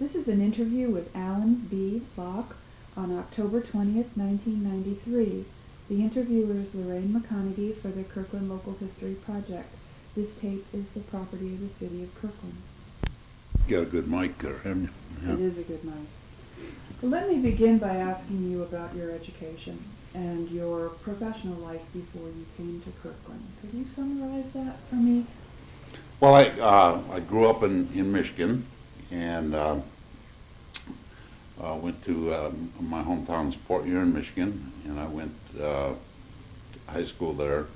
This is an interview with Alan B. Locke on October 20th, 1993. The interviewer is Lorraine McConaughey for the Kirkland Local History Project. This tape is the property of the city of Kirkland. You got a good mic there, haven't you? Yeah. It is a good mic. Let me begin by asking you about your education and your professional life before you came to Kirkland. Could you summarize that for me? Well, I grew up in Michigan, and went to my hometown's Fort Ewing, Michigan, and I went to high school there.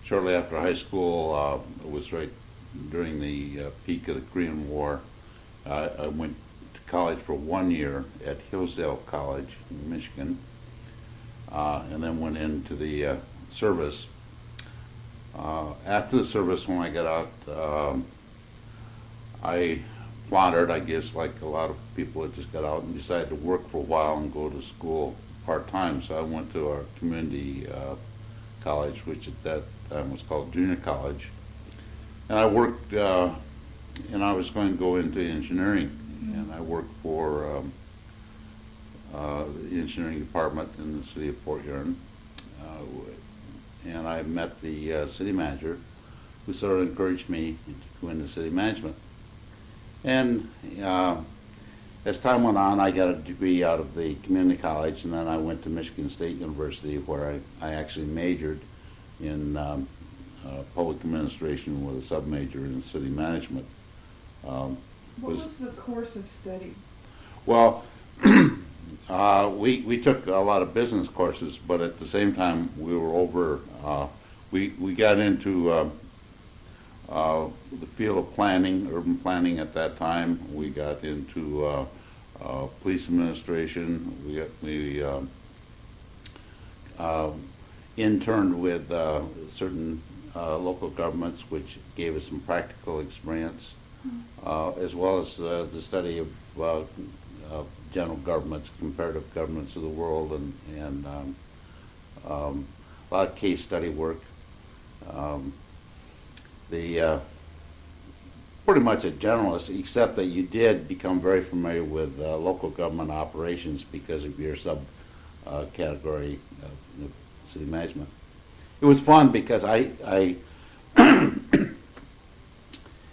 Shortly after high school, it was right during the peak of the Korean War. I went to college for 1 year at Hillsdale College in Michigan, and then went into the service. After the service, when I got out, I floundered, I guess, like a lot of people that just got out and decided to work for a while and go to school part-time. So I went to our community college, which at that time was called junior college. And I worked, and I was going to go into engineering, and I worked for the engineering department in the city of Fort Ewing. And I met the city manager, who sort of encouraged me to go into city management. And as time went on, I got a degree out of the community college, and then I went to Michigan State University, where I actually majored in public administration with a sub-major in city management. What was the course of study? Well, we took a lot of business courses, but at the same time we were over, we got into the field of planning, urban planning at that time. We got into police administration. We interned with certain local governments, which gave us some practical experience, as well as the study of general governments, comparative governments of the world, and a lot of case study work. Pretty much a generalist, except that you did become very familiar with local government operations because of your category of city management. It was fun because I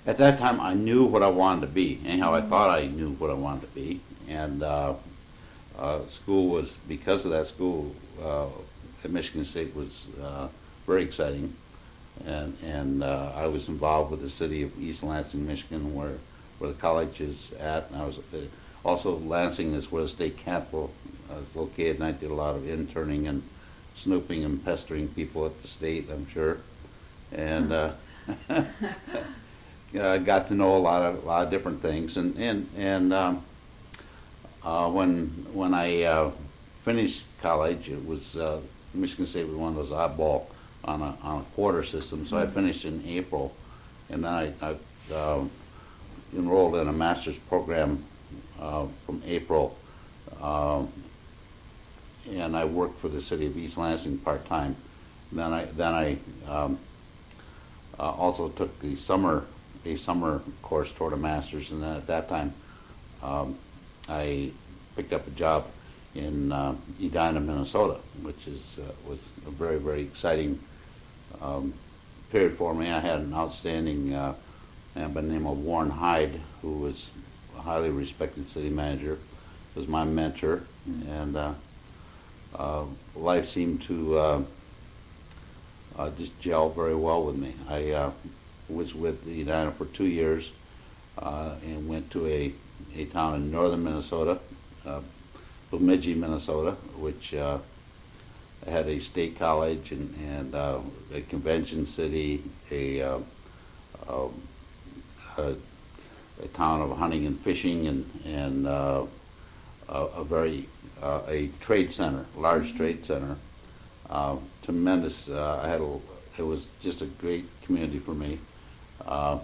at that time I knew what I wanted to be. Anyhow, I thought I knew what I wanted to be, and school was, because of that, school at Michigan State was very exciting. And I was involved with the city of East Lansing, Michigan, where the college is at. And I was also, Lansing is where the state capital is located, and I did a lot of interning and snooping and pestering people at the state, I'm sure. And I got to know a lot of different things. And when I finished college, it was Michigan State was one of those oddball on a quarter system, so I finished in April, and then I enrolled in a master's program from April, and I worked for the city of East Lansing part-time. Then I also took a summer course toward a master's, and then at that time I picked up a job in Edina, Minnesota, which was a very, very exciting period for me. I had an outstanding man by the name of Warren Hyde, who was a highly respected city manager, was my mentor, and life seemed to just gel very well with me. I was with Edina for 2 years and went to a town in northern Minnesota, Bemidji, Minnesota, which had a state college and a convention city, a town of hunting and fishing, and a trade center, large trade center. Tremendous. It was just a great community for me. At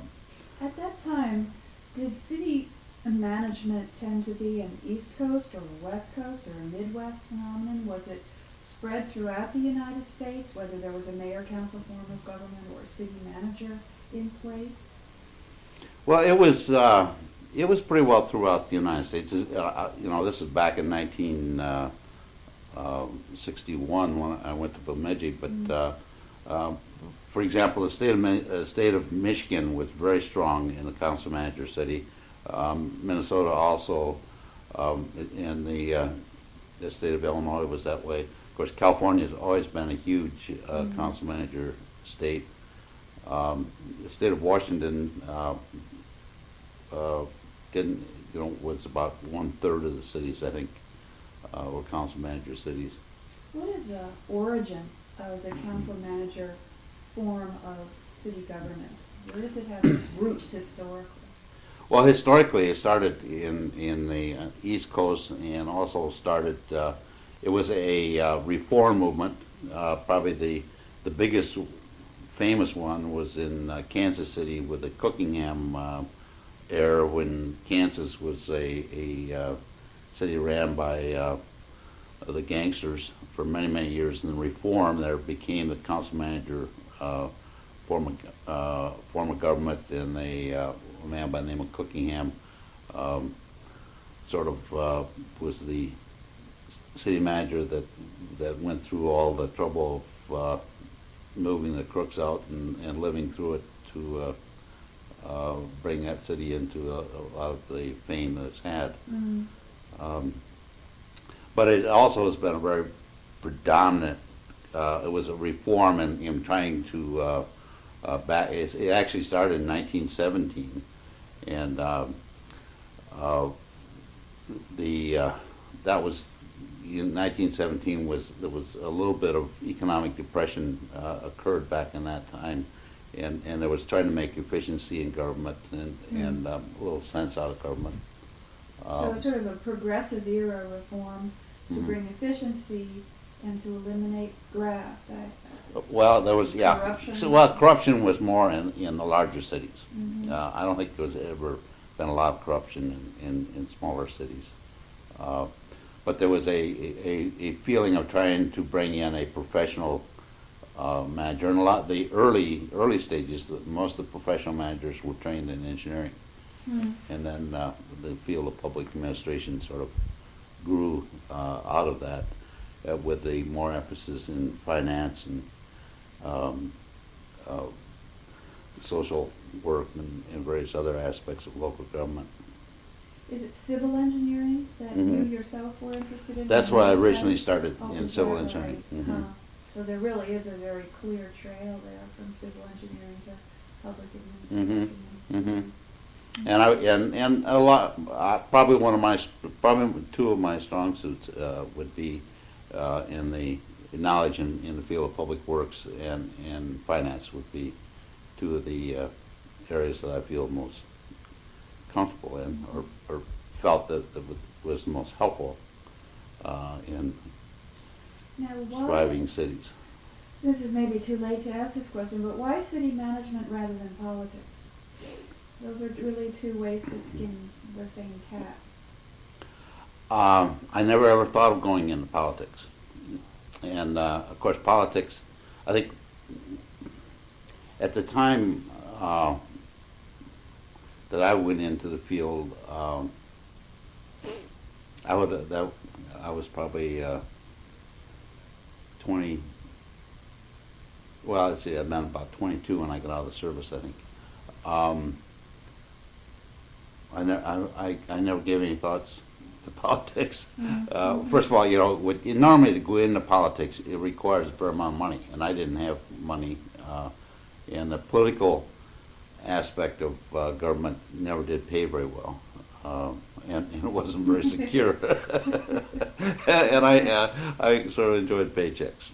that time, did city management tend to be an East Coast or a West Coast or a Midwest phenomenon? Was it spread throughout the United States, whether there was a mayor council form of government or a city manager in place? Well, it was It was pretty well throughout the United States. This is back in 1961 when I went to Bemidji. But for example, the state of Michigan was very strong in the council manager city. Minnesota also, and the state of Illinois was that way. Of course, California has always been a huge council manager state. The state of Washington didn't, was about 1/3 of the cities, I think, were council manager cities. What is the origin of the council manager form of city government? Where does it have its roots historically? Well, historically, it started in the East Coast, and also started. It was a reform movement. Probably the biggest famous one was in Kansas City with the Cookingham era, when Kansas was a city ran by the gangsters for many years. And the reform there became the council manager form of government, and a man by the name of Cookingham was the city manager that went through all the trouble of moving the crooks out and living through it to bring that city into a lot of the fame that it's had. But it also has been a very predominant. It was a reform in trying to it actually started in 1917, and that was in 1917 there was a little bit of economic depression occurred back in that time, and there was trying to make efficiency in government and a little sense out of government. So it's sort of a progressive era reform to bring efficiency and to eliminate graft. Well, there was corruption. Corruption was more in the larger cities. I don't think there's ever been a lot of corruption in smaller cities. But there was a feeling of trying to bring in a professional manager. And a lot the early stages, most of the professional managers were trained in engineering. And then the field of public administration sort of grew out of that with the more emphasis in finance and social work and various other aspects of local government. Is it civil engineering that you yourself were interested in? That's why I originally started in is civil that engineering. right? So there really is a very clear trail there from civil engineering to public administration. And a lot, probably two of my strong suits would be in the knowledge in the field of public works and finance would be two of the areas that I feel most comfortable in, or felt that was the most helpful in surviving cities. This is maybe too late to ask this question, but why city management rather than politics? Those are really two ways to skin the same cat. I never ever thought of going into politics. And of course, politics, I think at the time that I went into the field, I was probably 20. Well, let's see, I'd been about 22 when I got out of the service, I think. I never gave any thoughts to politics. First of all, normally to go into politics, it requires a fair amount of money, and I didn't have money. And the political aspect of government never did pay very well, and it wasn't very secure. And I sort of enjoyed paychecks.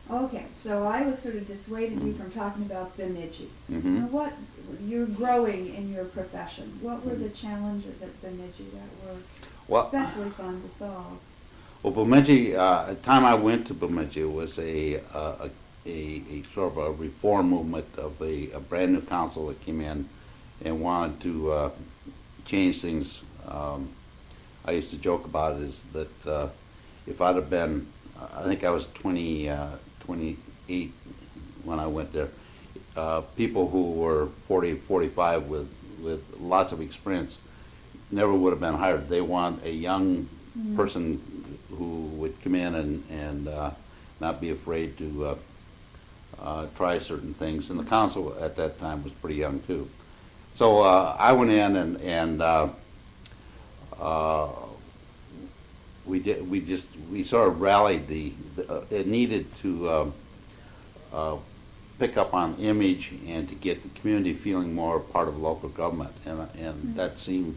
Okay, so I was sort of dissuaded you from talking about Bemidji. Mm-hmm. Now you're growing in your profession. What were the challenges at Bemidji that were especially fun to solve? Well, Bemidji, at the time I went to Bemidji, was a sort of a reform movement of a brand new council that came in and wanted to change things. I used to joke about it is that if I'd have been, I think I was 28 when I went there, people who were 40, 45 with with lots of experience never would have been hired. They want a young person who would come in and not be afraid to try certain things. And the council at that time was pretty young too. So I went in and we sort of rallied it needed to pick up on image and to get the community feeling more part of local government, and that seemed,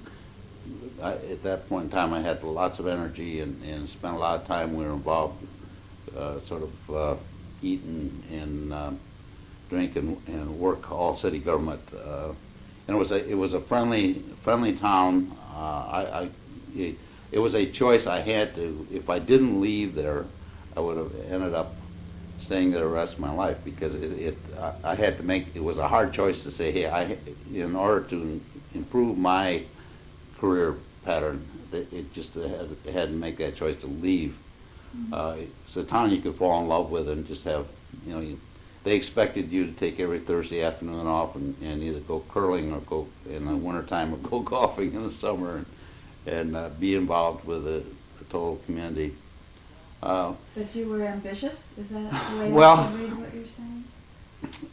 at that point in time I had lots of energy and spent a lot of time. We were involved sort of eating and drink and work all city government, and it was a friendly town. It was a choice I had to. If I didn't leave there, I would have ended up staying there the rest of my life, because I had to make. It was a hard choice to say, hey, in order to improve my career pattern, it just had to make that choice to leave. It's a town you could fall in love with and just have, they expected you to take every Thursday afternoon off and either go curling or go in the wintertime or go golfing in the summer and be involved with the total community. But you were ambitious? Is that the way well, I should read what you're saying?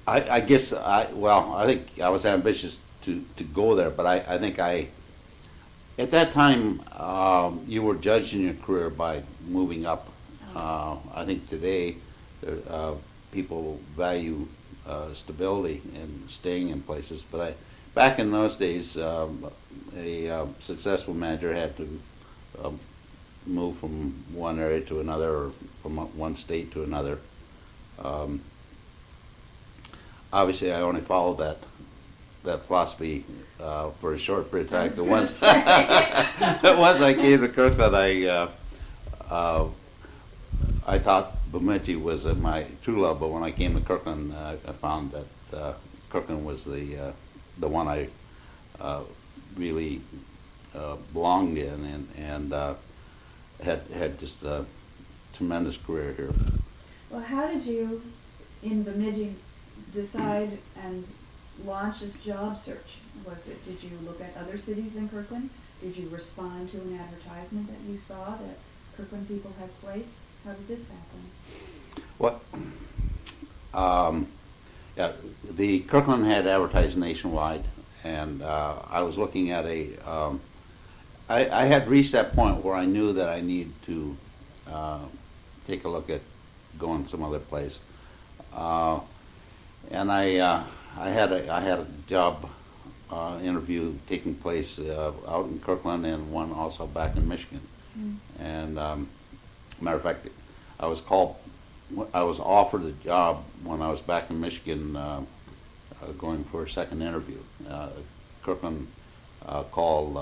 I guess I think I was ambitious to go there, but I think at that time you were judged in your career by moving up. I think today people value stability and staying in places, but back in those days a successful manager had to move from one area to another, or from one state to another. Obviously, I only followed that philosophy for a short period of time. The ones I came to Kirkland, I thought Bemidji was my true love, but when I came to Kirkland, I found that Kirkland was the one I really belonged in, and had just a tremendous career here. Well, how did you, in Bemidji, decide and launch this job search? Did you look at other cities in Kirkland? Did you respond to an advertisement that you saw that Kirkland people had placed? How did this happen? Yeah, the Kirkland had advertised nationwide, and I was looking at I had reached that point where I knew that I needed to take a look at going some other place, and I had a job interview taking place out in Kirkland, and one also back in Michigan. And matter of fact, I was offered the job when I was back in Michigan, going for a second interview. Kirkland called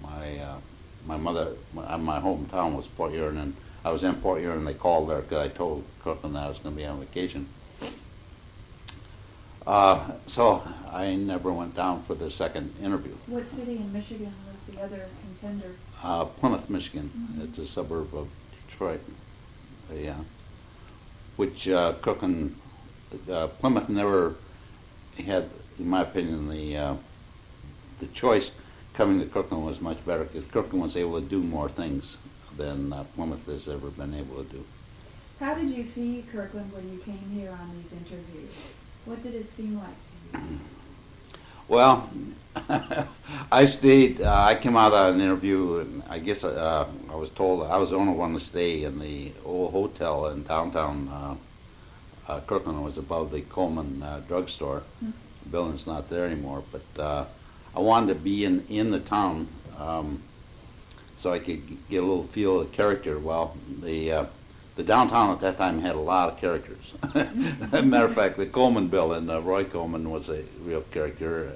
my mother. My hometown was Port Huron, and I was in Port Huron. And they called there because I told Kirkland that I was going to be on vacation. So I never went down for the second interview. What city in Michigan was the other contender? Plymouth, Michigan. It's a suburb of Detroit. Yeah, which Kirkland, Plymouth never had, in my opinion, the choice coming to Kirkland was much better, because Kirkland was able to do more things than Plymouth has ever been able to do. How did you see Kirkland when you came here on these interviews? What did it seem like to you? Well, I stayed. I came out of an interview, and I guess I was told I was the only one to stay in the old hotel in downtown Kirkland. It was above the Coleman drugstore. The building's not there anymore, but I wanted to be in the town so I could get a little feel of the character. Well, the downtown at that time had a lot of characters. As a matter of fact, the Coleman building, Roy Coleman was a real character,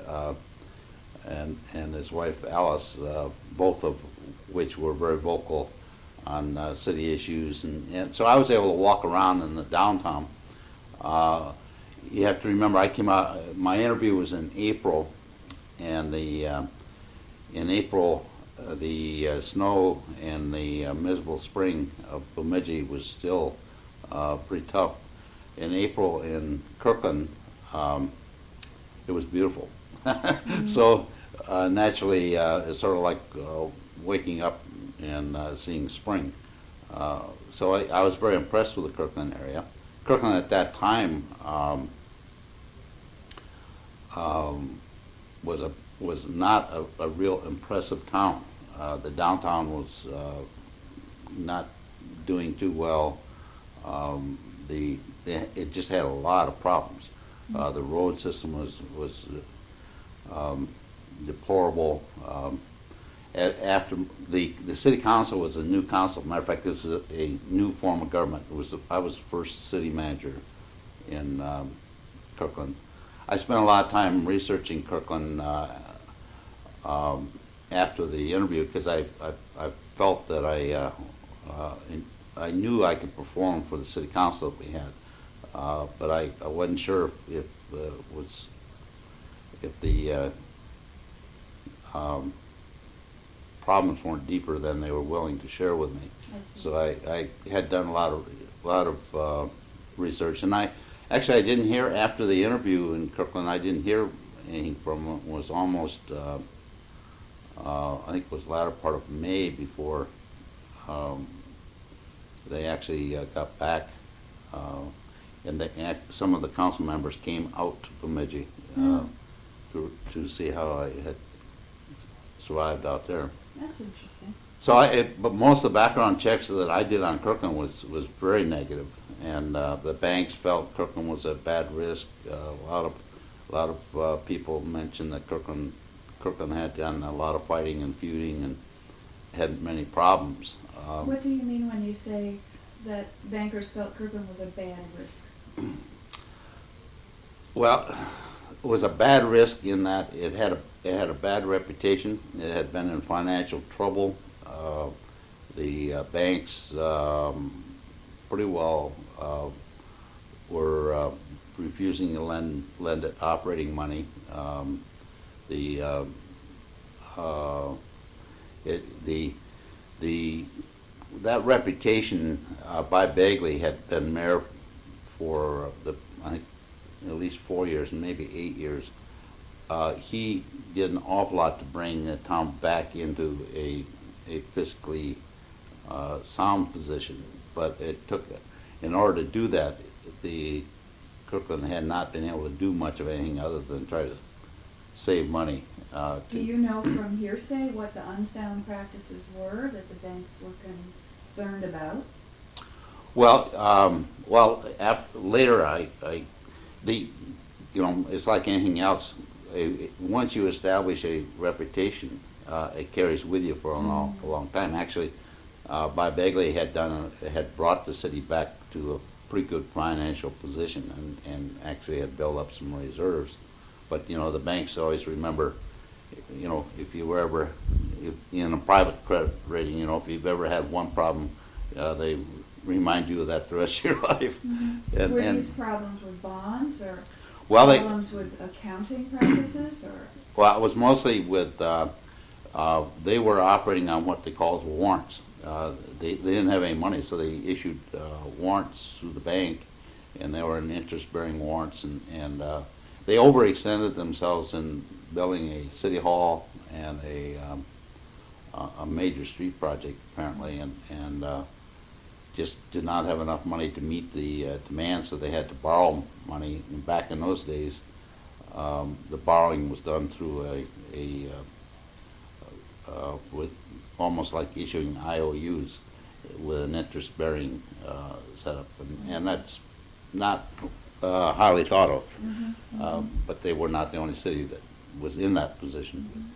and his wife Alice, both of which were very vocal on city issues, and so I was able to walk around in the downtown. You have to remember, I came out. My interview was in April, and in April, the snow and the miserable spring of Bemidji was still pretty tough. In April in Kirkland, it was beautiful. So naturally, it's sort of like waking up and seeing spring. So I was very impressed with the Kirkland area. Kirkland at that time was not a real impressive town. The downtown was not doing too well. It just had a lot of problems. The road system was deplorable. After the city council was a new council. Matter of fact, this was a new form of government. I was the first city manager in Kirkland. I spent a lot of time researching Kirkland after the interview because I felt that I knew I could perform for the city council that we had, but I wasn't sure if the problems weren't deeper than they were willing to share with me. So I had done a lot of research, and I didn't hear after the interview in Kirkland. I didn't hear anything from them. It was almost I think it was latter part of May before they actually got back, and some of the council members came out to Bemidji to see how I had survived out there. That's interesting. So but most of the background checks that I did on Kirkland was very negative, and the banks felt Kirkland was a bad risk. A lot of people mentioned that Kirkland had done a lot of fighting and feuding and had many problems. What do you mean when you say that bankers felt Kirkland was a bad risk? Well, it was a bad risk in that it had a bad reputation. It had been in financial trouble. The banks pretty well were refusing to lend it operating money. That reputation by Bagley had been mayor for I think at least 4 years and maybe 8 years. He did an awful lot to bring the town back into a fiscally sound position, but it took, in order to do that, the Kirkland had not been able to do much of anything other than try to save money. Do you know from hearsay what the unsound practices were that the banks were concerned about? Well, later it's like anything else. Once you establish a reputation, it carries with you for a long time. Actually, Bagley had brought the city back to a pretty good financial position and actually had built up some reserves. But the banks always remember, if you were ever in a private credit rating, if you've ever had one problem, they remind you of that the rest of your life. Mm-hmm. Were these problems with bonds or problems with accounting practices? Or? Well, it was mostly with, they were operating on what they called warrants. They didn't have any money, so they issued warrants through the bank, and they were in interest-bearing warrants, and they overextended themselves in building a city hall and a major street project, apparently, and just did not have enough money to meet the demand, so they had to borrow money. And back in those days, the borrowing was done through with almost like issuing IOUs with an interest-bearing setup, and that's not highly thought of. Mm-hmm. But they were not the only city that was in that position. Mm-hmm.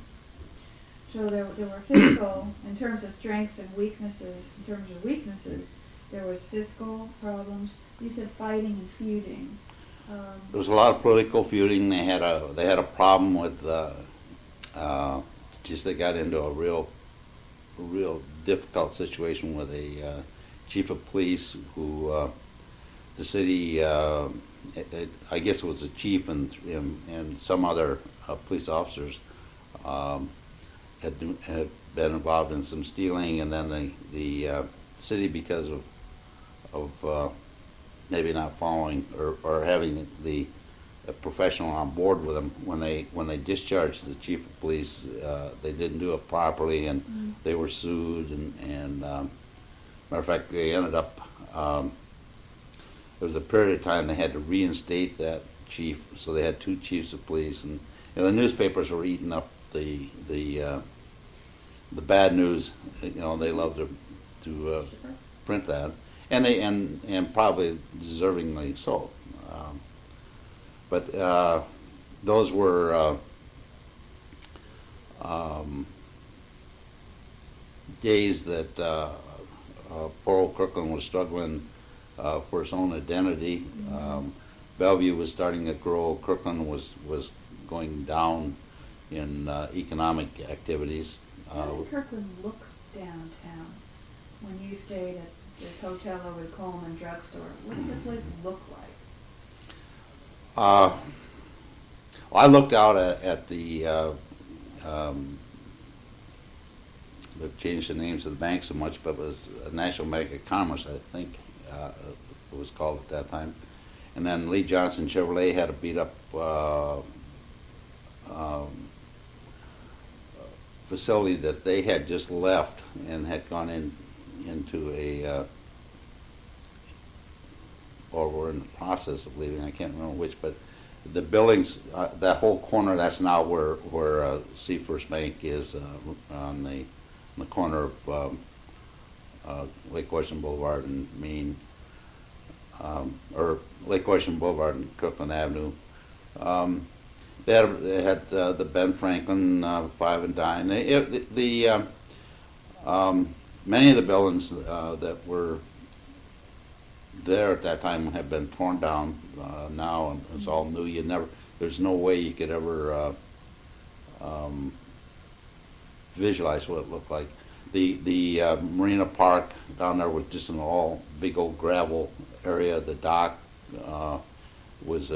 So there were fiscal, in terms of strengths and weaknesses, in terms of weaknesses, there was fiscal problems. You said fighting and feuding. There was a lot of political feuding. They had a problem with they got into a real difficult situation with a chief of police who the city, I guess it was the chief and some other police officers had been involved in some stealing, and then the city, because of maybe not following or having the a professional on board with them. When they discharged the chief of police, they didn't do it properly, and they were sued. And matter of fact, they ended up. There was a period of time they had to reinstate that chief, so they had two chiefs of police, and the newspapers were eating up the bad news. They love to print that, and probably deservingly so. But those were days that poor old Kirkland was struggling for its own identity. Bellevue was starting to grow. Kirkland was going down in economic activities. How did Kirkland look downtown when you stayed at this hotel over the Coleman drugstore? What did the place look like? Well, I looked out at the. They've changed the names of the bank so much, but it was National Bank of Commerce, I think it was called at that time. And then Lee Johnson Chevrolet had a beat up facility that they had just left and had gone into a or were in the process of leaving. I can't remember which, but the buildings, that whole corner, that's now where Seafirst Bank is, on the corner of Lake Washington Boulevard and Main, or Lake Washington Boulevard and Kirkland Avenue. They had the Ben Franklin 5 and Dine. Many of the buildings that were there at that time have been torn down now, and it's all new. There's no way you could ever visualize what it looked like. The Marina Park down there was just an all big old gravel area. The dock was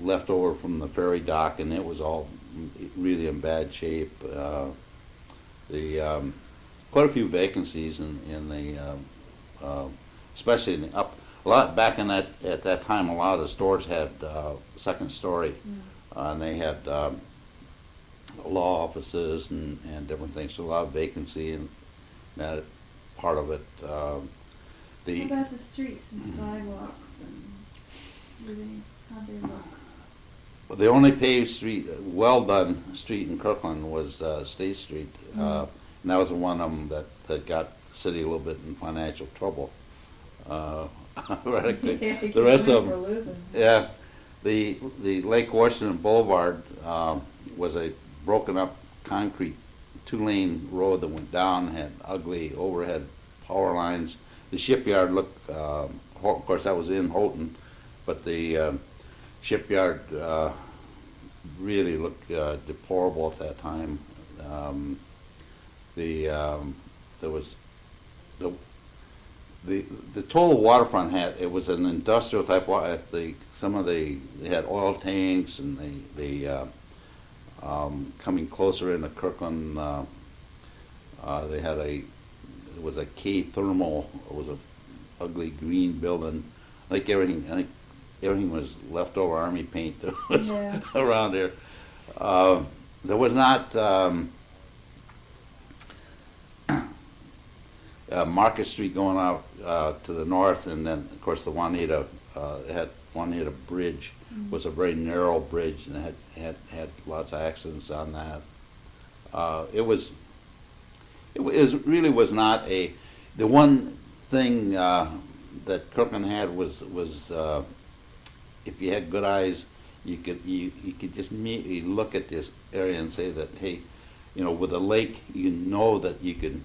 left over from the ferry dock, and it was all really in bad shape. Quite a few vacancies in the especially in the up. A lot back in at that time. A lot of the stores had second story, and they had law offices and different things. So a lot of vacancy in that part of it. What about the streets and sidewalks and how they look? The only paved street, well done street in Kirkland was State Street, and that was one of them that got the city a little bit in financial trouble. The rest of them, yeah. The Lake Washington Boulevard was a broken up concrete 2-lane road that went down, had ugly overhead power lines. The shipyard looked, of course that was in Houghton, but the shipyard really looked deplorable at that time. There was the total waterfront it was an industrial type water. They had oil tanks, and they coming closer into Kirkland, they had it was a K Thermal. It was a ugly green building. I think everything was leftover army paint that was around there. There was not Market Street going out to the north, and then of course the Juanita Bridge was a very narrow bridge, and it had lots of accidents on that. It really was not the one thing that Kirkland had was if you had good eyes, you could just immediately look at this area and say that, hey, with a lake, that you can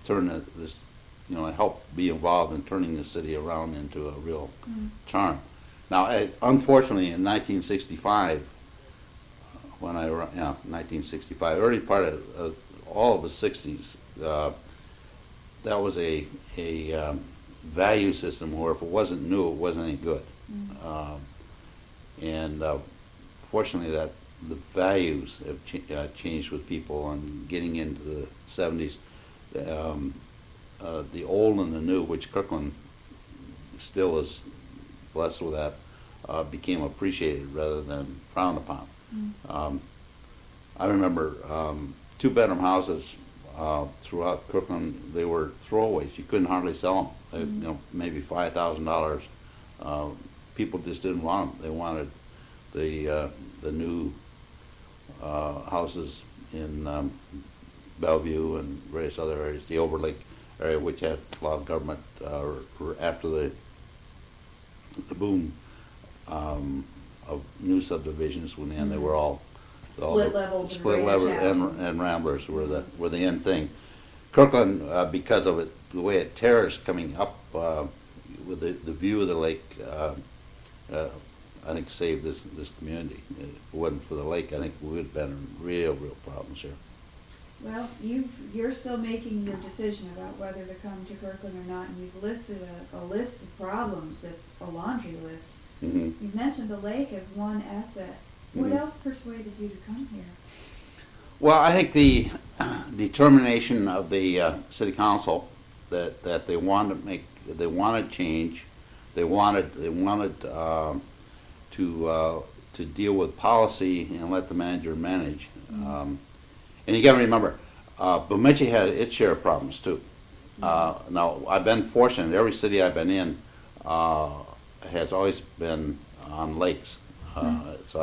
turn this, help be involved in turning the city around into a real charm. Now, unfortunately, in 1965, 1965, early part of all of the 60s, that was a value system where if it wasn't new, it wasn't any good. And fortunately, that the values have changed with people, and getting into the 70s. The old and the new, which Kirkland still is blessed with that, became appreciated rather than frowned upon. I remember 2-bedroom houses throughout Kirkland. They were throwaways. You couldn't hardly sell them. Maybe $5,000. People just didn't want them. They wanted the new houses in Bellevue and various other areas. The Overlake area, which had a lot of government after the boom of new subdivisions went in, they were all Split levels and ramblers were the end thing. Kirkland, because of it, the way it terraced coming up with the view of the lake, I think saved this community. If it wasn't for the lake, I think we would have been in real problems here. Well, you're still making your decision about whether to come to Kirkland or not, and you've listed a list of problems that's a laundry list. You've mentioned the lake as one asset. What else persuaded you to come here? Well, I think the determination of the city council that they wanted change, they wanted to deal with policy and let the manager manage. And you got to remember, Bemidji had its share of problems too. Now, I've been fortunate. Every city I've been in has always been on lakes. So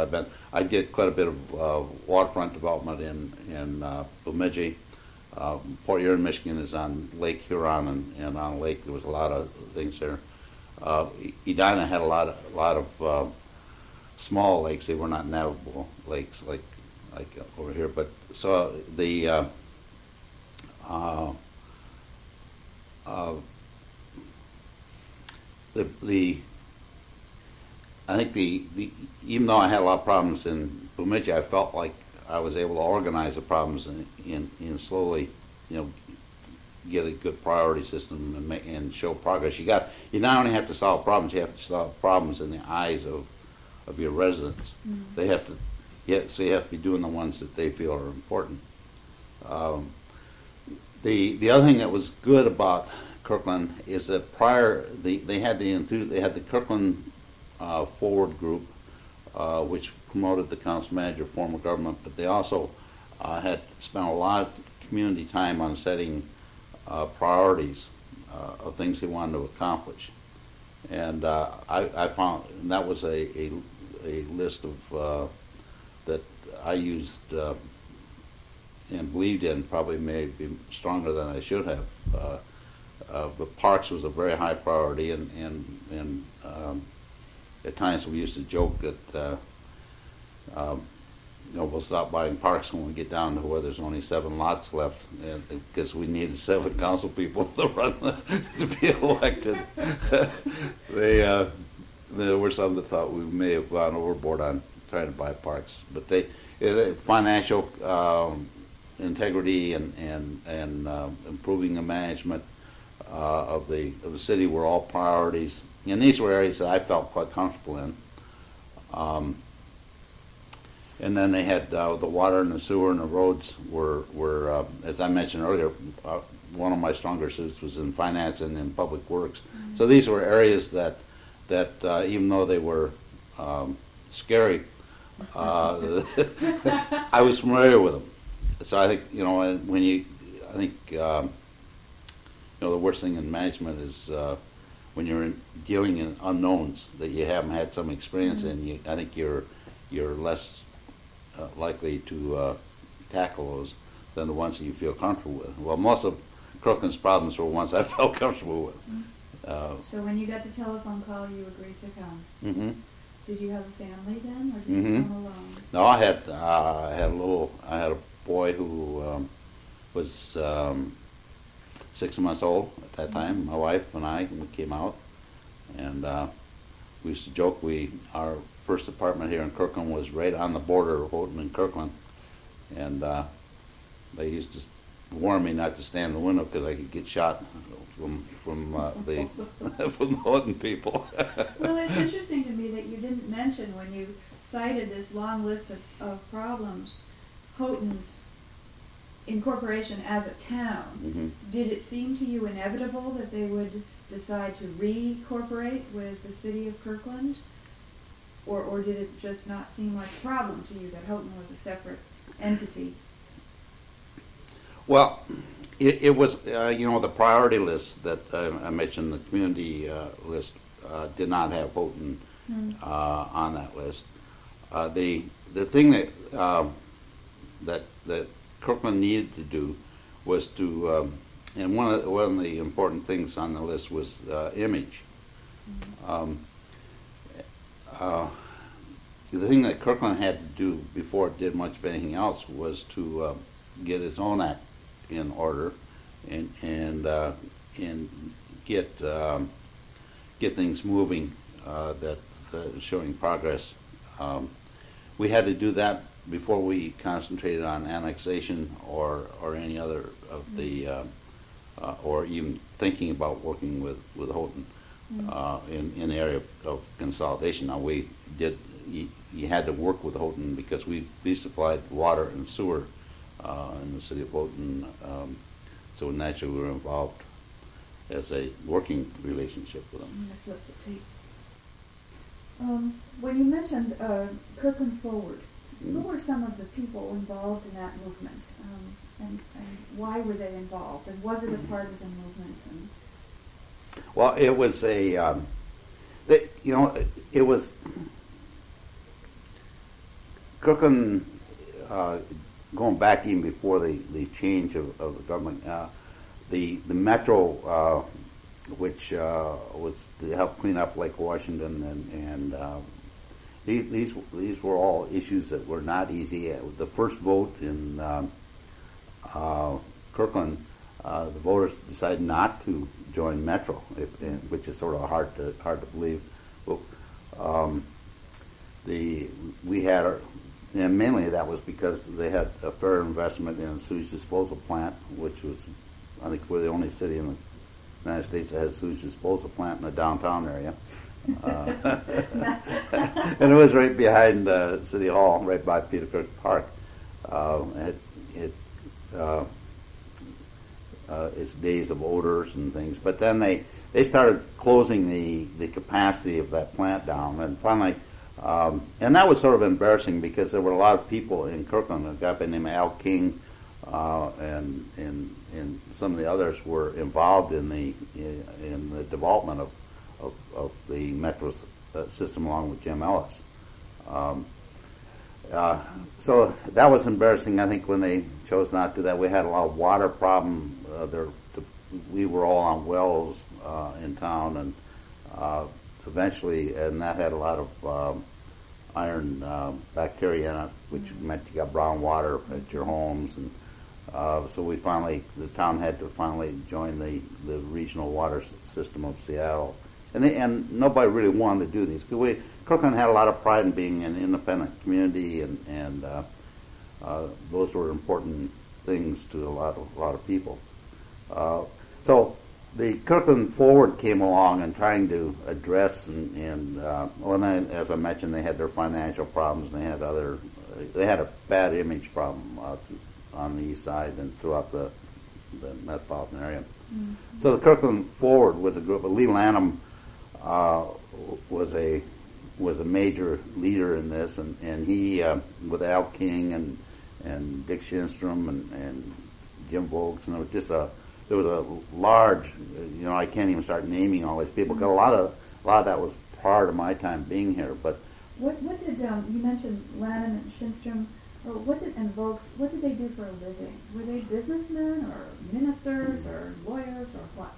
I get quite a bit of waterfront development in Bemidji. Port Huron, Michigan is on Lake Huron, and on Lake there was a lot of things there. Edina had a lot of small lakes. They were not navigable lakes like over here. But so the I think the even though I had a lot of problems in Bemidji, I felt like I was able to organize the problems and slowly, get a good priority system and show progress. You not only have to solve problems, you have to solve problems in the eyes of your residents. They have to, so you have to be doing the ones that they feel are important. The other thing that was good about Kirkland is that they had the Kirkland Forward group, which promoted the council manager form of government, but they also had spent a lot of community time on setting priorities of things they wanted to accomplish. And I found, and that was a list of that I used and believed in, probably maybe stronger than I should have. But parks was a very high priority, and at times we used to joke that we'll stop buying parks when we get down to where there's only 7 lots left, because we needed 7 council people to run to be elected. There were some that thought we may have gone overboard on trying to buy parks, but financial integrity and improving the management of the city were all priorities, and these were areas that I felt quite comfortable in. And then they had the water and the sewer and the roads were as I mentioned earlier, one of my stronger suits was in finance and in public works. So these were areas that even though they were scary, I was familiar with them. So I think the worst thing in management is when you're dealing in unknowns that you haven't had some experience in. I think you're less likely to tackle those than the ones that you feel comfortable with. Well, most of Kirkland's problems were ones I felt comfortable with. So when you got the telephone call, you agreed to come. Mm-hmm. Did you have a family then, or did you come alone? No, I had a boy who was 6 months old at that time. My wife and I, we came out, and we used to joke. Our first apartment here in Kirkland was right on the border of Houghton and Kirkland, and they used to warn me not to stand in the window because I could get shot from the from the Houghton people. Well, it's interesting to me that you didn't mention, when you cited this long list of problems, Houghton's incorporation as a town. Did it seem to you inevitable that they would decide to re-corporate with the city of Kirkland? Or did it just not seem like a problem to you that Houghton was a separate entity? Well, it was, the priority list that I mentioned, the community list, did not have Houghton on that list. The thing that Kirkland needed to do was to, and one of the important things on the list was image. The thing that Kirkland had to do before it did much of anything else was to get its own act in order and get things moving that showing progress. We had to do that before we concentrated on annexation or any other of the or even thinking about working with Houghton in the area of consolidation. Now we did. You had to work with Houghton because we supplied water and sewer in the city of Houghton, so naturally we were involved as a working relationship with them. I'm going to flip the tape. When you mentioned Kirkland Forward, who were some of the people involved in that movement, and why were they involved, and was it a partisan movement? Well, it was it was Kirkland, going back even before the change of the government, the metro, which was to help clean up Lake Washington, and these were all issues that were not easy. The first vote in Kirkland, the voters decided not to join Metro, which is sort of hard to believe. But, we had. And mainly that was because they had a fair investment in a sewage disposal plant, which was, I think, we're the only city in the United States that has a sewage disposal plant in the downtown area. And it was right behind City Hall, right by Peter Kirk Park. Its days of odors and things. But then they started closing the capacity of that plant down, and finally. And that was sort of embarrassing because there were a lot of people in Kirkland. A guy by the name of Al King and some of the others were involved in the development of the metro system along with Jim Ellis. So that was embarrassing. I think when they chose not to do that, we had a lot of water problem. We were all on wells in town, and eventually, and that had a lot of iron bacteria in it, which meant you got brown water at your homes, and so the town had to finally join the regional water system of Seattle, and nobody really wanted to do these because Kirkland had a lot of pride in being an independent community, and those were important things to a lot of people. So the Kirkland Forward came along and trying to address and as I mentioned, they had their financial problems. They had a bad image problem on the east side and throughout the metropolitan area. Mm-hmm. So the Kirkland Forward was a group. Lee Lanham was a major leader in this, and he with Al King and Dick Shinstrom and Jim Volks, and there was a large, I can't even start naming all these people, because a lot of that was part of my time being here. But what did you mentioned Lanham and Shinstrom, and Volks? What did they do for a living? Were they businessmen or ministers or lawyers or what?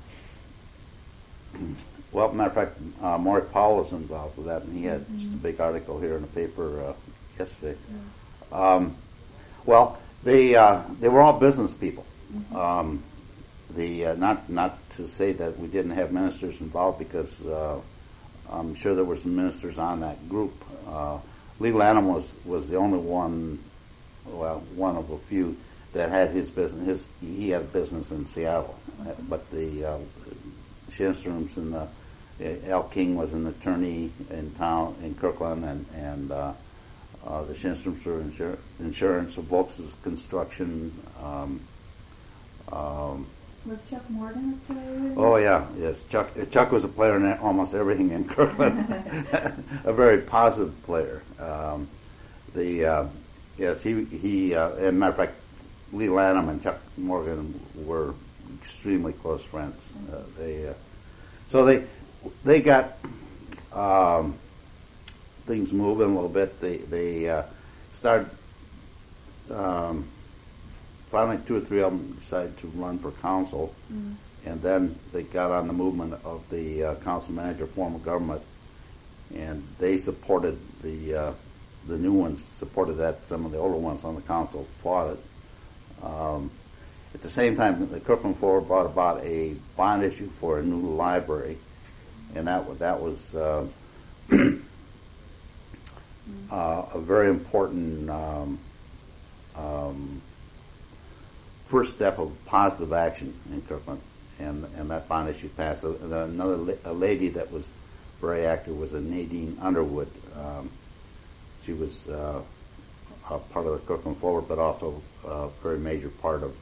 Well, matter of fact, Maury Powell was involved with that, and he had just a big article here in the paper yesterday. Yes. Well, they were all business people. Mm-hmm. Not to say that we didn't have ministers involved, because I'm sure there were some ministers on that group. Lee Lanham was the only one of a few that had his business. He had a business in Seattle, but the Shinstroms and Al King was an attorney in town in Kirkland, and the Shinstroms were insurance, Volks was construction. Was Chuck Morgan a player? Oh yeah, yes. Chuck was a player in almost everything in Kirkland. A very positive player. Yes, he. As a matter of fact, Lee Lanham and Chuck Morgan were extremely close friends. They got things moving a little bit. They started. Finally, 2 or 3 of them decided to run for council, and then they got on the movement of the council manager form of government, and they supported the new ones supported that. Some of the older ones on the council fought it. At the same time, the Kirkland Forward brought about a bond issue for a new library, and that was a very important first step of positive action in Kirkland, and that bond issue passed. A lady that was very active was a Nadine Underwood. She was a part of the Kirkland Forward, but also a very major part of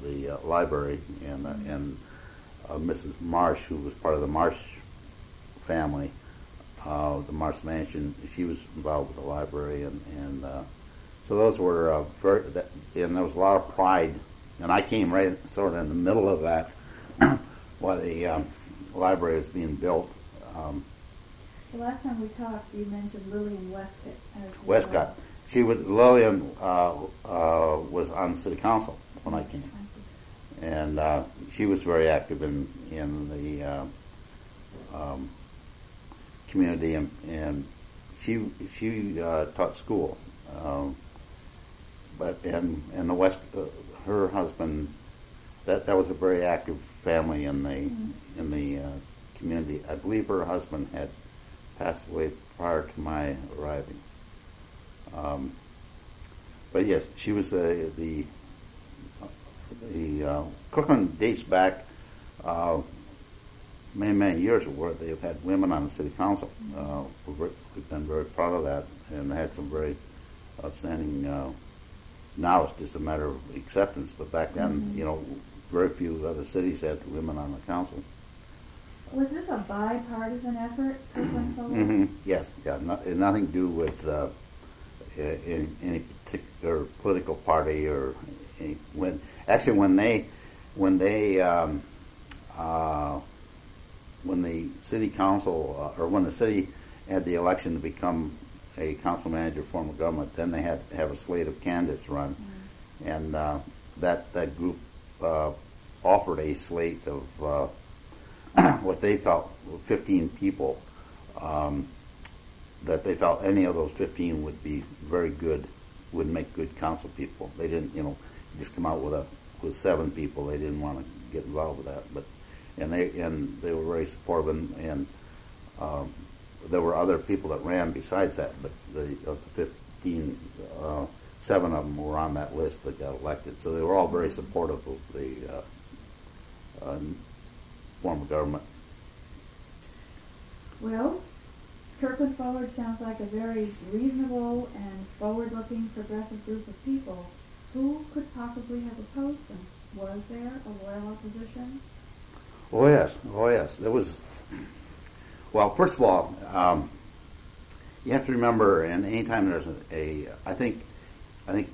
the library, and Mrs. Marsh, who was part of the Marsh family, the Marsh Mansion. She was involved with the library, and so those were and there was a lot of pride, and I came right sort of in the middle of that while the library was being built. The last time we talked, you mentioned Lillian Westcott. Westcott. Lillian was on city council when I came, and she was very active in the community, and she taught school. But in the West, her husband, that was a very active family in the community. I believe her husband had passed away prior to my arriving. But yes, she was the Kirkland dates back many years where they've had women on the city council. We've been very proud of that, and had some very outstanding. Now it's just a matter of acceptance, but back then, very few other cities had women on the council. Was this a bipartisan effort, Kirkland Forward? Yes, yeah, nothing to do with any particular political party or when the city council or when the city had the election to become a council manager form of government, then they had to have a slate of candidates run, and that group offered a slate of what they felt were 15 people, that they felt any of those 15 would be very good, would make good council people. They didn't, just come out with 7 people. They didn't want to get involved with that, but they were very supportive, and there were other people that ran besides that, but of the 15, 7 of them were on that list that got elected. So they were all very supportive of the form of government. Well, Kirkland Forward sounds like a very reasonable and forward-looking progressive group of people. Who could possibly have opposed them? Was there a loyal opposition? Oh yes. There was. Well, first of all, you have to remember, and anytime there's I think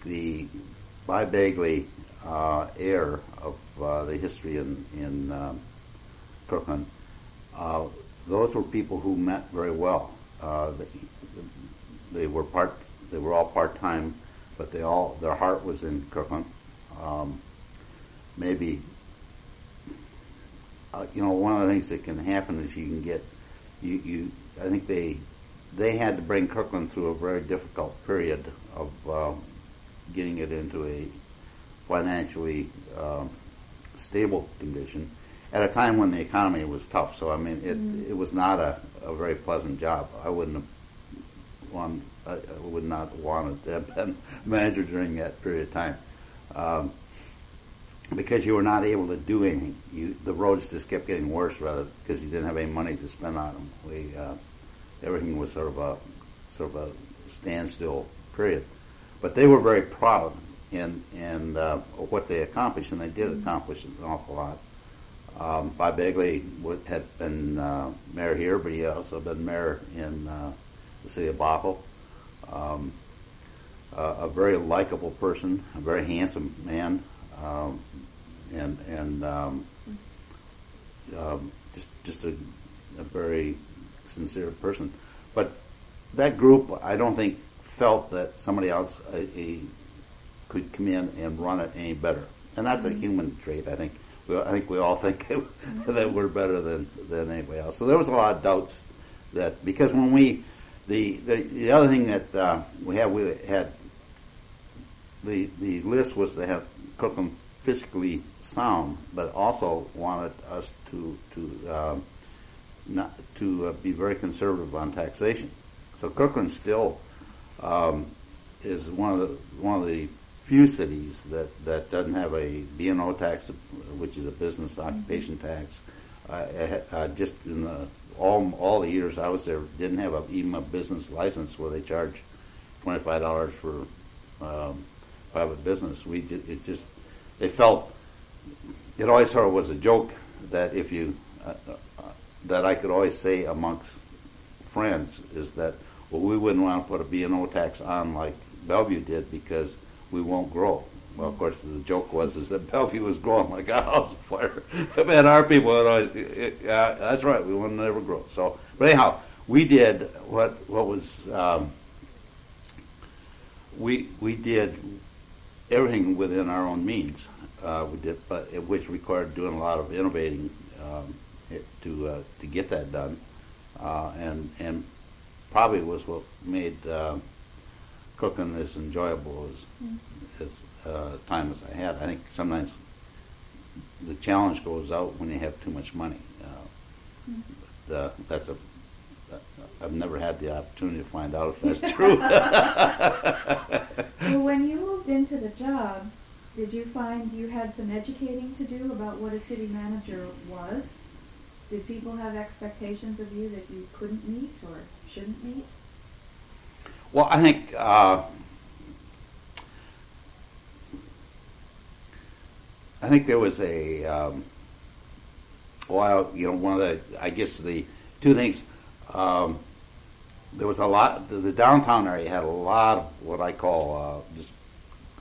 the Buy Bagley era of the history in Kirkland, those were people who met very well. They were all part-time, but their heart was in Kirkland. Maybe one of the things that can happen is you can get I think they had to bring Kirkland through a very difficult period of getting it into a financially stable condition at a time when the economy was tough. So I mean, it was not a very pleasant job. I would not wanted to have been manager during that period of time. Because you were not able to do anything. The roads just kept getting worse, rather, because you didn't have any money to spend on them. Everything was sort of a standstill period. But they were very proud what they accomplished, and they did accomplish an awful lot. Bob Bagley had been mayor here, but he also been mayor in the city of Bothell. A very likable person, a very handsome man, just a very sincere person. But that group, I don't think, felt that somebody else could come in and run it any better. And that's a human trait, I think. I think we all think that we're better than anybody else. So there was a lot of doubts that, because when the other thing that we had the list was to have Kirkland fiscally sound, but also wanted us to be very conservative on taxation. So Kirkland still is one of the few cities that doesn't have a B&O tax, which is a business occupation tax. Just in all the years I was there, didn't have even a business license where they charge $25 for private business. They felt it always sort of was a joke that if you that I could always say amongst friends is that, well, we wouldn't want to put a B&O tax on like Bellevue did because we won't grow. Well, of course, the joke was that Bellevue was growing like a house fire. And our people would always, that's right, we would never grow. So, but anyhow, we did what was we did everything within our own means. We did, but which required doing a lot of innovating to get that done, and probably was what made cooking as enjoyable as time as I had. I think sometimes the challenge goes out when you have too much money. I've never had the opportunity to find out if that's true. Well, when you moved into the job, did you find you had some educating to do about what a city manager was? Did people have expectations of you that you couldn't meet or shouldn't meet? Well, I think there was a one of the two things. There was a lot. The downtown area had a lot of what I call just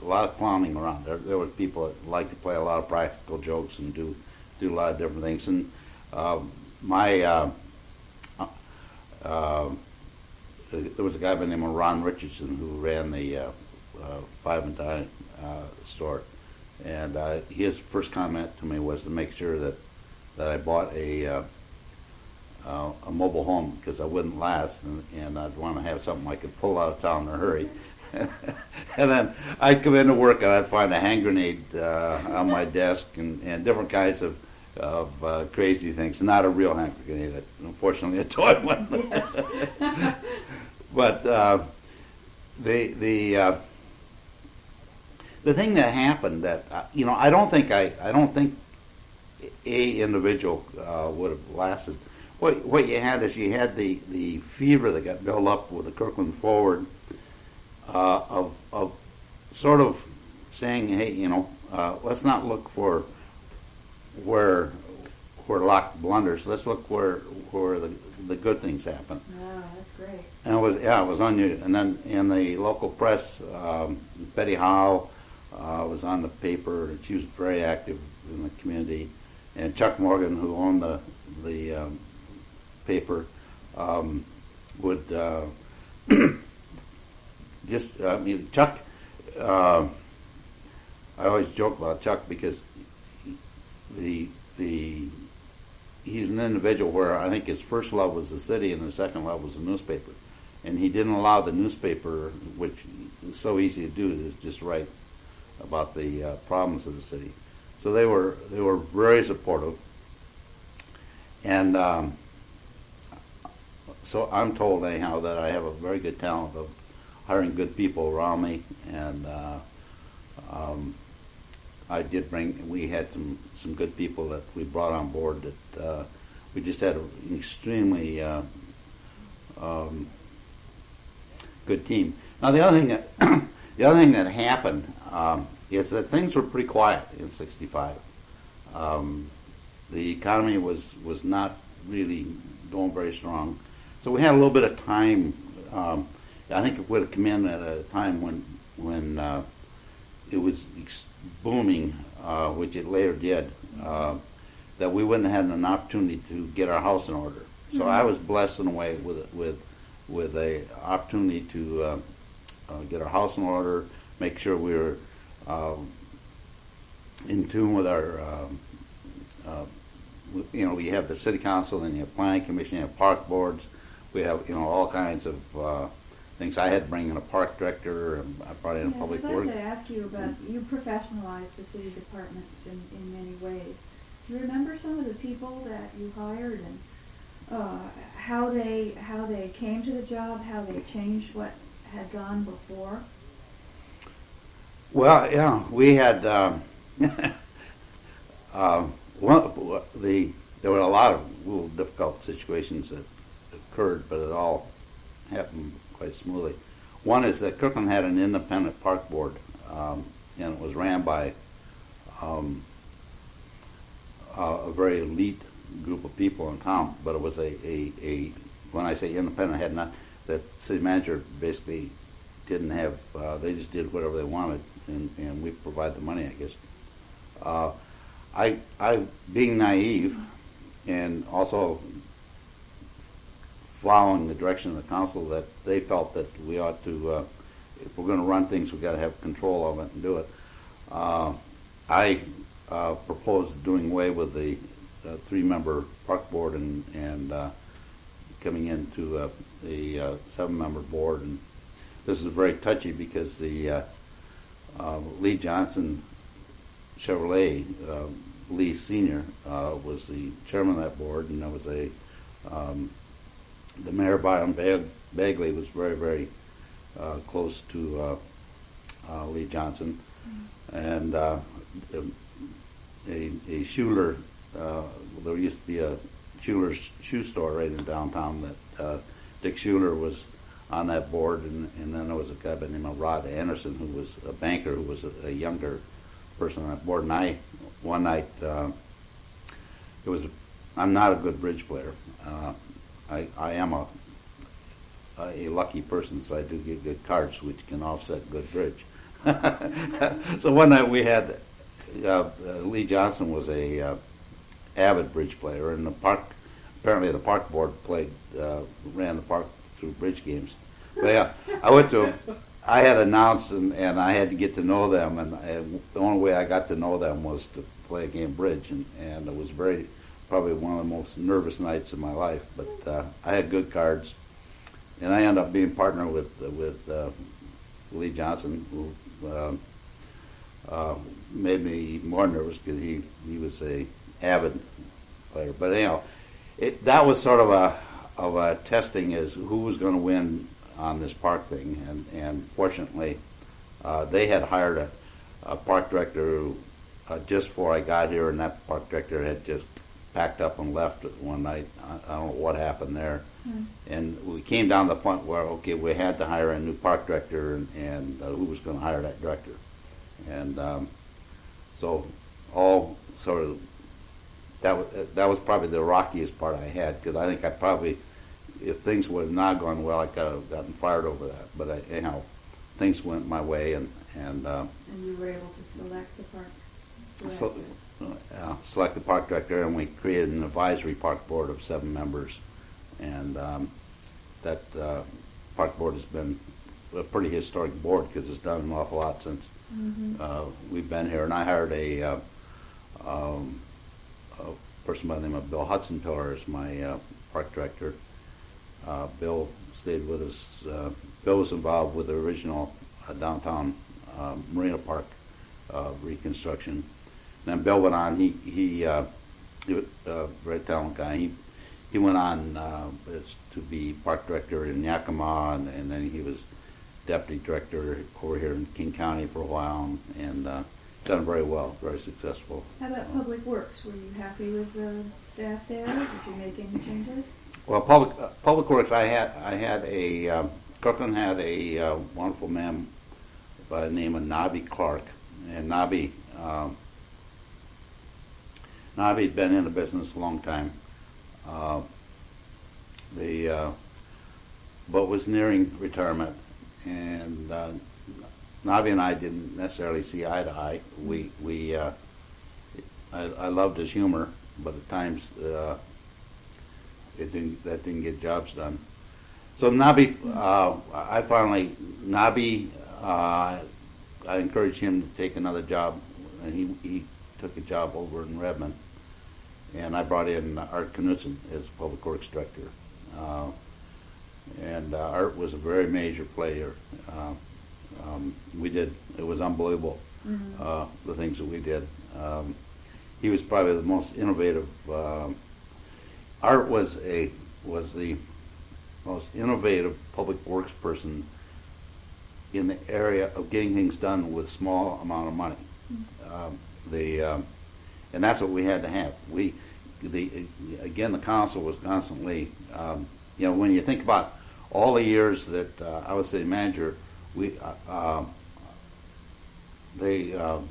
a lot of clowning around. There were people that liked to play a lot of practical jokes and do a lot of different things. And there was a guy by the name of Ron Richardson who ran the Five and Dime store, and his first comment to me was to make sure that I bought a mobile home because I wouldn't last, and I'd want to have something I could pull out of town in a hurry. And then I'd come into work and I'd find a hand grenade on my desk and different kinds of crazy things. Not a real hand grenade, unfortunately, a toy one. Yes. But the thing that happened that I don't think a individual would have lasted. What you had is you had the fever that got built up with the Kirkland Forward of sort of saying, hey, let's not look for where Locke blunders. Let's look where the good things happen. Oh, that's great. And it was unusual. And then in the local press, Betty Howe was on the paper. She was very active in the community. And Chuck Morgan, who owned the paper, would Chuck. I always joke about Chuck because he's an individual where I think his first love was the city and the second love was the newspaper, and he didn't allow the newspaper, which is so easy to do, to just write about the problems of the city. So they were very supportive, and so I'm told anyhow that I have a very good talent of hiring good people around me, and we had some good people that we brought on board that we just had an extremely good team. Now the other thing The other thing that happened is that things were pretty quiet in '65. The economy was not really going very strong, so we had a little bit of time. I think it would have come in at a time when it was booming, which it later did. That we wouldn't have had an opportunity to get our house in order. So I was blessed in a way with a opportunity to get our house in order, make sure we were in tune with our. We have the city council, and you have planning commission, you have park boards. We have all kinds of things. I had to bring in a park director, and I brought in a public works. I'd like to ask you about, you professionalized the city departments in many ways. Do you remember some of the people that you hired and how they came to the job, how they changed what had gone before? Well, yeah, we had there were a lot of little difficult situations that occurred, but it all happened quite smoothly. One is that Kirkland had an independent park board, and it was ran by a very elite group of people in town. But it was a when I say independent, had not, the city manager basically didn't have. They just did whatever they wanted, and we provide the money, I guess. I being naive, and also following the direction of the council, that they felt that we ought to, if we're going to run things, we've got to have control of it and do it. I proposed doing away with the three-member park board and coming into a 7-member board. And this is very touchy because the Lee Johnson Chevrolet, Lee Sr., was the chairman of that board, and there was the mayor, Byron Bagley, was very, very close to Lee Johnson. And a Schuler, there used to be a Schuler's shoe store right in downtown that Dick Schuler was on that board, and then there was a guy by the name of Rod Anderson, who was a banker, who was a younger person on that board. And one night, I'm not a good bridge player. I am a lucky person, so I do get good cards, which can offset good bridge. So one night we had Lee Johnson was a avid bridge player, and apparently the park board ran the park through bridge games. But yeah, I went to. I had announced, and I had to get to know them, and the only way I got to know them was to play a game of bridge, and it was probably one of the most nervous nights of my life. But I had good cards, and I ended up being partner with Lee Johnson, who made me more nervous because he was a avid player. But anyhow, that was sort of a testing as who was going to win on this park thing, and fortunately, they had hired a park director who, just before I got here, and that park director had just packed up and left one night. I don't know what happened there. And we came down to the point where, okay, we had to hire a new park director, and who was going to hire that director. And so all sort of, that was probably the rockiest part I had, because I think I probably, if things would have not gone well, I could have gotten fired over that. But anyhow, things went my way, and you were able to select the park director. Select the park director, and we created an advisory park board of 7 members. And that park board has been a pretty historic board because it's done an awful lot since we've been here. And I hired a person by the name of Bill Hudson-Pillar as my park director. Bill stayed with us. Bill was involved with the original downtown Marina Park reconstruction. And then Bill went on. He was a very talented guy. He went on to be park director in Yakima, and then he was deputy director over here in King County for a while, and done very well, very successful. How about Public Works? Were you happy with the staff there? Did you make any changes? Well, Public Works, Kirkland had a wonderful man by the name of Nobby Clark, and Nobby had been in the business a long time. But was nearing retirement, and Nobby and I didn't necessarily see eye to eye. I loved his humor, but at times that didn't get jobs done. So Nobby, I encouraged him to take another job, and he took a job over in Redmond, and I brought in Art Knudsen as public works director. And Art was a very major player. It was unbelievable, the things that we did. He was probably the most innovative. Art was the most innovative public works person in the area of getting things done with small amount of money. And that's what we had to have. The council was constantly, when you think about all the years that I was city manager,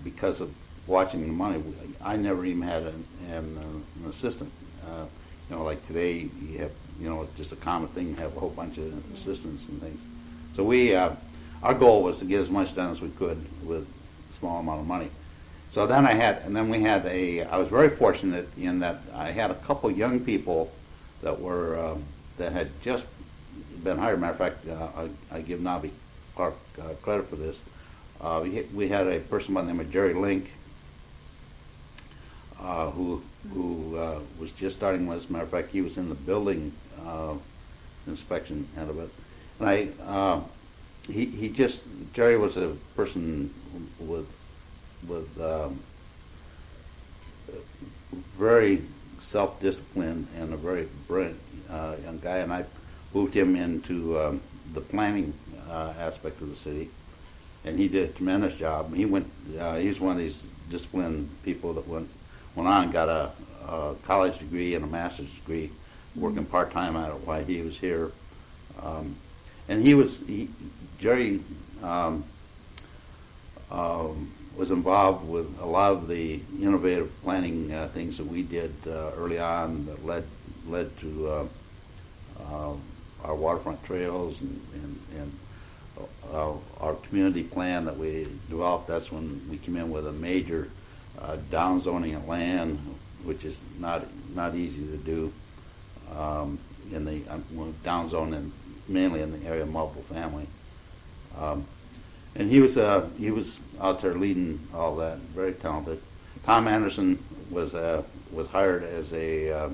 because of watching the money, I never even had an assistant. Like today, you have, it's just a common thing to have a whole bunch of assistants and things. So our goal was to get as much done as we could with a small amount of money. So then I was very fortunate in that I had a couple young people that had just been hired. Matter of fact, I give Nobby Clark credit for this. We had a person by the name of Jerry Link, who was just starting. As a matter of fact, he was in the building inspection end of it. And Jerry was a person with very self-disciplined and a very brilliant young guy, and I moved him into the planning aspect of the city, and he did a tremendous job. He's one of these disciplined people that went on and got a college degree and a master's degree, working part-time at it while he was here. And Jerry was involved with a lot of the innovative planning things that we did early on that led to our waterfront trails and our community plan that we developed. That's when we came in with a major downzoning of land, which is not easy to do. In the downzoning mainly in the area of multiple family. And he was out there leading all that, very talented. Tom Anderson was hired as a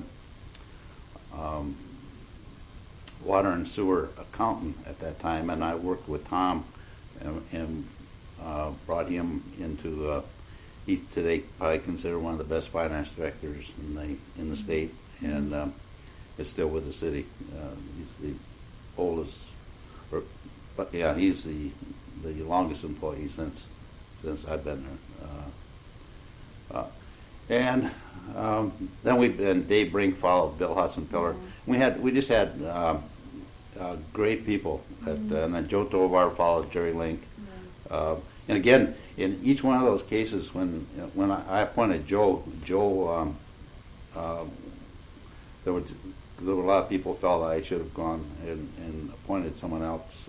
water and sewer accountant at that time, and I worked with Tom and brought him into. He's today probably considered one of the best finance directors in the state, and is still with the city. He's the oldest, he's the longest employee since I've been there. And then Dave Brink followed Bill Hudson Pillar. We just had great people, and then Joe Tovar followed Jerry Link. And again, in each one of those cases, when I appointed Joe, there were a lot of people felt that I should have gone and appointed someone else.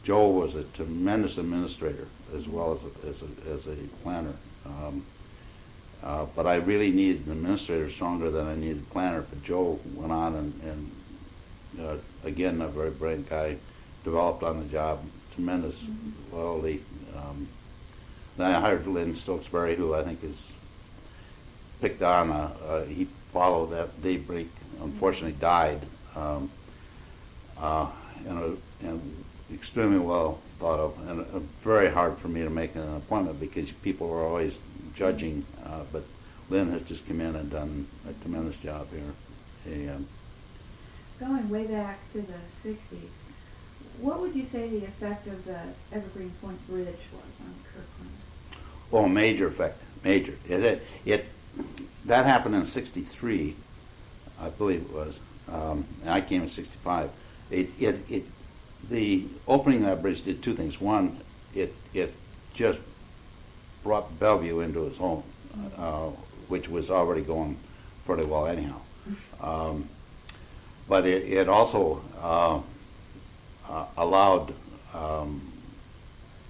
Joe was a tremendous administrator as well as a planner. But I really needed an administrator stronger than I needed a planner. But Joe went on and again, a very brilliant guy, developed on the job, tremendous loyalty. Then I hired Lynn Stokesbury, who I think is picked on. He followed that. Dave Brink unfortunately died, and extremely well thought of, and very hard for me to make an appointment because people were always judging. But Lynn has just come in and done a tremendous job here. Going way back to the 60s, what would you say the effect of the Evergreen Point Bridge was on Kirkland? Well, major effect, major. That happened in '63, I believe it was. And I came in '65. the opening of that bridge did two things. One, it just brought Bellevue into its own, which was already going pretty well anyhow. But it also allowed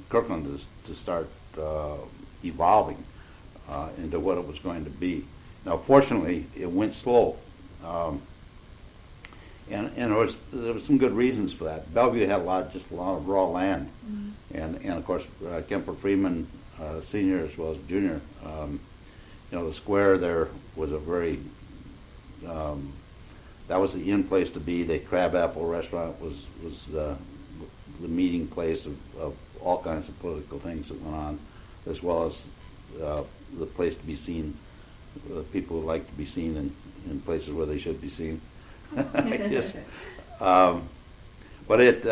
Kirkland to start evolving into what it was going to be. Now, fortunately, it went slow, and there was some good reasons for that. Bellevue had a lot of raw land, and of course Kemper Freeman Senior as well as Junior. The square there was a very that was the in place to be. The Crabapple Restaurant was the meeting place of all kinds of political things that went on, as well as the place to be seen. People who like to be seen in places where they should be seen. Yes. But it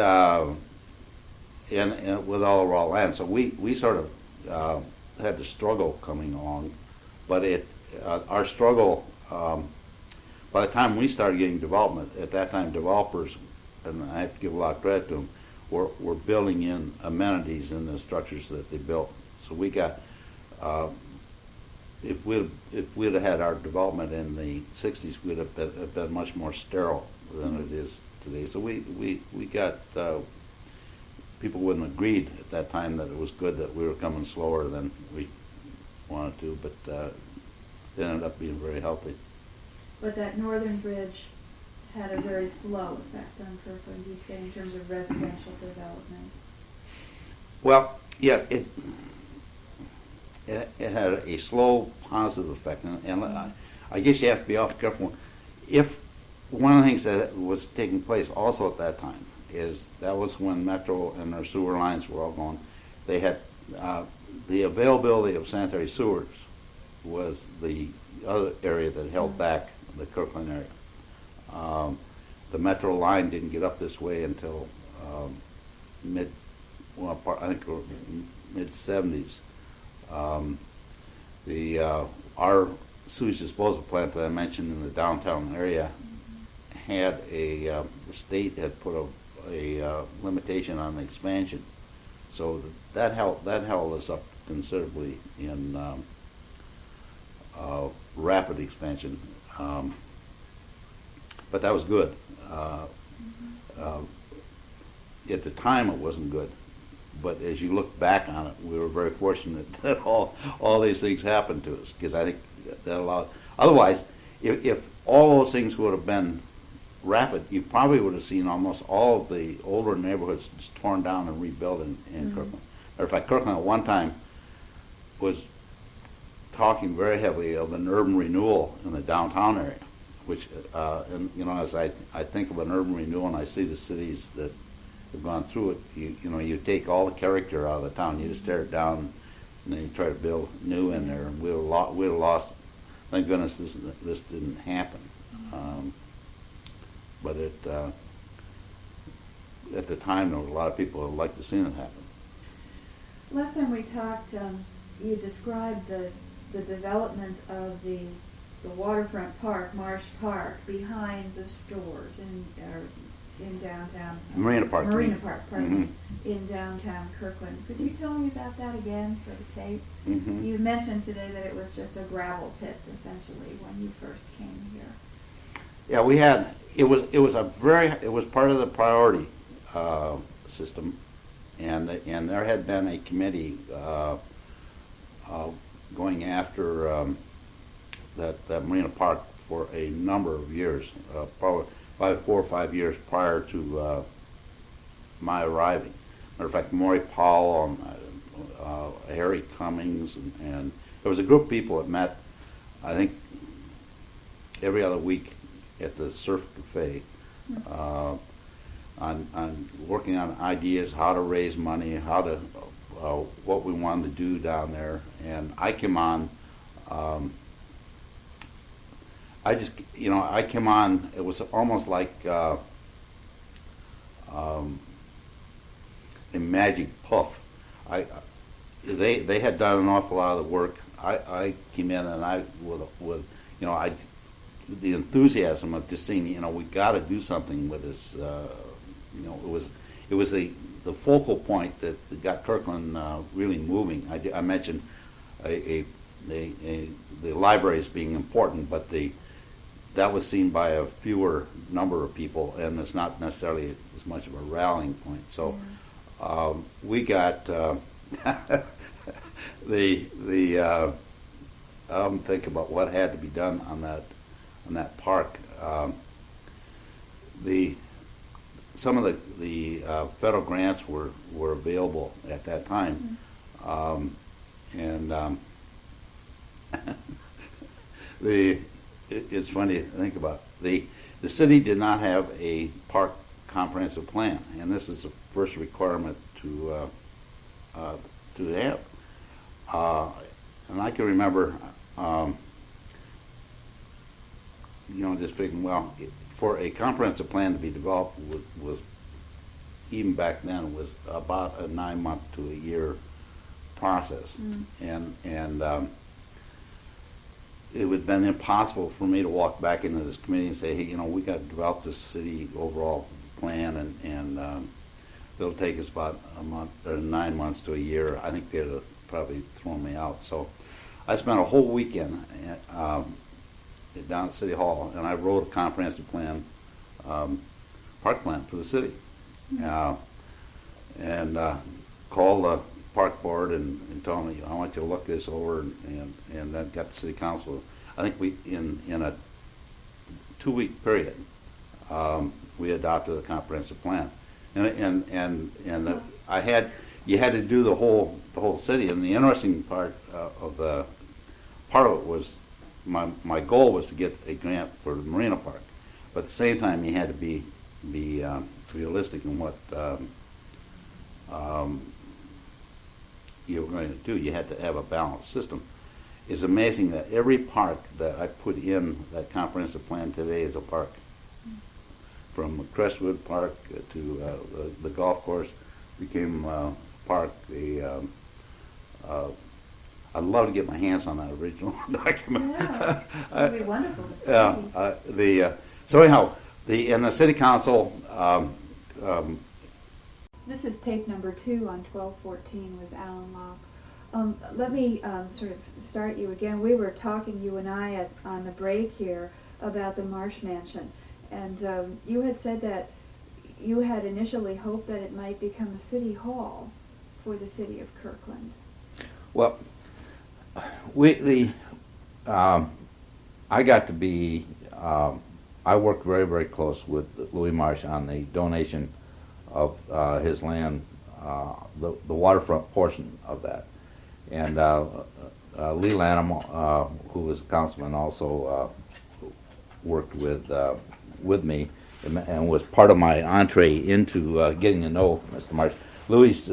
and with all the raw land, so we sort of had the struggle coming along, but our struggle. By the time we started getting development, at that time developers, and I have to give a lot of credit to them, were building in amenities in the structures that they built. So we got, if we'd have had our development in the 60s, we'd have been much more sterile than it is today. So we got, people wouldn't have agreed at that time that it was good that we were coming slower than we wanted to, but it ended up being very healthy. But that northern bridge had a very slow effect on Kirkland, you say, in terms of residential development. Well, yeah, it had a slow positive effect, and I guess you have to be awfully careful. If one of the things that was taking place also at that time is that was when Metro and their sewer lines were all going. They had the availability of sanitary sewers was the other area that held back the Kirkland area. The Metro line didn't get up this way until mid 70s. Our sewage disposal plant that I mentioned in the downtown area had the state had put a limitation on the expansion, so that held us up considerably in rapid expansion. But that was good. At the time, it wasn't good. But as you look back on it, we were very fortunate that all these things happened to us, because I think that allowed. Otherwise, if all those things would have been rapid, you probably would have seen almost all of the older neighborhoods just torn down and rebuilt in Kirkland. Matter of fact, Kirkland at one time was talking very heavily of an urban renewal in the downtown area, which, as I think of an urban renewal and I see the cities that have gone through it, you take all the character out of the town, you just tear it down, and then you try to build new in there, and we'd have lost. Thank goodness this didn't happen. But at the time, there were a lot of people who liked to see it happen. Last time we talked, you described the development of the waterfront park, Marsh Park, behind the stores in downtown. Marina Park. In downtown Kirkland. Could you tell me about that again for the tape? Mm-hmm. You mentioned today that it was just a gravel pit, essentially, when you first came here. Yeah, we had. It was part of the priority system, and there had been a committee going after that Marina Park for a number of years, probably 4 or 5 years prior to my arriving. Matter of fact, Maury Powell, Harry Cummings, and there was a group of people that met, I think, every other week at the Surf Cafe, on working on ideas, how to raise money, how to what we wanted to do down there. And I came on. I came on. It was almost like a magic puff. They had done an awful lot of the work. I came in and I the enthusiasm of just seeing, we got to do something with this. it was the focal point that got Kirkland really moving. I mentioned the library as being important, but that was seen by a fewer number of people, and it's not necessarily as much of a rallying point. So we got I'm thinking about what had to be done on that park. Some of the federal grants were available at that time, and it's funny to think about. The city did not have a park comprehensive plan, and this is the first requirement to have. And I can remember, just thinking, well, for a comprehensive plan to be developed was even back then was about a 9-month to a year process, and it would have been impossible for me to walk back into this committee and say, hey, we got to develop this city overall plan, and it'll take us about a month or 9 months to a year. I think they'd have probably thrown me out. So I spent a whole weekend down at City Hall, and I wrote a comprehensive plan, park plan for the city, and called the park board and told me, I want you to look this over, and then got the city council. I think we in a 2-week period we adopted a comprehensive plan, and you had to do the whole city. And the interesting part of it was my goal was to get a grant for the Marina Park, but at the same time you had to be realistic in what you were going to do. You had to have a balanced system. It's amazing that every park that I put in that comprehensive plan today is a park. From Crestwood Park to the golf course became a park. I'd love to get my hands on that original document. Yeah, it would be wonderful to see. So anyhow, in the city council. This is tape number 2 on 1214 with Alan Locke. Let me sort of start you again. We were talking, you and I, on the break here about the Marsh Mansion, and you had said that you had initially hoped that it might become a city hall for the city of Kirkland. Well, I got to be. I worked very, very close with Louis Marsh on the donation of his land, the waterfront portion of that. And Lee Lanham, who was a councilman, also worked with me and was part of my entree into getting to know Mr. Marsh. Louis'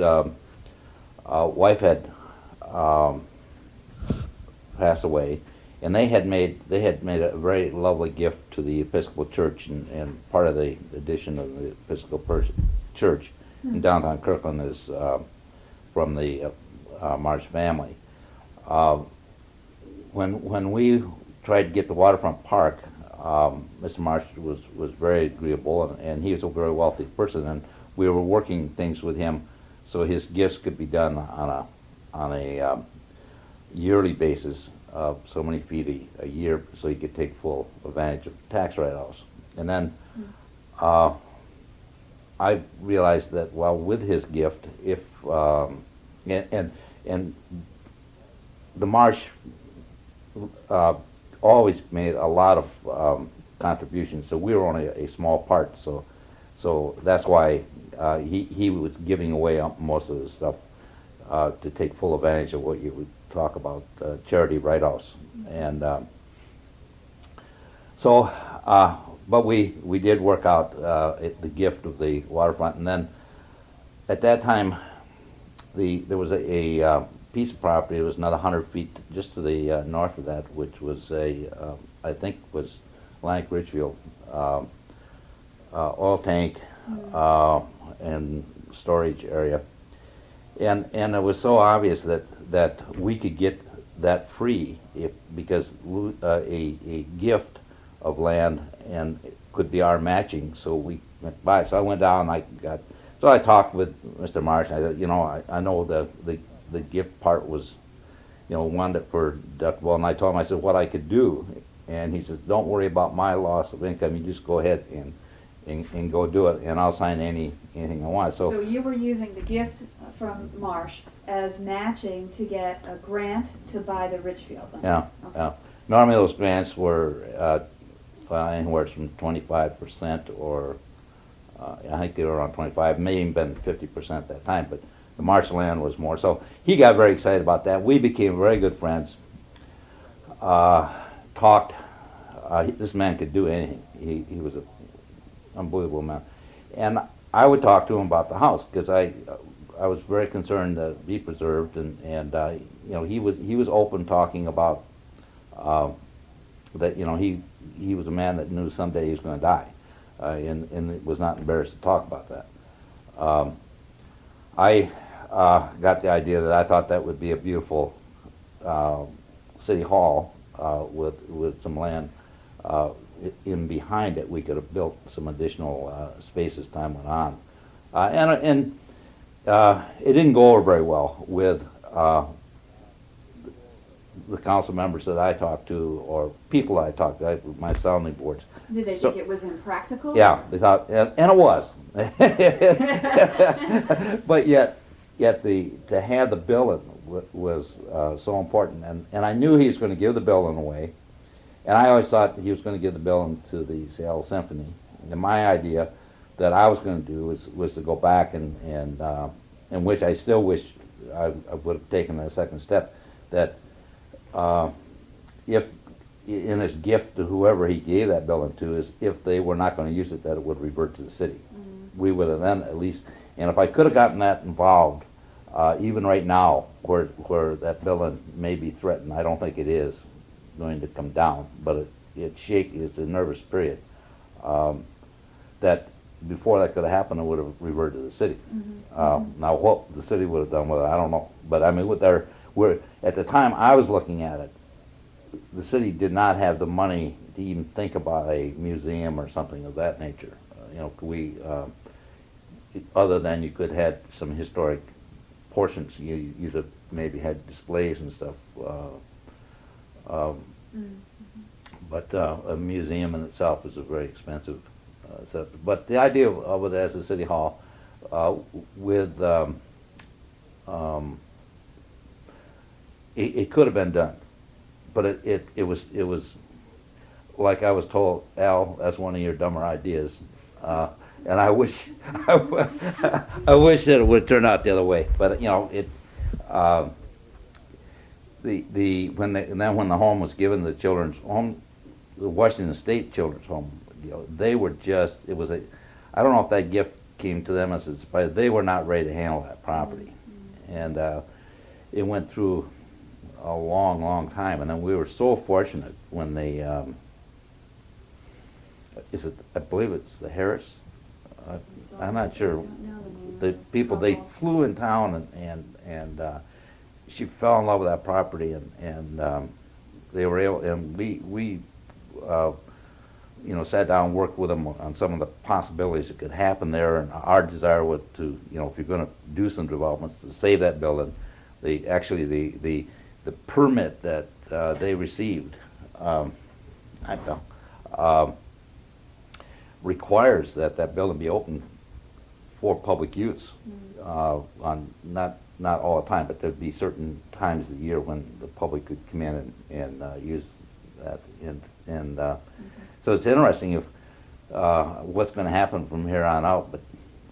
wife had passed away, and they had made a very lovely gift to the Episcopal Church, and part of the addition of the Episcopal Church in downtown Kirkland is from the Marsh family. When we tried to get the waterfront park, Mr. Marsh was very agreeable, and he was a very wealthy person, and we were working things with him so his gifts could be done on a yearly basis, so many feet a year, so he could take full advantage of tax write-offs. And then I realized that, well, with his gift, if and the Marsh always made a lot of contributions, so we were only a small part. So that's why he was giving away most of the stuff to take full advantage of what you would talk about charity write-offs. And but we did work out the gift of the waterfront, and then at that time there was a piece of property. It was another 100 feet just to the north of that, which was I think was Atlantic Richfield oil tank and storage area, and it was so obvious that we could get that free because a gift of land and could be our matching. So we went by. So I went down. I got So I talked with Mr. Marsh, and I said, I know the gift part was, wanted it for deductible, and I told him, I said, what I could do, and he says, don't worry about my loss of income, you just go ahead and go do it, and I'll sign anything I want. So you were using the gift from Marsh as matching to get a grant to buy the Richfield land? Yeah, Okay. yeah. Normally those grants were anywhere from 25% or I think they were around 25, may even been 50% at that time, but the Marsh land was more. So he got very excited about that. We became very good friends. Talked. This man could do anything. He was an unbelievable man. And I would talk to him about the house because I was very concerned that it be preserved, and he was open talking about that he was a man that knew someday he was going to die, and was not embarrassed to talk about that. I got the idea that I thought that would be a beautiful city hall with some land in behind it. We could have built some additional space as time went on, and it didn't go over very well with the council members that I talked to, or people I talked to, my sounding boards. Did they think it was impractical? Yeah, they thought, and it was. But yet to have the building was so important, and I knew he was going to give the building away, and I always thought he was going to give the building to the Seattle Symphony. And my idea that I was going to do was to go back and which I still wish I would have taken a second step, that if in his gift to whoever he gave that building to, is if they were not going to use it, that it would revert to the city. Mm-hmm. We would have then at least, and if I could have gotten that involved, even right now, where that building may be threatened, I don't think it is going to come down, but it's a nervous period. That before that could have happened, it would have reverted to the city. Mm-hmm. Now, what the city would have done with it, I don't know. But I mean, at the time I was looking at it, the city did not have the money to even think about a museum or something of that nature. Other than you could have some historic portions, you have maybe had displays and stuff. But a museum in itself is a very expensive setup. But the idea of it as a city hall, it could have been done, but it was like I was told, Al, that's one of your dumber ideas, and I wish I wish that it would turn out the other way. But when the home was given, the children's home, the Washington State Children's Home, they were just, I don't know if that gift came to them as a surprise. They were not ready to handle that property, and it went through a long time, and then we were so fortunate when they I believe it's the Harris, I'm not sure, the people, they flew in town, and she fell in love with that property, and they were able, and we sat down and worked with them on some of the possibilities that could happen there, and our desire was to, if you're going to do some developments, to save that building. The permit that they received, requires that building be open for public use. On not all the time, but there'd be certain times of the year when the public could come in and use that. So it's interesting if what's going to happen from here on out.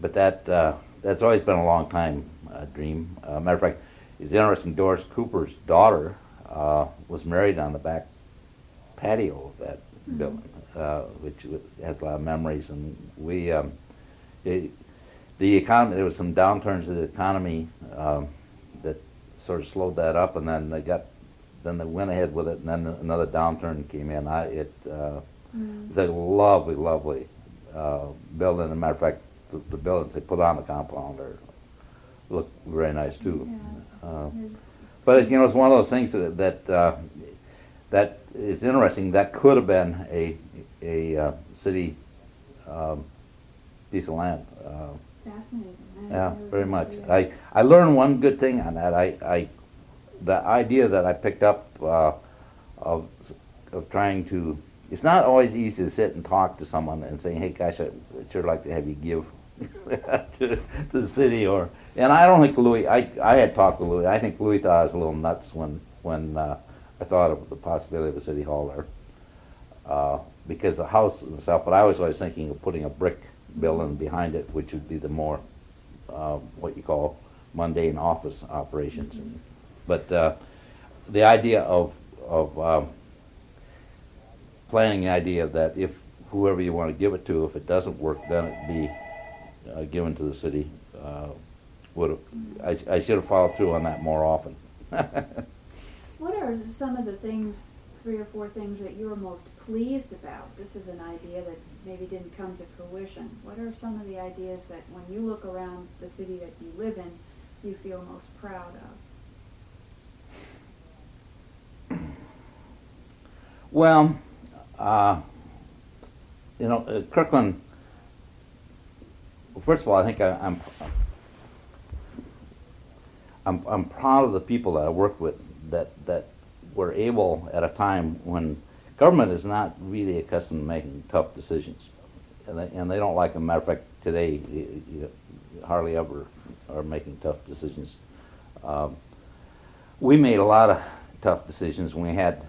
But that's always been a long time dream. Matter of fact, it's interesting. Doris Cooper's daughter was married on the back patio of that building, which has a lot of memories. And the economy, there was some downturns in the economy that sort of slowed that up, and then they went ahead with it, and then another downturn came in. It's a lovely building. As a matter of fact, the buildings they put on the compound look very nice too. Yeah. But it's one of those things that is interesting. That could have been a city piece of land. fascinating. Yeah, never very knew much. that. I learned one good thing on that. The idea that I picked up of trying to. It's not always easy to sit and talk to someone and say, "Hey, gosh, I'd sure like to have you give to the city." And I don't think Louis. I had talked to Louis. I think Louis thought I was a little nuts when I thought of the possibility of a city hall there, because the house and stuff. But I was always thinking of putting a brick building behind it, which would be the more what you call mundane office operations. Mm-hmm. But the idea of planning the idea that if whoever you want to give it to, if it doesn't work, then it be given to the city. I should have followed through on that more often. What are some of the things, 3 or 4 things that you're most pleased about? This is an idea that maybe didn't come to fruition. What are some of the ideas that when you look around the city that you live in, you feel most proud of? Well, Kirkland. First of all, I think I'm proud of the people that I worked with that were able at a time when government is not really accustomed to making tough decisions, and they don't like them. Matter of fact, today you hardly ever are making tough decisions. We made a lot of tough decisions. We had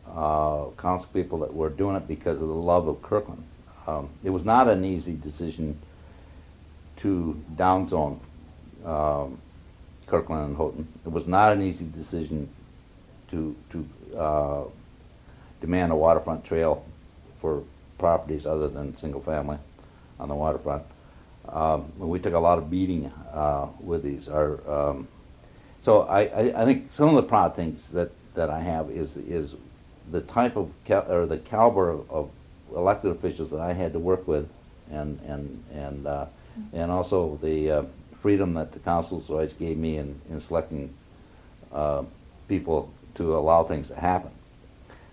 council people that were doing it because of the love of Kirkland. It was not an easy decision to downzone Kirkland and Houghton. It was not an easy decision to demand a waterfront trail for properties other than single family on the waterfront. We took a lot of beating with these. So I think some of the proud things that I have is the type of the caliber of elected officials that I had to work with, and also the freedom that the councils always gave me in selecting people to allow things to happen.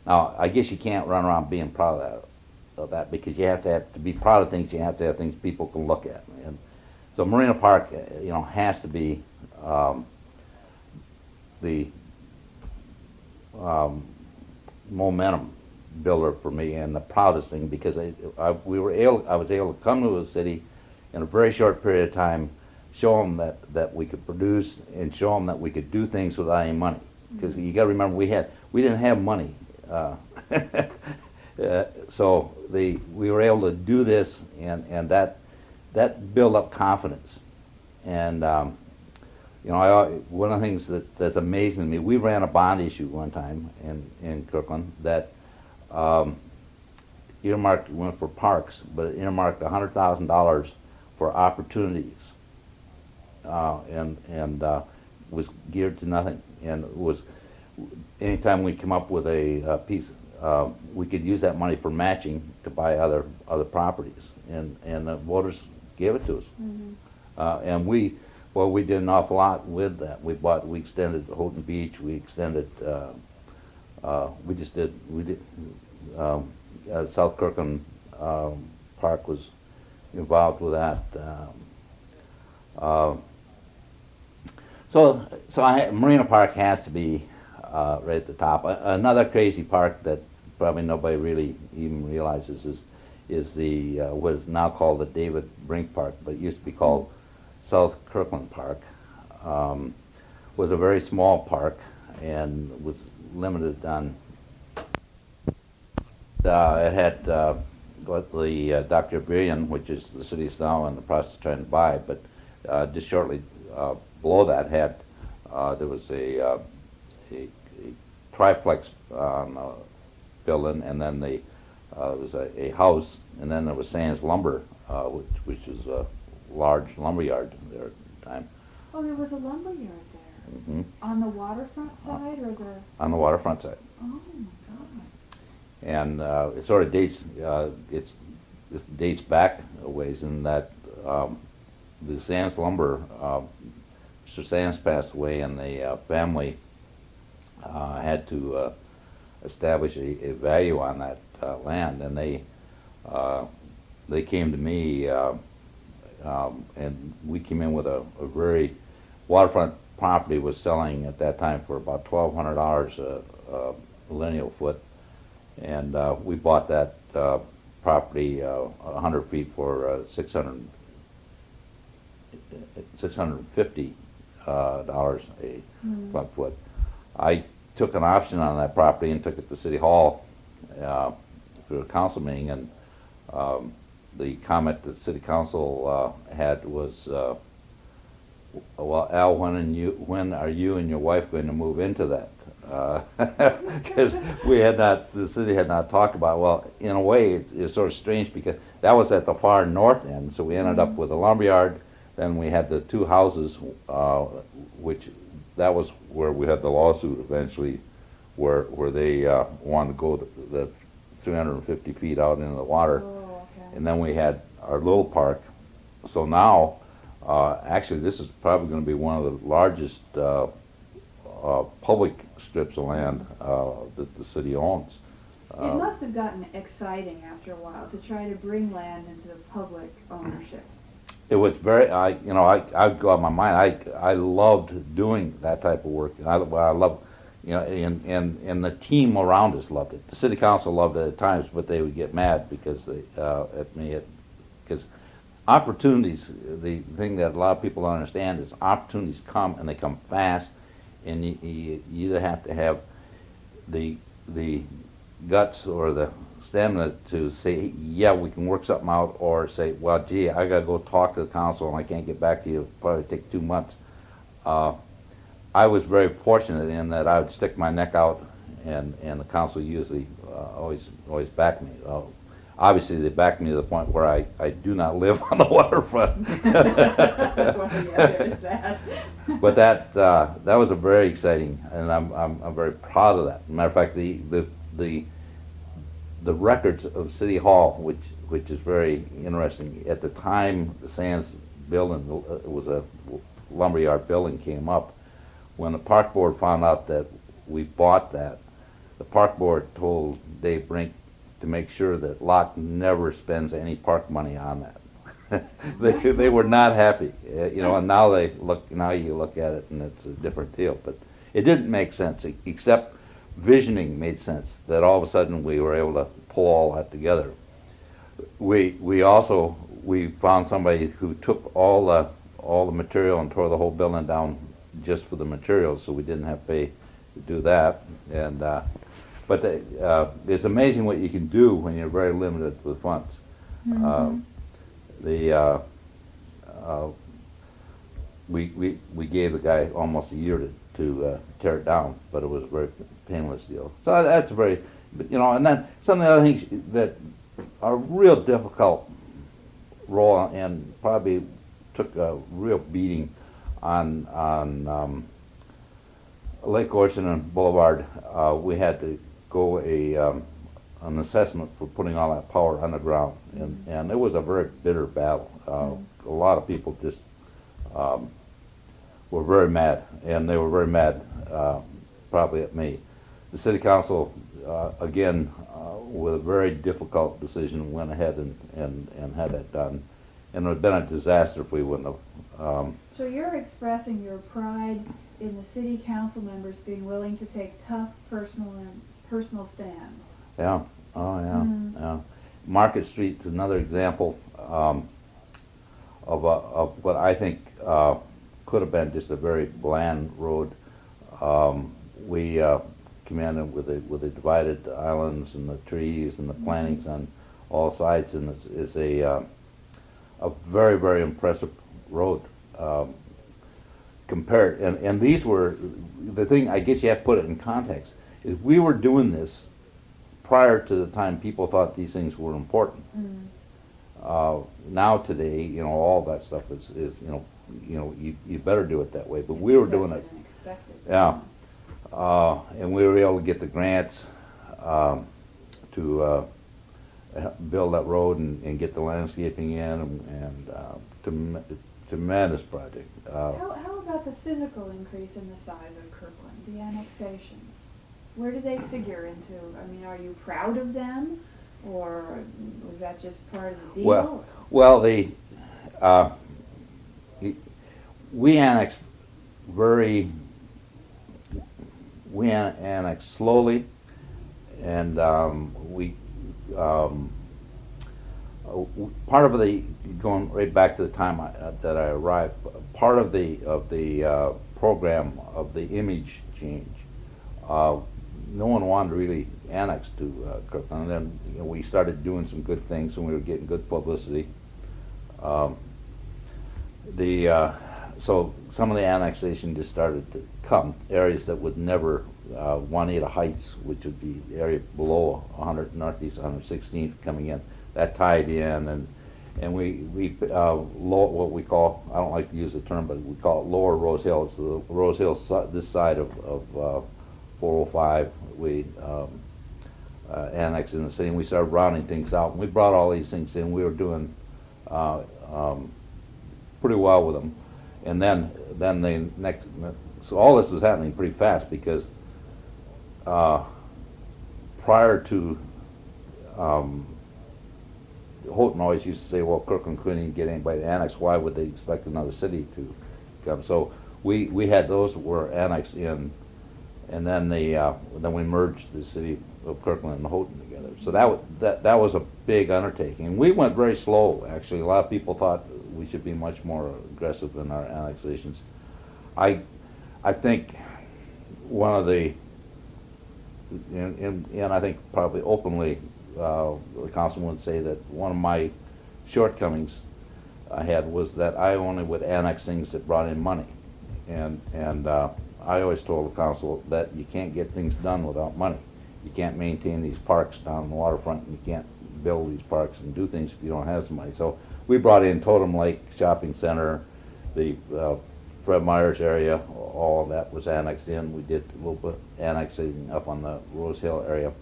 Now, I guess you can't run around being proud of that because you have to be proud of things. You have to have things people can look at, and so Marina Park, has to be the momentum builder for me and the proudest thing because I was able to come to a city in a very short period of time, show them that we could produce and show them that we could do things without any money. Because you got to remember we didn't have money, so we were able to do this and that built up confidence. And one of the things that's amazing to me, we ran a bond issue one time in Kirkland that earmarked went for parks, but it earmarked $100,000 for opportunities, and was geared to nothing. And it was anytime we come up with a piece, we could use that money for matching to buy other properties, and the voters gave it to us. Mm-hmm. And we did an awful lot with that. We extended Houghton Beach. We extended. South Kirkland Park was involved with that. Marina Park has to be right at the top. Another crazy park that probably nobody really even realizes is the what is now called the David Brink Park, but it used to be called South Kirkland Park. Was a very small park and was limited on. It had what the Dr. Brillion, which is the city's now in the process of trying to buy, but just shortly below that had there was a triplex building, and then there was a house, and then there was Sands Lumber, which is a large lumber yard there at the time. Oh, there was a lumber yard there. Mm-hmm. On the waterfront side or the? On the waterfront side. Oh my God. And it sort of dates it dates back a ways in that the Sands Lumber, Mr. Sands passed away, and the family had to establish a value on that land, and they came to me and we came in with a very waterfront property was selling at that time for about $1,200 a lineal foot, and we bought that property 100 feet for $650 a club foot. I took an option on that property and took it to City Hall through a council meeting, and the comment that City Council had was, well, Al, when are you and your wife going to move into that? Because the city had not talked about it. Well, in a way, it's sort of strange because that was at the far north end, so we ended up with a lumberyard. Then we had the two houses, which that was where we had the lawsuit eventually, where they wanted to go the 350 feet out into the water. Oh, okay. And then we had our little park. So now, actually, this is probably going to be one of the largest public strips of land that the city owns. It must have gotten exciting after a while to try to bring land into the public ownership. It was very, I'd go out of my mind. I loved doing that type of work. I love, and the team around us loved it. The city council loved it at times, but they would get mad because at me, because opportunities. The thing that a lot of people don't understand is opportunities come and they come fast, and you either have to have the guts or the stamina to say, yeah, we can work something out, or say, well, gee, I got to go talk to the council and I can't get back to you. It'll probably take 2 months. I was very fortunate in that I would stick my neck out, and the council usually always backed me. Obviously, they backed me to the point where I do not live on the waterfront. Well, yeah, there's that. But that was a very exciting, and I'm very proud of that. As a matter of fact, the records of City Hall, which is very interesting. At the time, the Sands building, it was a lumberyard building, came up. When the park board found out that we bought that, the park board told Dave Brink to make sure that Locke never spends any park money on that. they were not happy, and now you look at it and it's a different deal. But it didn't make sense, except visioning made sense, that all of a sudden we were able to pull all that together. We found somebody who took all the material and tore the whole building down just for the materials, so we didn't have to pay to do that. And but it's amazing what you can do when you're very limited with funds. Mm-hmm. We gave the guy almost a year to tear it down, but it was a very painless deal. So that's very, and then some of the other things that are real difficult role and probably took a real beating on Lake Washington Boulevard. We had to go an assessment for putting all that power underground, and it was a very bitter battle. A lot of people just were very mad, and they were very mad probably at me. The city council, again, with a very difficult decision, went ahead and had that done, and it would have been a disaster if we wouldn't have. So you're expressing your pride in the city council members being willing to take tough personal stands. Yeah. Oh, yeah. Yeah. Market Street's another example of what I think could have been just a very bland road. We came in with the divided islands and the trees and the plantings on all sides, and it's a very, very impressive road. Compared, and these were, the thing, I guess you have to put it in context, is we were doing this prior to the time people thought these things were important. Now today, all that stuff is you better do it that way, but we were doing it. Yeah. And we were able to get the grants to build that road and get the landscaping in, and tremendous project. How about the physical increase in the size of Kirkland, the annexations? Where do they figure into? I mean, are you proud of them, or was that just part of the deal? Well, uh, we annexed very, we annexed slowly, and part of the, going right back to the time that I arrived, part of the program of the image change, no one wanted to really annex to Kirkland, and then we started doing some good things, and we were getting good publicity. So some of the annexation just started to come, areas that would never, Juanita Heights, which would be the area below 100 Northeast 116th coming in, that tied in, and we what we call, I don't like to use the term, but we call it Lower Rose Hill. It's the Rose Hill this side of 405. We annexed in the city, and we started rounding things out. And we brought all these things in. We were doing pretty well with them. And then the next, so all this was happening pretty fast because prior to, Houghton always used to say, well, Kirkland couldn't even get anybody to annex. Why would they expect another city to come? So we had those that were annexed in, and then then we merged the city of Kirkland and Houghton together. So that was a big undertaking. And we went very slow, actually. A lot of people thought we should be much more aggressive in our annexations. I think one of the, and I think probably openly, the councilman would say that one of my shortcomings I had was that I only would annex things that brought in money, and I always told the council that you can't get things done without money. You can't maintain these parks down the waterfront, and you can't build these parks and do things if you don't have some money. So we brought in Totem Lake Shopping Center, the Fred Meyer's area, all of that was annexed in. We did a little bit annexing up on the Rose Hill area.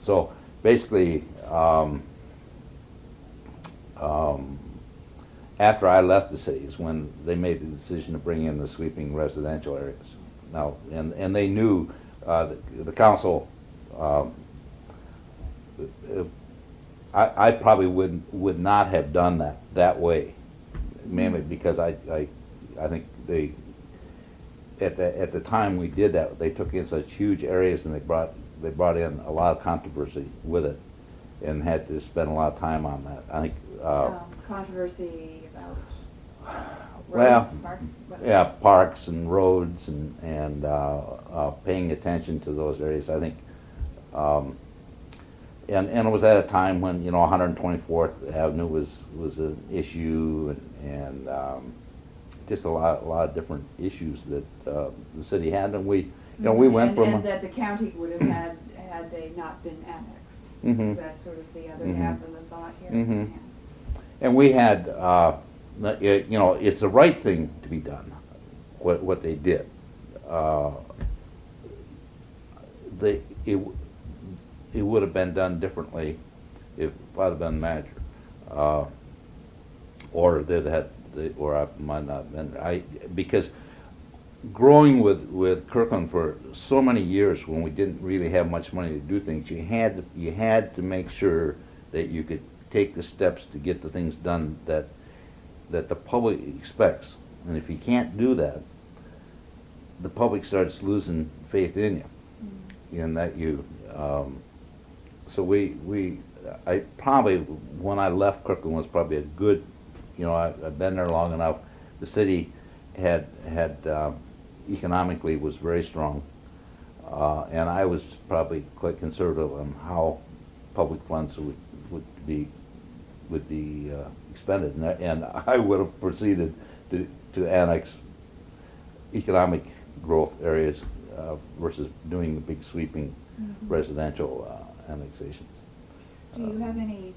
So basically, after I left the city is when they made the decision to bring in the sweeping residential areas. Now, and they knew, the council, I probably would not have done that way, mainly because I think they, at the time we did that, they took in such huge areas, and they brought in a lot of controversy with it, and had to spend a lot of time on that. I think controversy about well, roads, parks, yeah, parks and roads, and paying attention to those areas. I think, and it was at a time when 124th Avenue was an issue, and just a lot of different issues that the city had, and we went from and that the county would have had they not been annexed. Mm-hmm. That's sort of the other Mm-hmm. half of the thought here. Mm-hmm. Yeah. And we had, it's the right thing to be done, what they did. It would have been done differently if I'd have been manager, or or I might not have been. Because growing with Kirkland for so many years, when we didn't really have much money to do things, you had to make sure that you could take the steps to get the things done that the public expects. And if you can't do that, the public starts losing faith in you, in that you. So I probably, when I left Kirkland, was probably a good, I've been there long enough. The city had economically was very strong, and I was probably quite conservative on how public funds would be expended, and I would have proceeded to annex economic growth areas versus doing the big sweeping residential annexations. Do you have any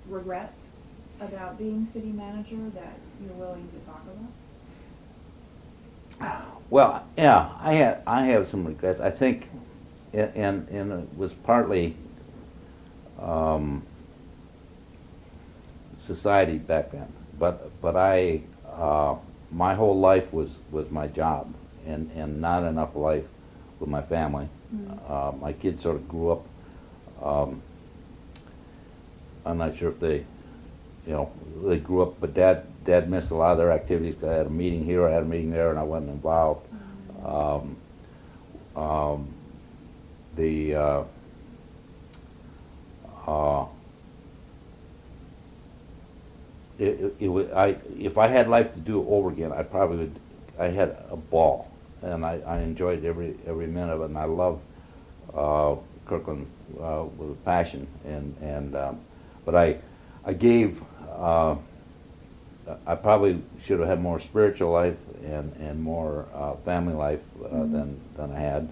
regrets about being city manager that you're willing to talk about? Well, yeah, I have some regrets. I think, and it was partly society back then, but I my whole life was my job, and not enough life with my family. My kids sort of grew up. I'm not sure if you know, they grew up, but Dad missed a lot of their activities. I had a meeting here, I had a meeting there, and I wasn't involved. The if I had life to do over again, I probably would. I had a ball, and I enjoyed every minute of it, and I love Kirkland with a passion, but I gave. I probably should have had more spiritual life and more family life than I had.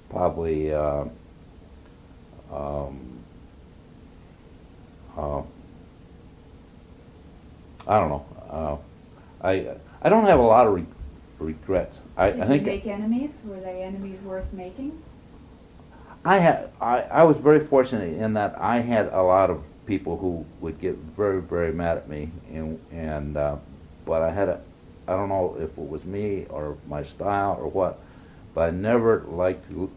Probably. I don't know. I don't have a lot of regrets. Did I you think make enemies? Were they enemies worth making? I was very fortunate in that I had a lot of people who would get very mad at me, but I don't know if it was me or my style or what, but I never liked to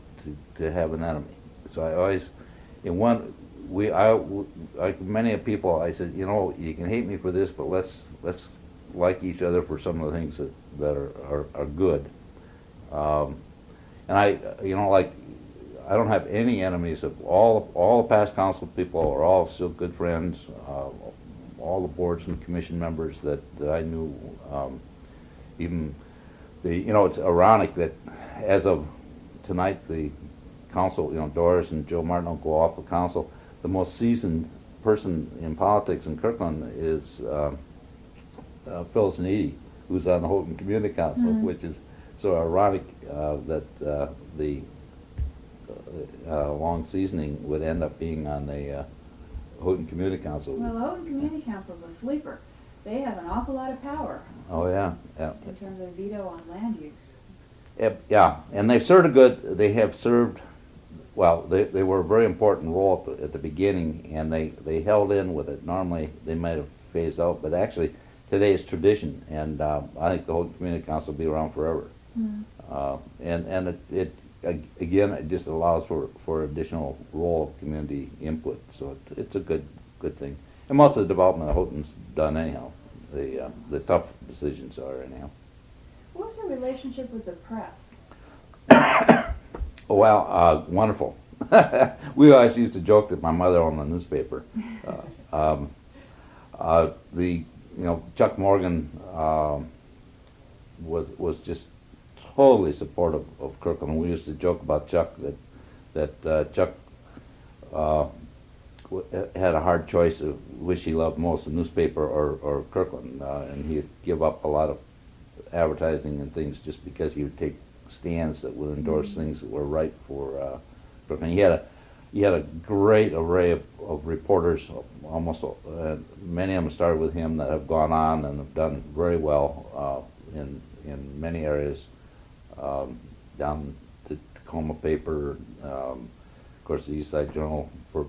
have an enemy. So I always, like many people, I said, you know, you can hate me for this, but let's like each other for some of the things that are good. And like, I don't have any enemies. Of all the past council people are all still good friends. All the boards and commission members that I knew, even it's ironic that as of tonight, the council, Doris and Joe Martin will go off the council. The most seasoned person in politics in Kirkland is Phyllis Needy, who's on the Houghton Community Council, which is so ironic that the long seasoning would end up being on the Houghton Community Council. Well, Houghton Community Council's a sleeper. They have an awful lot of power. Oh yeah. In terms of veto on land use. Yeah, and they've served they have served. Well, they were a very important role at the beginning, and they held in with it. Normally, they might have phased out, but actually, today is tradition, and I think the whole community council will be around forever. And it just allows for additional role of community input, so it's a good thing. And most of the development of Houghton's done anyhow. The tough decisions are anyhow. What's your relationship with the press? Well, wonderful. We always used to joke that my mother owned the newspaper. Chuck Morgan was just totally supportive of Kirkland. We used to joke about Chuck that Chuck had a hard choice of which he loved most, the newspaper or Kirkland, and he'd give up a lot of advertising and things just because he would take stands that would endorse things that were right for Kirkland. He had a great array of reporters. Almost many of them started with him that have gone on and have done very well in many areas. Down the Tacoma paper, of course, the East Side Journal for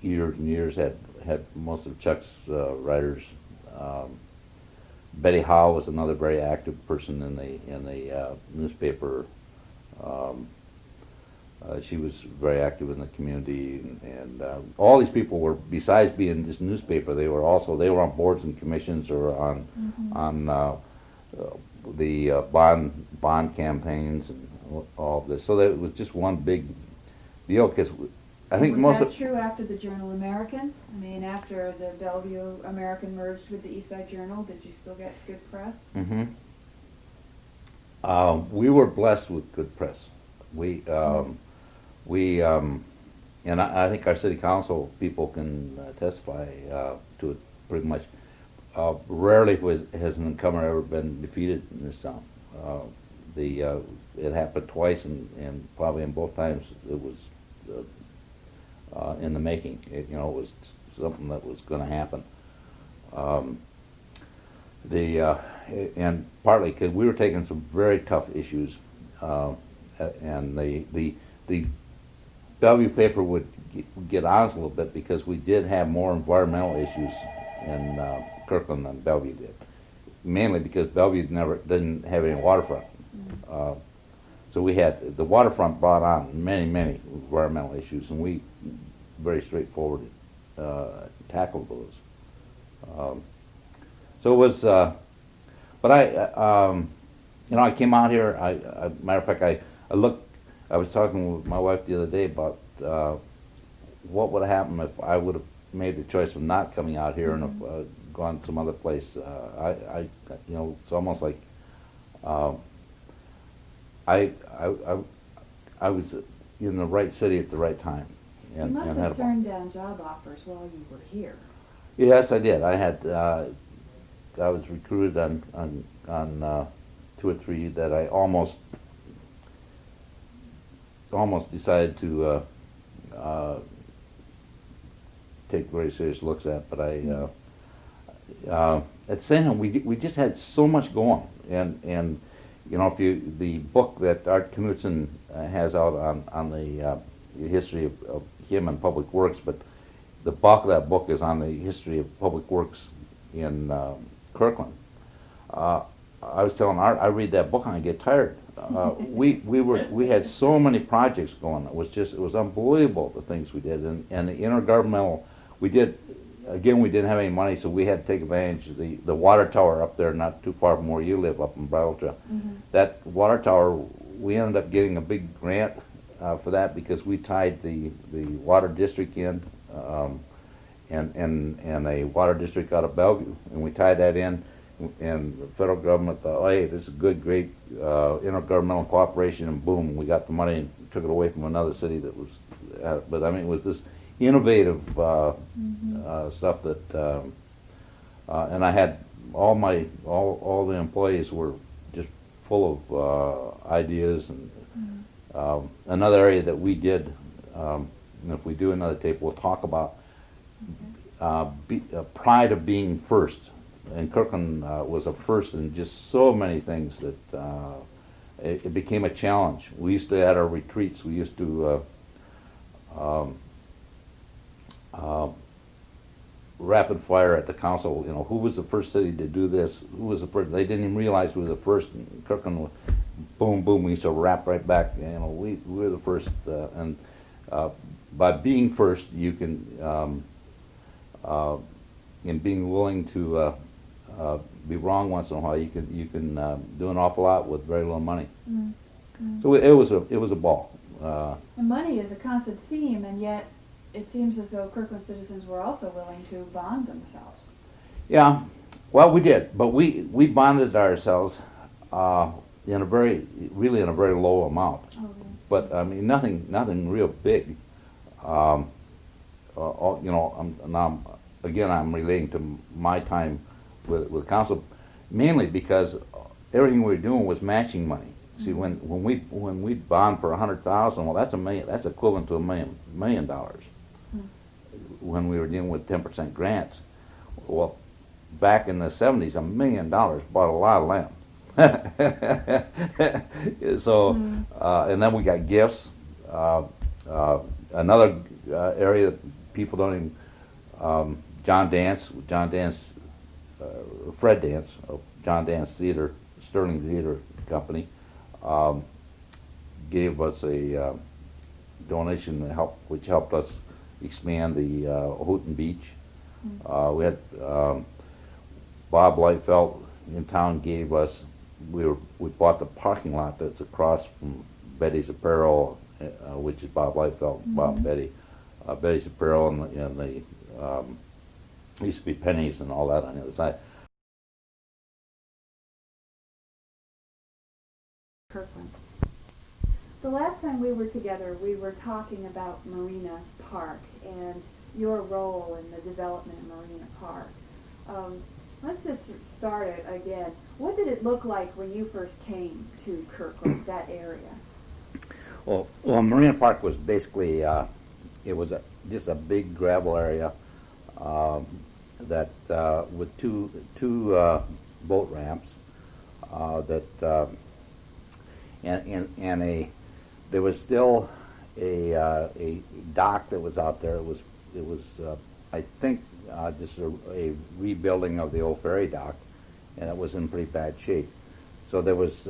years and years had most of Chuck's writers. Betty Howe was another very active person in the newspaper. She was very active in the community, and all these people were, besides being this newspaper, they were on boards and commissions or on the bond campaigns and all of this. So that it was just one big deal. Because I think was that true after the Journal American? I mean, after the Bellevue American merged with the East Side Journal, did you still get good press? We were blessed with good press. And I think our city council people can testify to it pretty much. Rarely has an incumbent ever been defeated in this town. It happened twice, and probably in both times it was in the making. It was something that was going to happen. And partly because we were taking some very tough issues, and the Bellevue paper would get on us a little bit because we did have more environmental issues in Kirkland than Bellevue did. Mainly because Bellevue didn't have any waterfront. So we had the waterfront brought on many environmental issues, and we very straightforward tackle those. So it was, but I came out here. Matter of fact, I looked. I was talking with my wife the other day about what would have happened if I would have made the choice of not coming out here and have gone some other place. It's almost like I was in the right city at the right time. You must have turned down job offers while you were here. Yes, I did. I had I was recruited on 2 or 3 that I almost decided to take very serious looks at, but at the same time we just had so much going, and if the book that Art Knudsen has out on the history of him and public works, but the bulk of that book is on the history of public works in Kirkland. I was telling Art, I read that book and I get tired. We had so many projects going. It was unbelievable the things we did, and the intergovernmental. We didn't have any money, so we had to take advantage of the water tower up there, not too far from where you live, up in Brattleboro. That water tower, we ended up getting a big grant for that because we tied the water district in, and a water district out of Bellevue, and we tied that in. And the federal government thought, oh, hey, this is good, great intergovernmental cooperation, and boom, we got the money and took it away from another city that was. But I mean, it was this innovative stuff that, and I had all the employees were just full of ideas, and another area that we did, and if we do another tape, we'll talk about pride of being first. And Kirkland was a first in just so many things that it became a challenge. We used to, at our retreats, we used to rapid fire at the council. Who was the first city to do this? Who was the first? They didn't even realize we were the first. And Kirkland, boom, boom. We used to rap right back. We were the first, and by being first, you can, in being willing to be wrong once in a while, you can do an awful lot with very little money. So it was a ball. And money is a constant theme, and yet it seems as though Kirkland citizens were also willing to bond themselves. Yeah, well, we did, but we bonded ourselves in a very low amount. Oh, yeah. But I mean, nothing real big. Now I'm relating to my time with council, mainly because everything we were doing was matching money. See, when we bond for $100,000, well, that's $1 million. That's equivalent to $1 million. When we were dealing with 10% grants, well, back in the 70s, $1 million bought a lot of land. So, and then we got gifts. Another area that people don't even. Fred Dance of John Dance Theater, Sterling Theater Company, gave us a donation which helped us expand the Houghton Beach. We had Bob Lightfeld in town gave us. We bought the parking lot that's across from Betty's Apparel, which is Bob Lightfeld, Bob Betty, Betty's Apparel, and the used to be Pennies and all that on the other side. Kirkland. The last time we were together, we were talking about Marina Park and your role in the development of Marina Park. Let's just start it again. What did it look like when you first came to Kirkland, that area? Well, Marina Park was basically it was just a big gravel area that with two boat ramps and there was still a dock that was out there. It was I think just a rebuilding of the old ferry dock, and it was in pretty bad shape. So there was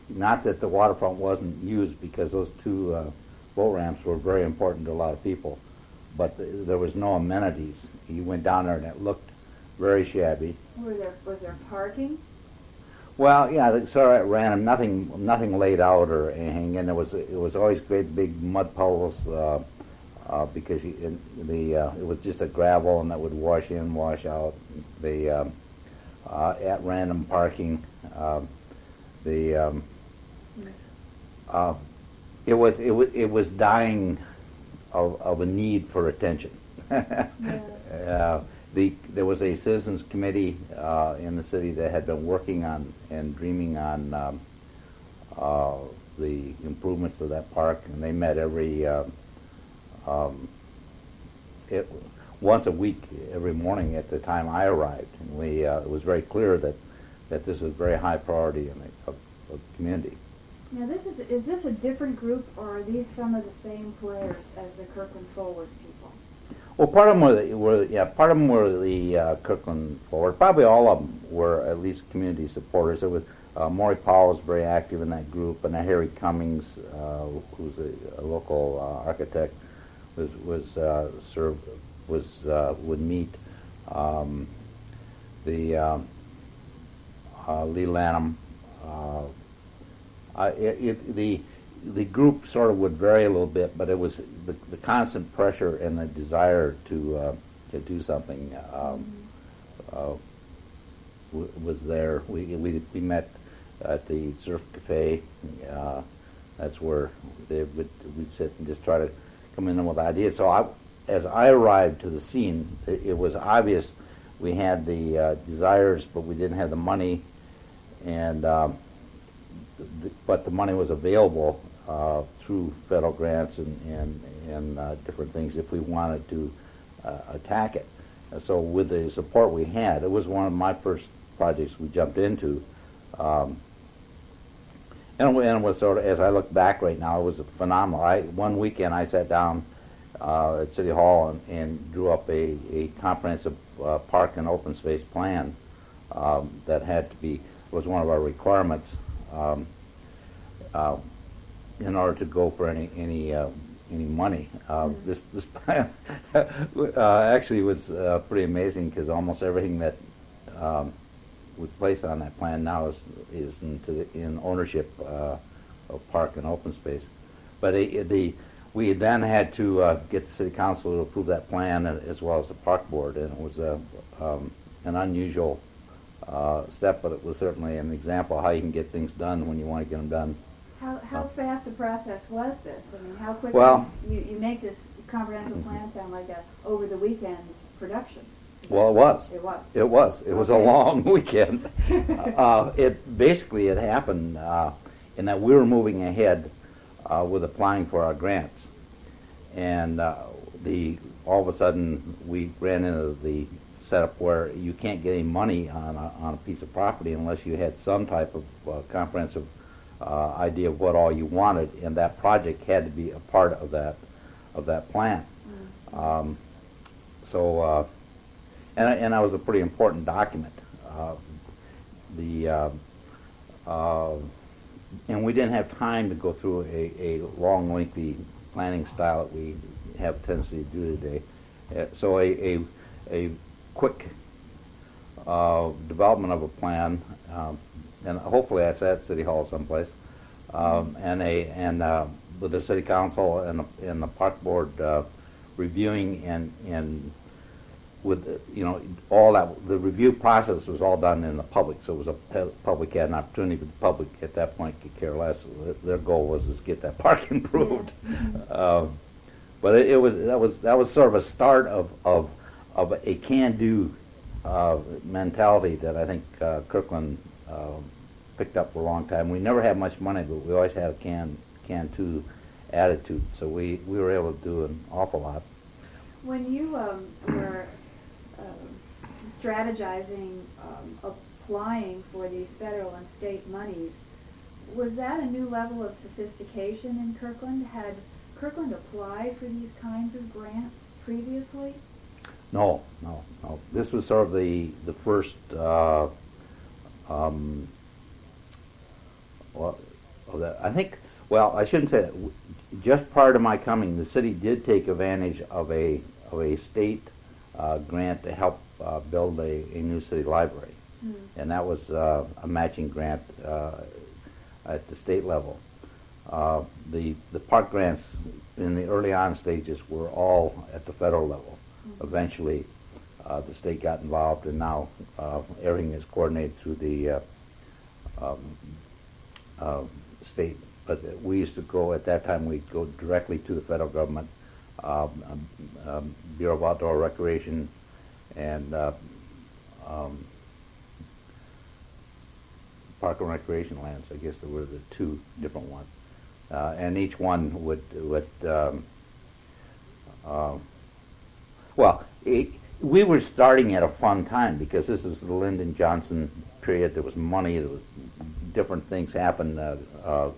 not that the waterfront wasn't used, because those two boat ramps were very important to a lot of people. but there was no amenities. You went down there and it looked very shabby. Was there parking? Well, yeah, sort of at random, nothing laid out or anything, and it was always great big mud puddles because it was just a gravel and that would wash in, wash out. At random parking, it was dying of a need for attention. Yeah. There was a citizens committee in the city that had been working on and dreaming on the improvements of that park, and they met once a week, every morning at the time I arrived. And it was very clear that this was very high priority in the community. Now, is this a different group, or are these some of the same players as the Kirkland Forward people? Well, part of them were the Kirkland Forward. Probably all of them were at least community supporters. It was Maury Powell was very active in that group, and Harry Cummings, who's a local architect, would meet. Lee Lanham. The group sort of would vary a little bit, but it was the constant pressure and the desire to do something was there. We met at the Surf Cafe. That's where we'd sit and just try to come in with ideas. So as I arrived to the scene, it was obvious we had the desires, but we didn't have the money, and but the money was available through federal grants and different things if we wanted to attack it. So with the support we had, it was one of my first projects we jumped into. And it was sort of, as I look back right now, it was phenomenal. One weekend I sat down at City Hall and drew up a comprehensive park and open space plan that was one of our requirements in order to go for any money. This plan actually was pretty amazing because almost everything that was placed on that plan now is in ownership of park and open space. But we then had to get the city council to approve that plan as well as the park board, and it was an unusual step, but it was certainly an example of how you can get things done when you want to get them done. How fast a process was this? I mean, how quickly you make this comprehensive plan sound like a over the weekend production? Well, it was. It was. It was a long weekend. It happened in that we were moving ahead with applying for our grants, and all of a sudden we ran into the setup where you can't get any money on a piece of property unless you had some type of comprehensive idea of what all you wanted, and that project had to be a part of that plan. Mm-hmm. And that was a pretty important document. And we didn't have time to go through a long, lengthy planning style that we have a tendency to do today. So a quick development of a plan, and hopefully that's at City Hall someplace, and with the City Council and the Park Board reviewing and with all that, the review process was all done in the public, so it was a public had an opportunity, but the public at that point could care less. Their goal was to get that park improved. But that was sort of a start of a can-do mentality that I think Kirkland picked up for a long time. We never had much money, but we always had a can-do attitude, so we were able to do an awful lot. When you were strategizing applying for these federal and state monies, was that a new level of sophistication in Kirkland? Had Kirkland applied for these kinds of grants previously? No. This was sort of the first. I think Well, I shouldn't say that. Just prior to my coming, the city did take advantage of a state grant to help build a new city library, and that was a matching grant at the state level. The park grants in the early on stages were all at the federal level. Eventually, the state got involved, and now everything is coordinated through the state. But we used to go, at that time, we'd go directly to the federal government, Bureau of Outdoor Recreation, and Park and Recreation Lands. I guess there were the two different ones. And each one would we were starting at a fun time because this is the Lyndon Johnson period. There was money, there was different things happened.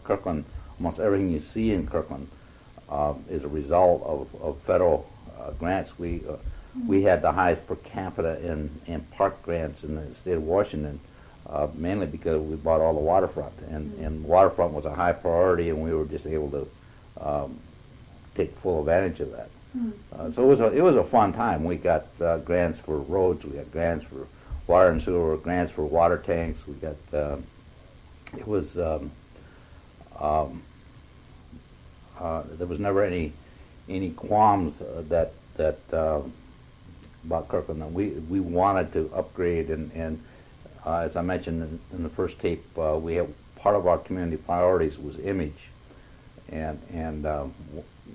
Kirkland, almost everything you see in Kirkland is a result of federal grants. We had the highest per capita in park grants in the state of Washington, mainly because we bought all the waterfront, and waterfront was a high priority, and we were just able to take full advantage of that. So it was a fun time. We got grants for roads, we got grants for water and sewer, grants for water tanks. We got it was there was never any qualms that about Kirkland. And we wanted to upgrade, and as I mentioned in the first tape, we have part of our community priorities was image, and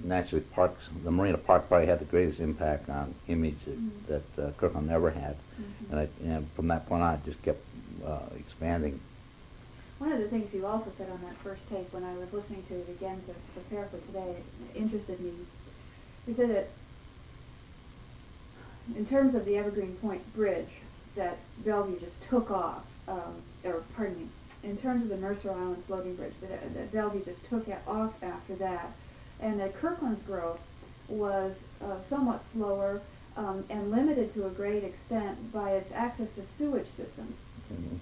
naturally parks. The Marina Park probably had the greatest impact on image that Kirkland never had, and from that point on, it just kept expanding. One of the things you also said on that first tape, when I was listening to it again to prepare for today, interested me. You said that in terms of the Evergreen Point Bridge, that Bellevue just took off, or pardon me, in terms of the Mercer Island floating bridge, that Bellevue just took off after that, and that Kirkland's growth was somewhat slower and limited to a great extent by its access to sewage systems,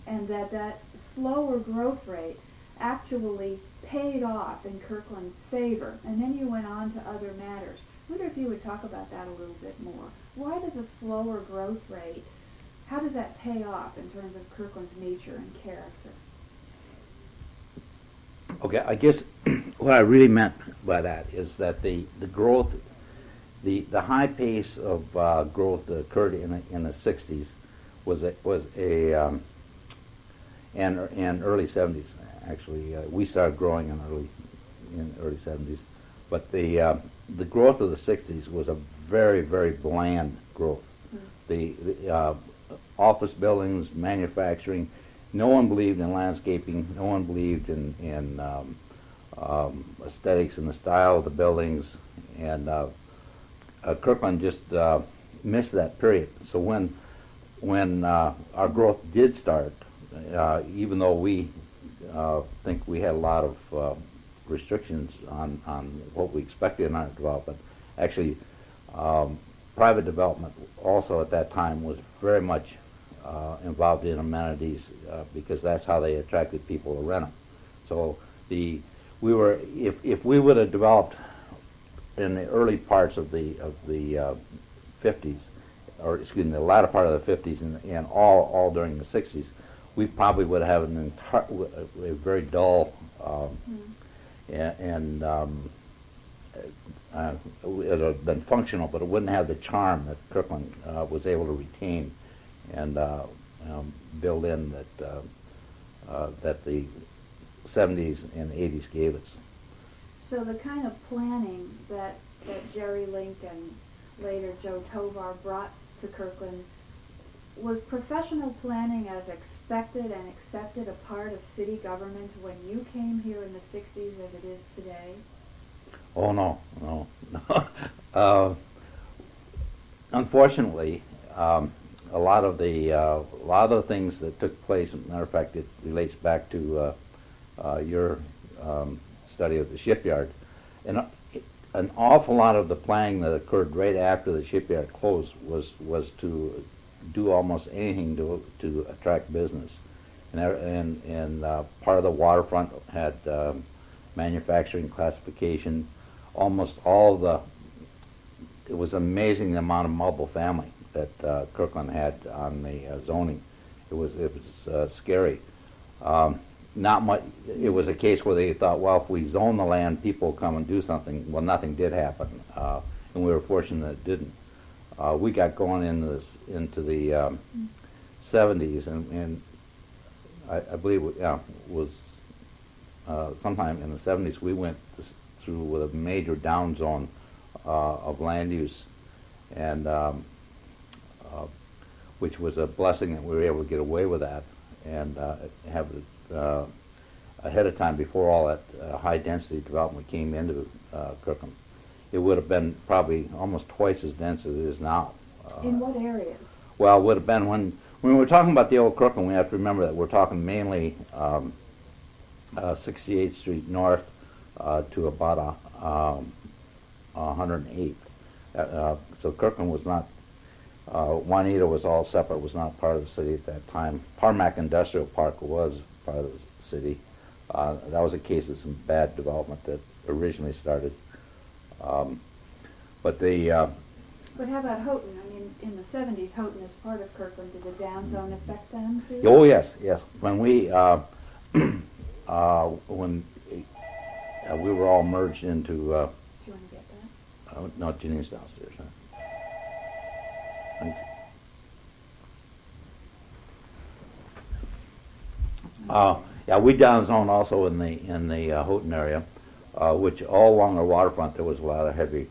and that slower growth rate actually paid off in Kirkland's favor. And then you went on to other matters. I wonder if you would talk about that a little bit more. Why does a slower growth rate, how does that pay off in terms of Kirkland's nature and character? Okay, I guess what I really meant by that is that the growth, the high pace of growth that occurred in the 60s was and early 70s actually. We started growing in early 70s, but the growth of the 60s was a very, very bland growth. The office buildings, manufacturing. No one believed in landscaping. No one believed in aesthetics and the style of the buildings. And Kirkland just missed that period. So when our growth did start, even though we think we had a lot of restrictions on what we expected in our development, actually private development also at that time was very much involved in amenities because that's how they attracted people to rent them. So if we would have developed in the early parts of the 50s, or excuse me, the latter part of the 50s and all during the 60s, we probably would have a very dull and it would have been functional, but it wouldn't have the charm that Kirkland was able to retain and build in that the 70s and 80s gave us. So the kind of planning that Jerry Link and later Joe Tovar brought to Kirkland, was professional planning as expected and accepted a part of city government when you came here in the 60s as it is today? Oh, no. Unfortunately, a lot of the things that took place, as a matter of fact, it relates back to your study of the shipyard. And an awful lot of the planning that occurred right after the shipyard closed was to do almost anything to attract business. And part of the waterfront had manufacturing classification, almost all the, it was amazing the amount of mobile family that Kirkland had on the zoning. It was scary. Not much. It was a case where they thought, well, if we zone the land, people will come and do something. Well, nothing did happen, and we were fortunate it didn't. We got going into the 70s, and I believe it was sometime in the 70s we went through with a major down zone of land use, and which was a blessing that we were able to get away with that and have it ahead of time before all that high-density development came into Kirkland. It would have been probably almost twice as dense as it is now. In what areas? Well, it would have been when we were talking about the old Kirkland, we have to remember that we're talking mainly 68th Street North to about 108th. So Kirkland was not, Juanita was all separate, was not part of the city at that time. Parmack Industrial Park was part of the city. That was a case of some bad development that originally started. But how about Houghton? I mean, in the 70s, Houghton is part of Kirkland. Did the down zone affect them too? Oh yes, yes. When we we were all merged into. Do you want to get that? No, Janine's downstairs. Huh? Yeah, we downzoned also in the Houghton area, which all along the waterfront there was a lot of heavy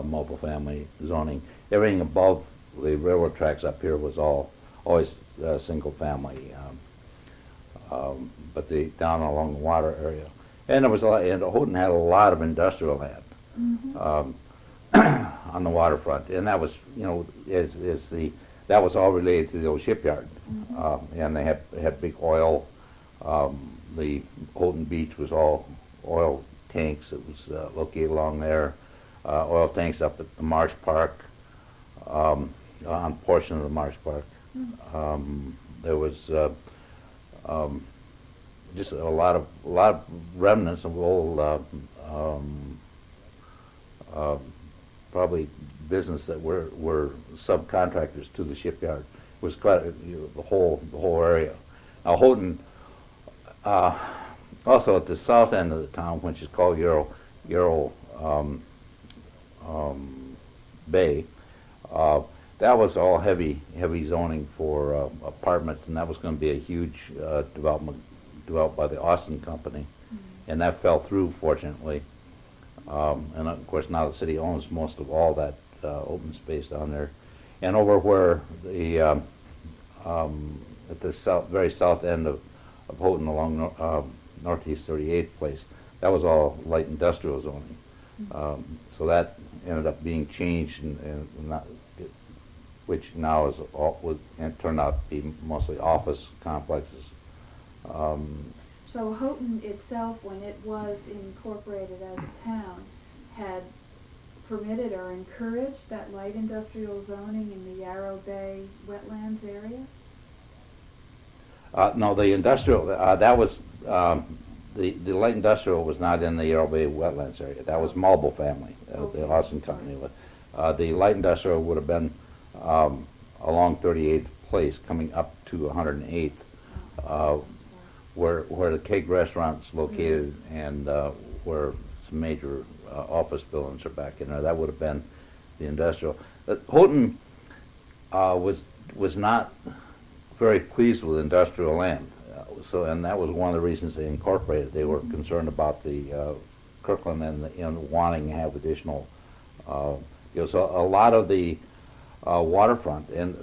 mobile family zoning. Everything above the railroad tracks up here was always single family, but down along the water area, and there was a lot. And Houghton had a lot of industrial land. Mm-hmm. On the waterfront, and that was, that was all related to the old shipyard, Mm-hmm. and they had big oil. The Houghton Beach was all oil tanks. It was located along there. Oil tanks up at the Marsh Park, on a portion of the Marsh Park. Mm-hmm. There was just a lot of remnants of old. Probably business that were subcontractors to the shipyard. It was quite the whole area. Now Houghton, also at the south end of the town, which is called Yarrow Bay, that was all heavy zoning for apartments, and that was going to be a huge development developed by the Austin Company, and that fell through, fortunately. And of course now the city owns most of all that open space down there, and over where the at the very south end of Houghton along Northeast 38th place, that was all light industrial zoning. So that ended up being changed, and not, which now is and turned out to be mostly office complexes. So Houghton itself, when it was incorporated as a town, had permitted or encouraged that light industrial zoning in the Yarrow Bay wetlands area? No, the industrial, that was, the light industrial was not in the Yarrow Bay wetlands area. That was Marble family, the Austin Company. The light industrial would have been along 38th Place coming up to 108th. Where the Keg restaurant's located, and where some major office buildings are back in there. That would have been the industrial. Houghton was not very pleased with industrial land, and that was one of the reasons they incorporated. They were concerned about the Kirkland and wanting to have additional. So a lot of the waterfront, and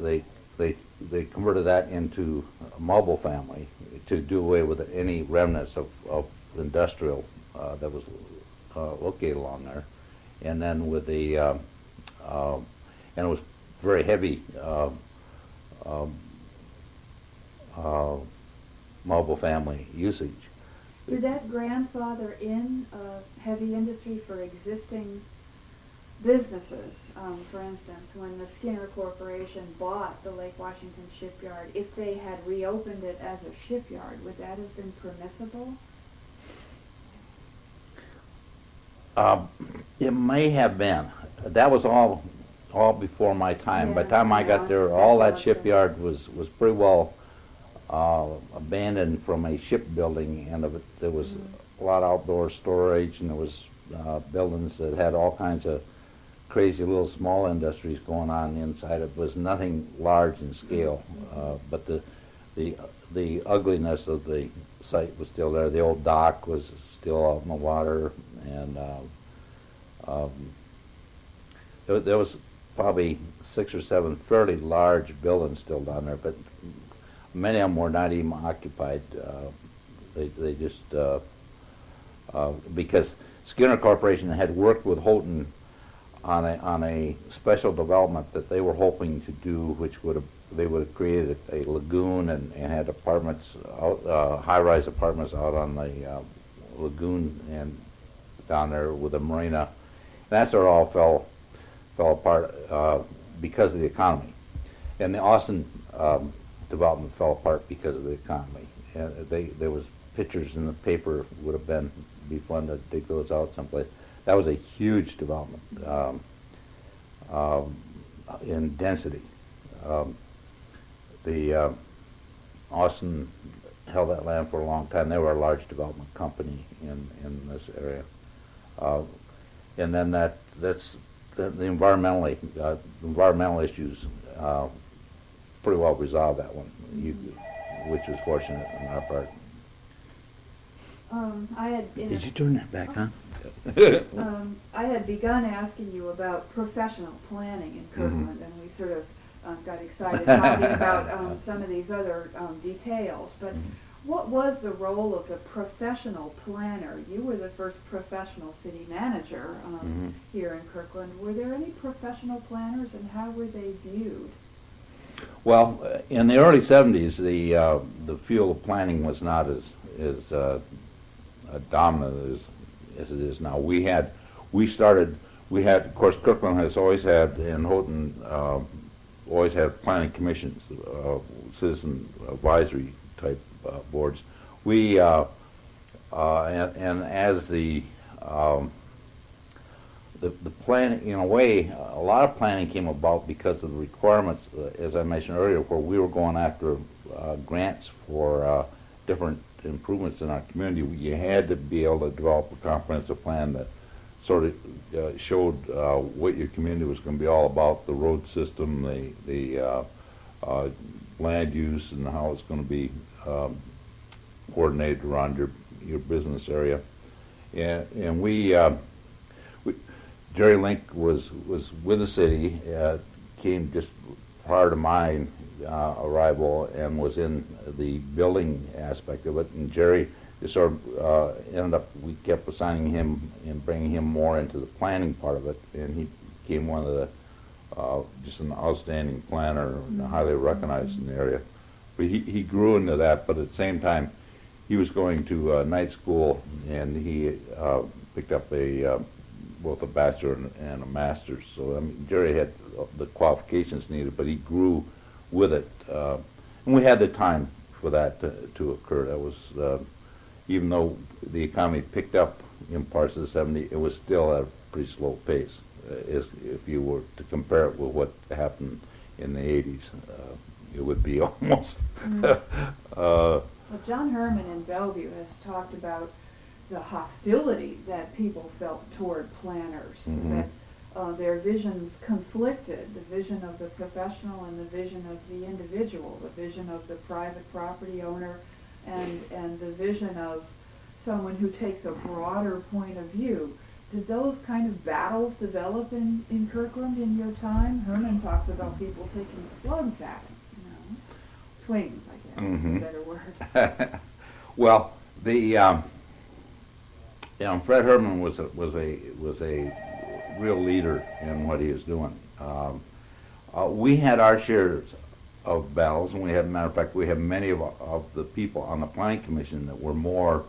they converted that into a mobile family to do away with any remnants of industrial that was located along there, and then with the and it was very heavy mobile family usage. Did that grandfather in heavy industry for existing businesses? For instance, when the Skinner Corporation bought the Lake Washington shipyard, if they had reopened it as a shipyard, would that have been permissible? It may have been. That was all before my time. By the time I got there, Yeah, all that speculative. shipyard was pretty well abandoned from a shipbuilding end of it. There was a lot of outdoor storage, and there was buildings that had all kinds of crazy little small industries going on inside. It was nothing large in scale, but the ugliness of the site was still there. The old dock was still out in the water, and um, there was probably 6 or 7 fairly large buildings still down there, but many of them were not even occupied. They just because Skinner Corporation had worked with Houghton on a special development that they were hoping to do, which they would have created a lagoon and had apartments, high-rise apartments out on the lagoon and down there with a marina. That sort of all fell apart because of the economy, and the Austin development fell apart because of the economy. And there was pictures in the paper. Would have be fun to dig those out someplace. That was a huge development in density. The Austin held that land for a long time. They were a large development company in this area. And then that's the environmental issues pretty well resolved that one, which was fortunate on our part. Did you turn that back on? I had begun asking you about professional planning in Kirkland, and we sort of got excited talking about some of these other details. But what was the role of the professional planner? You were the first professional city manager here in Kirkland. Were there any professional planners, and how were they viewed? Well, in the early 70s, the field of planning was not as dominant as it is now. We had, of course, Kirkland has always had, and Houghton always had planning commissions, citizen advisory type boards. We and as the plan, in a way, a lot of planning came about because of the requirements, as I mentioned earlier, where we were going after grants for different improvements in our community. You had to be able to develop a comprehensive plan that sort of showed what your community was going to be all about, the road system, the land use, and how it's going to be coordinated around your business area. And Jerry Link was with the city, came just prior to my arrival, and was in the building aspect of it. And Jerry just sort of ended up, we kept assigning him and bringing him more into the planning part of it, and he became one of the, just an outstanding planner, highly recognized in the area. But he grew into that, but at the same time, he was going to night school, and he picked up both a bachelor and a master's. So I mean, Jerry had the qualifications needed, but he grew with it, and we had the time for that to occur. That was, even though the economy picked up in parts of the 70s, it was still at a pretty slow pace. If you were to compare it with what happened in the 80s, it would be almost. Well, John Herman in Bellevue has talked about the hostility that people felt toward planners, that their visions conflicted, the vision of the professional and the vision of the individual, the vision of the private property owner, and the vision of someone who takes a broader point of view. Did those kind of battles develop in Kirkland in your time? Herman talks about people taking slugs at him, swings, I guess, is a better word. Well, Fred Herman was a real leader in what he was doing. We had our shares of battles, and matter of fact, we have many of the people on the planning commission that were more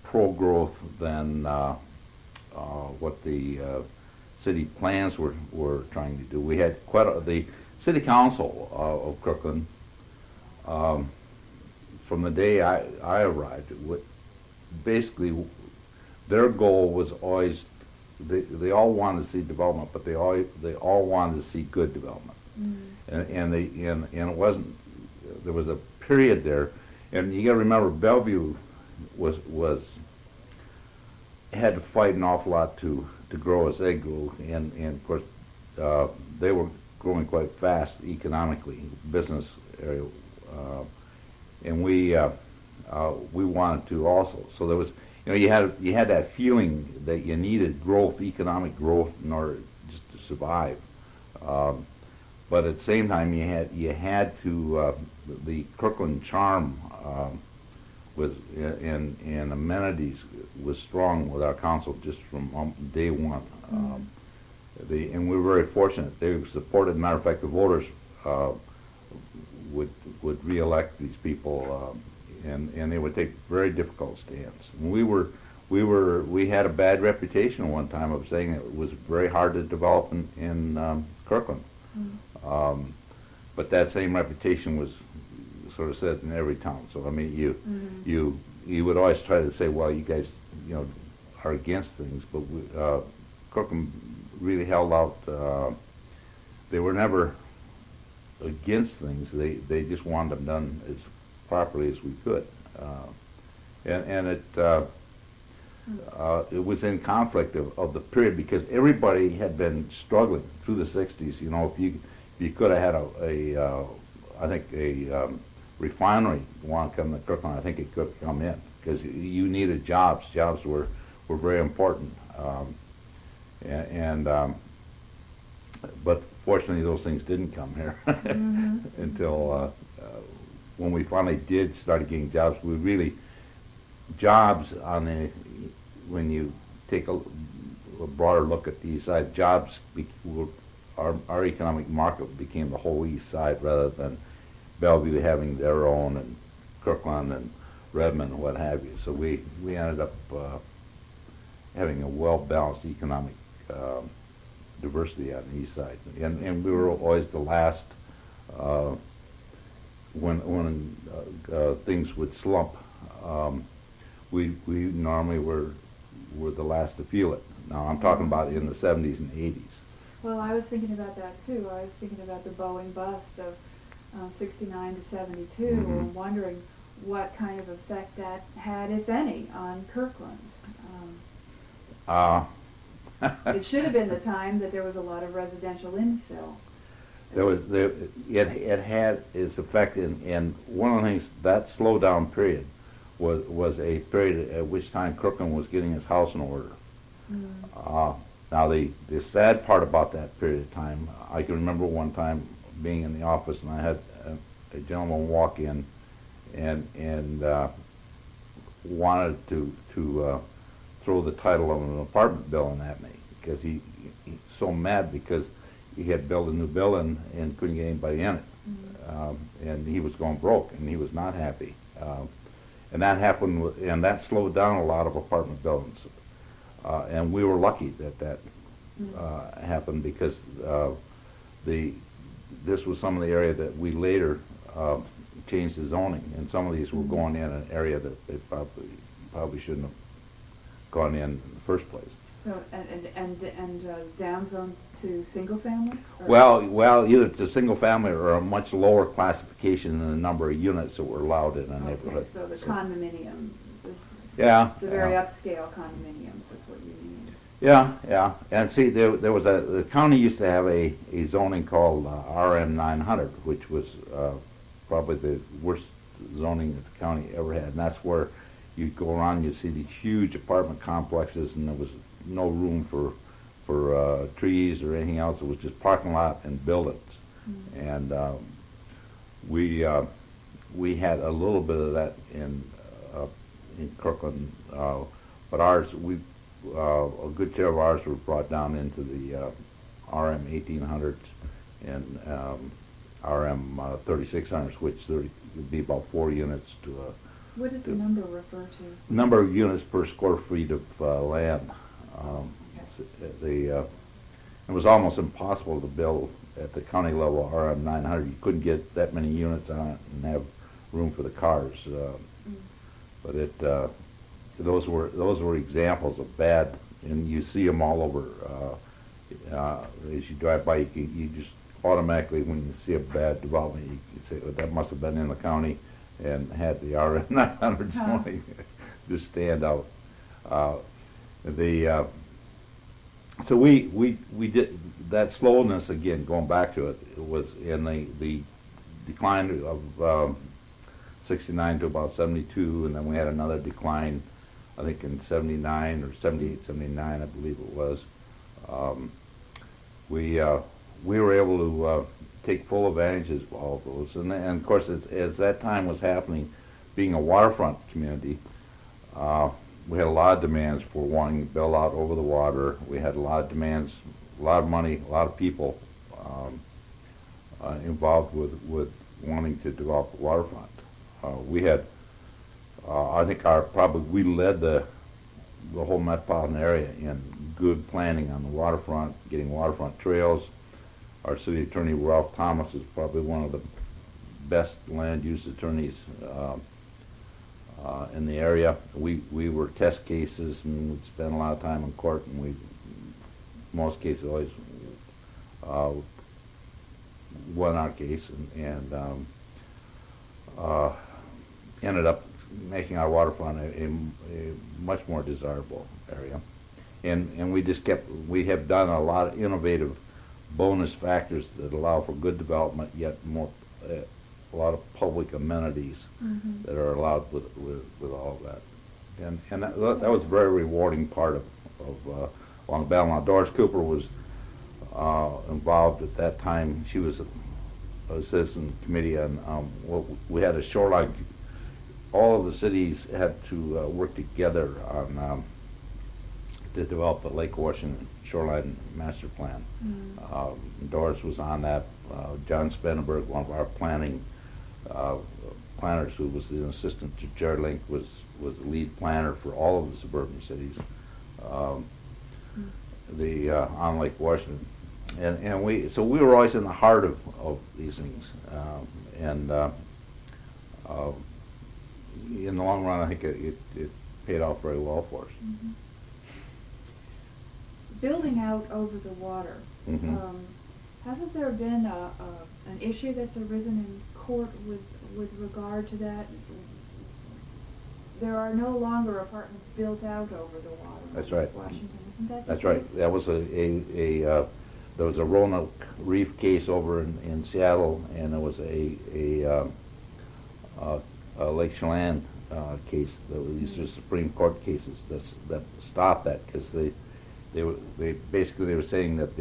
pro-growth than what the city plans were trying to do. We had the city council of Kirkland, from the day I arrived, basically their goal was always they all wanted to see development, but they all wanted to see good development. And it wasn't, there was a period there, and you got to remember Bellevue had to fight an awful lot to grow as they grew, and of course they were growing quite fast economically, business area, and we wanted to also. So there was, you had that feeling that you needed growth, economic growth, in order just to survive. But at the same time, you had to the Kirkland charm was and amenities was strong with our council just from day one. And we were very fortunate. They supported. Matter of fact, the voters would re-elect these people, and they would take very difficult stands. And we had a bad reputation at one time of saying it was very hard to develop in Kirkland. But that same reputation was sort of said in every town. So I mean, you would always try to say, well, you guys, are against things, but Kirkland really held out. They were never against things. They just wanted them done as properly as we could, and it was in conflict of the period because everybody had been struggling through the '60s. If you could have had I think a refinery want to come to Kirkland, I think it could come in because you needed jobs. Jobs were very important, but fortunately those things didn't come here until when we finally did start getting jobs. Jobs when you take a broader look at the east side, jobs our economic market became the whole east side rather than Bellevue having their own and Kirkland and Redmond and what have you. So we ended up having a well-balanced economic diversity on the east side, and we were always the last when things would slump. We normally were the last to feel it. Now I'm talking about in the '70s and '80s. Well, I was thinking about that too. I was thinking about the Boeing bust of '69 to '72, and wondering what kind of effect that had, if any, on Kirkland. It should have been the time that there was a lot of residential infill. It had its effect, and one of the things, that slowdown period was a period at which time Kirkland was getting his house in order. Now the sad part about that period of time, I can remember one time being in the office and I had a gentleman walk in and wanted to throw the title of an apartment building at me because he so mad because he had built a new building and couldn't get anybody in it, and he was going broke and he was not happy, and that happened and that slowed down a lot of apartment buildings, and we were lucky that happened because this was some of the area that we later changed the zoning, and some of these were going in an area that they probably shouldn't have gone in the first place. So, and downzone to single family? Well, either to single family or a much lower classification in the number of units that were allowed in a neighborhood. So the condominium, the very upscale condominiums is what you mean. Yeah, and see, there was the county used to have a zoning called RM 900, which was probably the worst zoning that the county ever had, and that's where you'd go around, you'd see these huge apartment complexes, and there was no room for trees or anything else. It was just parking lot and buildings, and we had a little bit of that in Kirkland, but ours, a good share of ours were brought down into the RM 1800s and RM 3600s, which would be about 4 units to a. What does the number refer to? Number of units per square feet of land. It was almost impossible to build at the county level RM 900. You couldn't get that many units on it and have room for the cars. But those were examples of bad and you see them all over. As you drive by, you just automatically, when you see a bad development, you say, well, that must have been in the county and had the RN 900 zoning. Just stand out. So we did that slowness again. Going back to it, it was in the decline of 69 to about 72, and then we had another decline, I think in 79 or 78, 79, I believe it was. We were able to take full advantages of all of those, and of course, as that time was happening, being a waterfront community, we had a lot of demands for wanting to build out over the water. We had a lot of demands, a lot of money, a lot of people involved with wanting to develop the waterfront. We had, I think, we led the whole metropolitan area in good planning on the waterfront, getting waterfront trails. Our city attorney, Ralph Thomas, is probably one of the best land use attorneys in the area. We were test cases, and we'd spend a lot of time in court, and we, most cases, always won our case, and ended up making our waterfront a much more desirable area. And we have done a lot of innovative bonus factors that allow for good development, yet more, a lot of public amenities that are allowed with all of that. And that was a very rewarding part of on the battle. Now, Doris Cooper was involved at that time. She was a citizen committee on, we had a shoreline. All of the cities had to work together on to develop the Lake Washington Shoreline Master Plan. Doris was on that. John Spendenberg, one of our planners, who was the assistant to Jared Link, was the lead planner for all of the suburban cities on Lake Washington. And we were always in the heart of these things. In the long run, I think it paid off very well for us. Building out over the water, hasn't there been an issue that's arisen in court with regard to that? There are no longer apartments built out over the water. That's right. Washington, isn't that? That's right. That was there was a Roanoke Reef case over in Seattle, and there was a Lake Chelan case. These are Supreme Court cases that stopped that, because they were saying that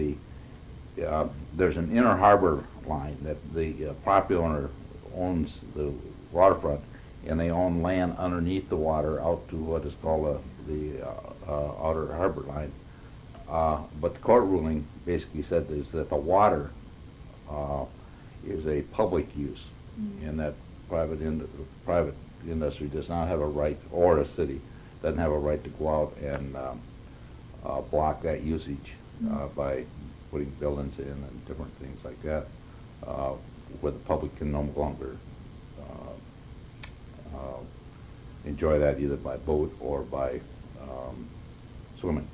there's an inner harbor line that the property owner owns the waterfront, and they own land underneath the water out to what is called the outer harbor line. But the court ruling basically said is that the water is a public use, and that private industry does not have a right, or a city doesn't have a right to go out and block that usage by putting buildings in and different things like that, where the public can no longer enjoy that either by boat or by swimming.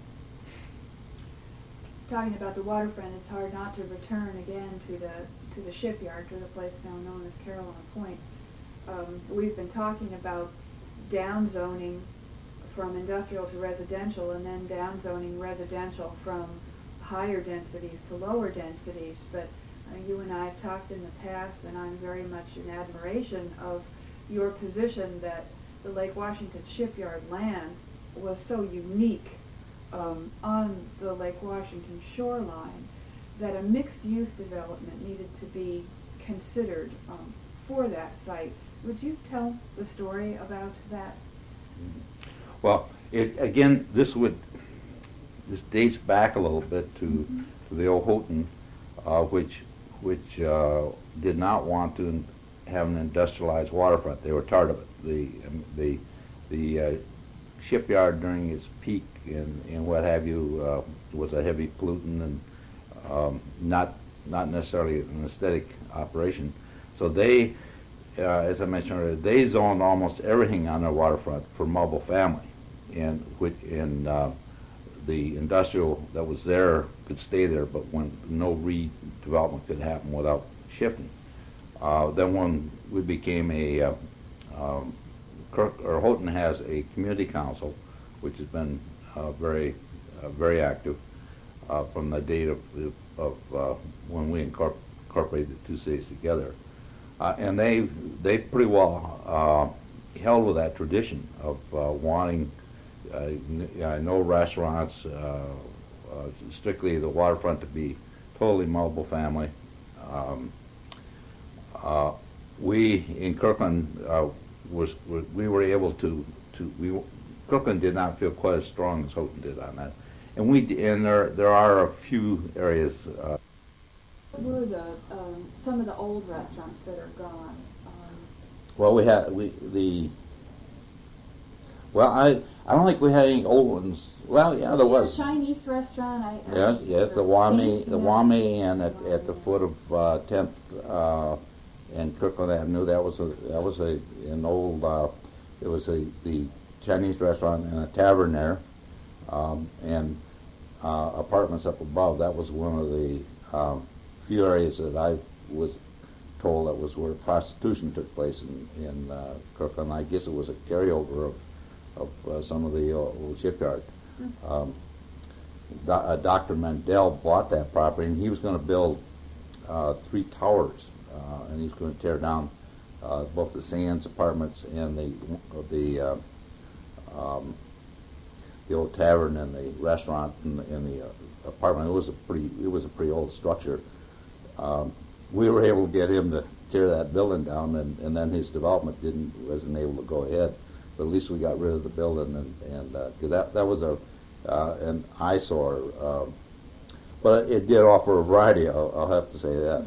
Talking about the waterfront, it's hard not to return again to the shipyard, to the place now known as Carolina Point. We've been talking about downzoning from industrial to residential, and then downzoning residential from higher densities to lower densities. But you and I have talked in the past, and I'm very much in admiration of your position that the Lake Washington shipyard land was so unique on the Lake Washington shoreline that a mixed-use development needed to be considered for that site. Would you tell the story about that? Well, again, this dates back a little bit to the old Houghton, which did not want to have an industrialized waterfront. They were tired of it. The shipyard during its peak and what have you was a heavy pollutant and not necessarily an aesthetic operation. So they, as I mentioned earlier, they zoned almost everything on their waterfront for multifamily, and the industrial that was there could stay there, but when no redevelopment could happen without shifting. Then when we became Houghton has a community council, which has been very active from the date of when we incorporated the two cities together, and they pretty well held with that tradition of wanting no restaurants, strictly the waterfront to be totally mobile family. We in Kirkland we were able to Kirkland did not feel quite as strong as Houghton did on that, and there are a few areas. What were some of the old restaurants that are gone? Well, I don't think we had any old ones. Well, yeah, there was. A Chinese restaurant. Yes, the Wame Inn at the foot of 10th and Kirkland Avenue. That was an old. It was the Chinese restaurant and a tavern there, and apartments up above. That was one of the few areas that I was told that was where prostitution took place in Kirkland. I guess it was a carryover of some of the old shipyard. Dr. Mandel bought that property, and he was going to build 3 towers, and he was going to tear down both the Sands apartments and the old tavern and the restaurant and the apartment. It was a pretty old structure. We were able to get him to tear that building down, and then his development wasn't able to go ahead. But at least we got rid of the building, and 'cause that was an eyesore. But it did offer a variety. I'll have to say that.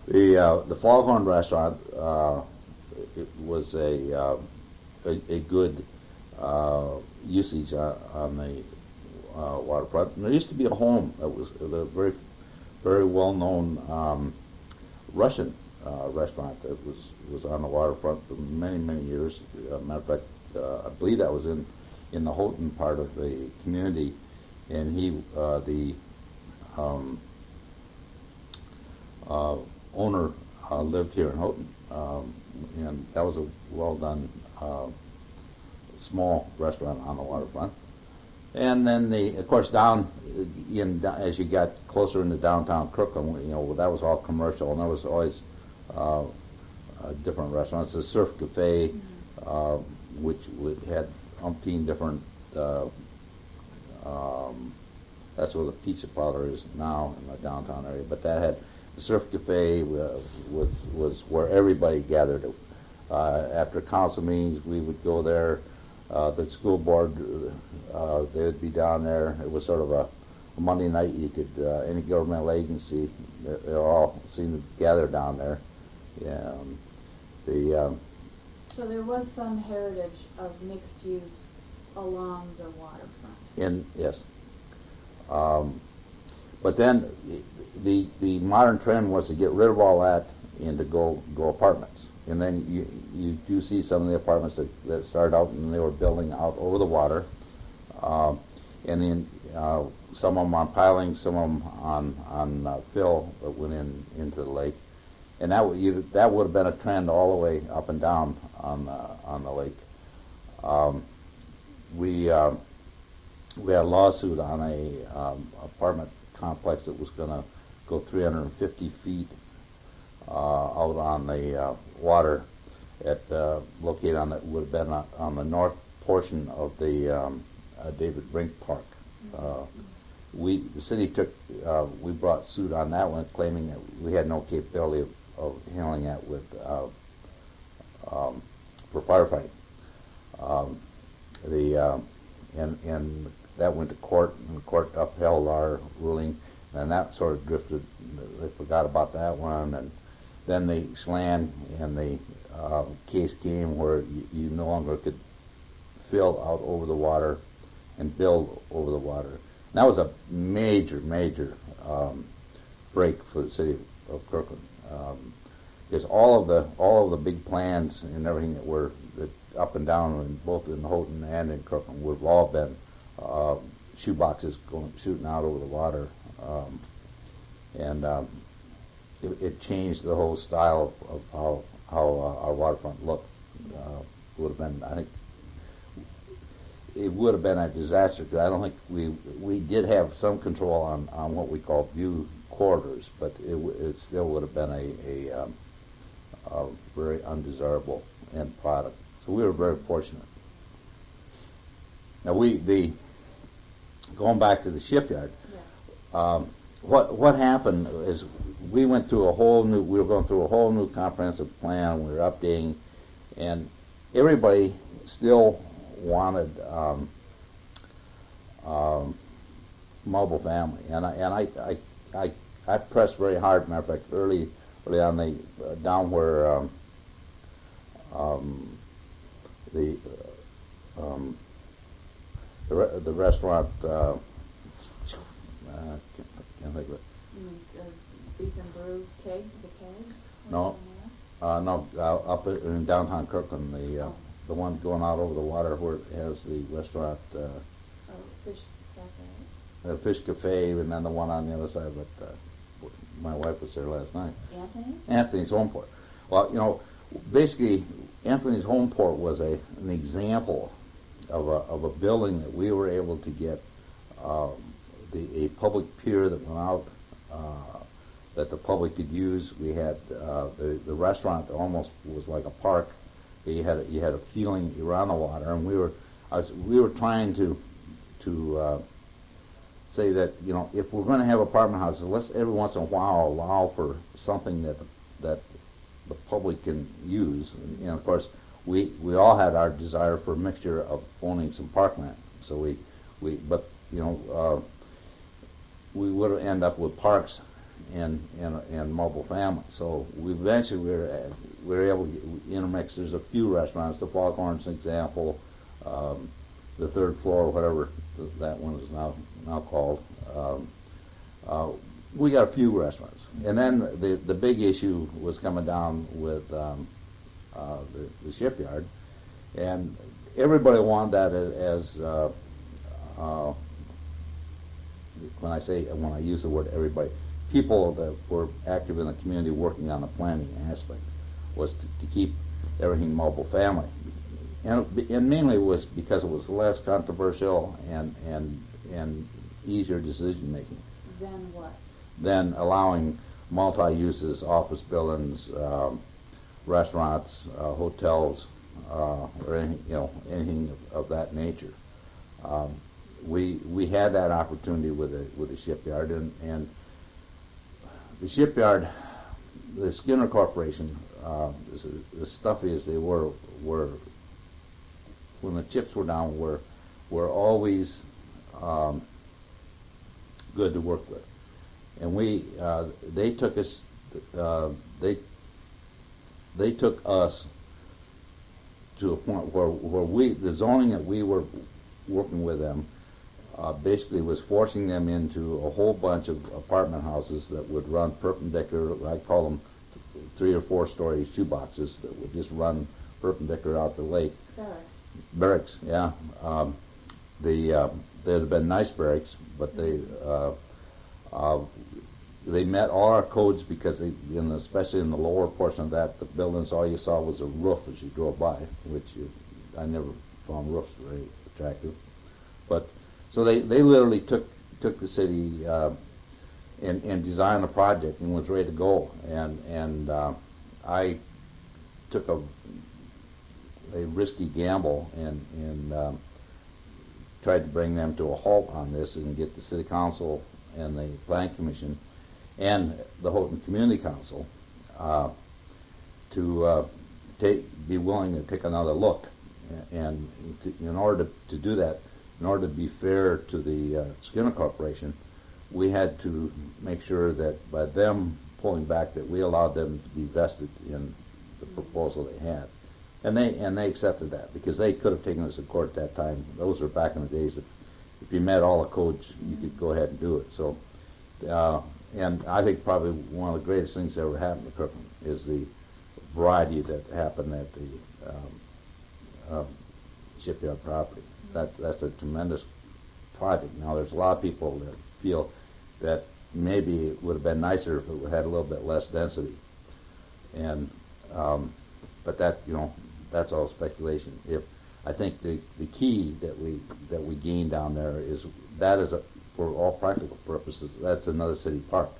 The Foghorn Restaurant it was a good usage on the waterfront. And there used to be a home that was a very well-known Russian restaurant that was on the waterfront for many years. Matter of fact, I believe that was in the Houghton part of the community, and the owner lived here in Houghton, and that was a well-done small restaurant on the waterfront. And then of course, as you got closer into downtown Kirkland, that was all commercial, and there was always different restaurants. The Surf Cafe, which had umpteen different. That's where the pizza parlor is now in the downtown area. But that had the Surf Cafe was where everybody gathered. After council meetings, we would go there. The school board, they would be down there. It was sort of a Monday night. You could any governmental agency, they all seemed to gather down there. Yeah, so there was some heritage of mixed use along the waterfront. Yes. But then the modern trend was to get rid of all that and to go apartments. And then you do see some of the apartments that started out and they were building out over the water, and then some of them on pilings, some of them on fill that went into the lake, and that would have been a trend all the way up and down on the lake. We had a lawsuit on a apartment complex that was going to go 350 feet out on the water located on that would have been on the north portion of the David Brink Park. The city we brought suit on that one, claiming that we had no capability of handling that with for firefighting. And that went to court, and the court upheld our ruling, and that sort of drifted. They forgot about that one, and then the Schland and the case came where you no longer could fill out over the water and build over the water. And that was a major break for the city of Kirkland, because all of the big plans and everything that up and down, both in Houghton and in Kirkland, would have all been shoeboxes shooting out over the water, and it changed the whole style of how our waterfront looked. Would have been, I think, it would have been a disaster, because I don't think we did have some control on what we call view corridors, but it still would have been a very undesirable end product. So we were very fortunate. Now going back to the shipyard, what happened is we were going through a whole new comprehensive plan. We were updating, and everybody still wanted mobile family, and I pressed very hard. Matter of fact, early on, down where the restaurant. Can't think of it. Beef and Brew Keg, the Keg? No, up in downtown Kirkland, the one going out over the water where it has the restaurant. Fish Cafe. The Fish Cafe, and then the one on the other side of it. My wife was there last night. Anthony's Home Port. Well, basically, Anthony's Home Port was an example of a building that we were able to get a public pier that went out that the public could use. We had the restaurant almost was like a park. You had a feeling around the water, and we were trying to say that, if we're going to have apartment houses, let's every once in a while allow for something that the public can use. And of course, we all had our desire for a mixture of owning some parkland. So we would end up with parks and mobile family. So we were able to intermix. There's a few restaurants. The Foghorn's an example. The Third Floor, whatever that one is now called. We got a few restaurants, and then the big issue was coming down with the shipyard, and everybody wanted that as when I use the word everybody, people that were active in the community working on the planning aspect, was to keep everything mobile family, and mainly it was because it was less controversial and easier decision making. Then what? Than allowing multi-uses, office buildings, restaurants, hotels, or anything of that nature. We had that opportunity with the shipyard, and the shipyard, the Skinner Corporation, as stuffy as they were when the chips were down, were always good to work with. And they took us, they took us to a point where the zoning that we were working with them basically was forcing them into a whole bunch of apartment houses that would run perpendicular. I call them 3 or 4 story shoeboxes that would just run perpendicular out the lake. Barracks, yeah. There had been nice barracks, but they met all our codes because especially in the lower portion of that, the buildings, all you saw was a roof as you drove by, which I never found roofs very attractive. But so they literally took the city and designed a project and was ready to go. And I took a risky gamble and tried to bring them to a halt on this and get the city council and the planning commission and the Houghton Community Council to be willing to take another look. And in order to do that, in order to be fair to the Skinner Corporation, we had to make sure that by them pulling back, that we allowed them to be vested in the proposal they had. And they accepted that, because they could have taken us to court at that time. Those were back in the days. If you met all the codes, you could go ahead and do it. So, and I think probably one of the greatest things that ever happened to Kirkland is the variety that happened at the shipyard property. That's a tremendous project. Now, there's a lot of people that feel that maybe it would have been nicer if it had a little bit less density. And but that, that's all speculation. I think the key that we gain down there is for all practical purposes, that's another city park,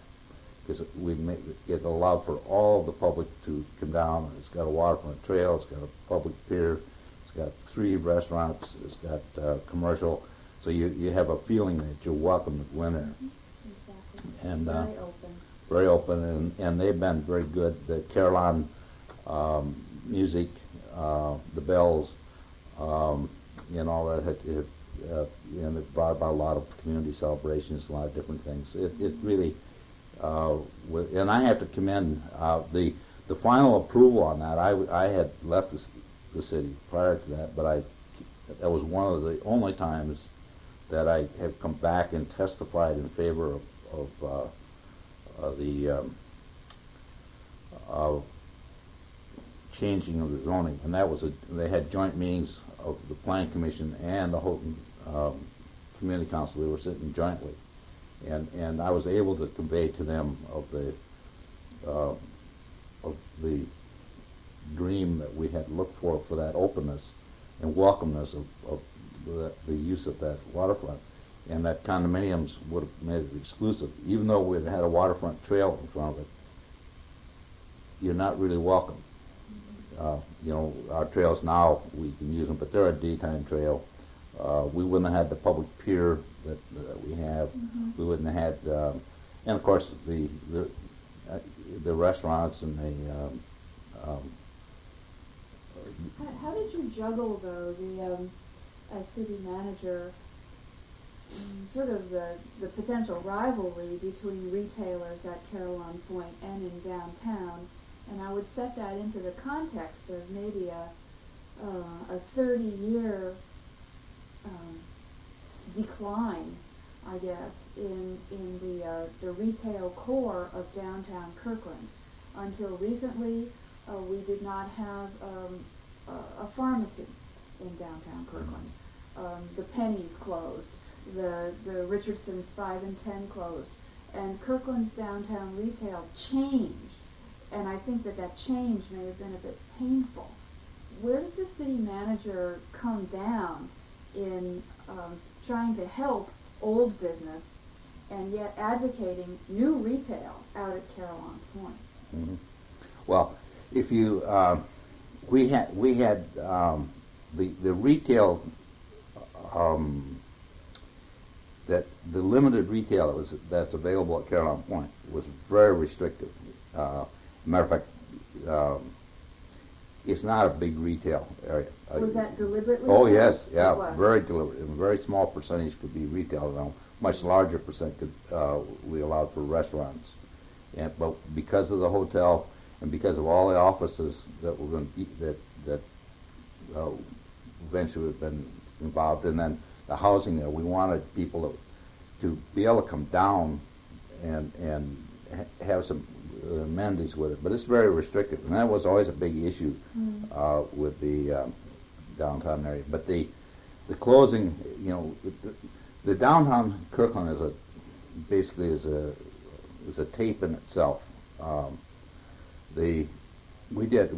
because it allowed for all the public to come down. It's got a waterfront trail, it's got a public pier, it's got 3 restaurants, it's got commercial, so you have a feeling that you're welcome to go in there. Exactly. And Very open. very open, and they've been very good. The Kirkland music, the bells, and all that, and it brought about a lot of community celebrations, a lot of different things. It really, and I have to commend the final approval on that. I had left the city prior to that, but that was one of the only times that I have come back and testified in favor of changing of the zoning, and that was they had joint meetings of the Planning Commission and the Houghton Community Council. They were sitting jointly, and I was able to convey to them of the dream that we had looked for that openness and welcomeness of the use of that waterfront, and that condominiums would have made it exclusive. Even though we had a waterfront trail in front of it, you're not really welcome. Our trails now, we can use them, but they're a daytime trail. We wouldn't have had the public pier that we have. Mm-hmm. We wouldn't have had, and of course the restaurants and How did you juggle, though, as city manager, sort of the potential rivalry between retailers at Caroline Point and in downtown? And I would set that into the context of maybe a 30-year decline, I guess, in the retail core of downtown Kirkland. Until recently, we did not have a pharmacy in downtown Kirkland. The Penny's closed. The Richardson's 5 and 10 closed. And Kirkland's downtown retail changed. And I think that change may have been a bit painful. Where does the city manager come down in trying to help old business and yet advocating new retail out at Caroline Point? Mm-hmm. Well, if you we had the retail that the limited retail that's available at Caroline Point was very restrictive. Matter of fact, it's not a big retail area. Was that deliberately? Oh yes, yeah, It was. very deliberate. A very small percentage could be retail. Now, much larger percent could we allowed for restaurants. But because of the hotel and because of all the offices that were going to be that eventually have been involved, and then the housing there, we wanted people to be able to come down and have some amenities with it. But it's very restrictive, and that was always a big issue with the downtown area. But the closing, the downtown Kirkland basically is a tape in itself. We did a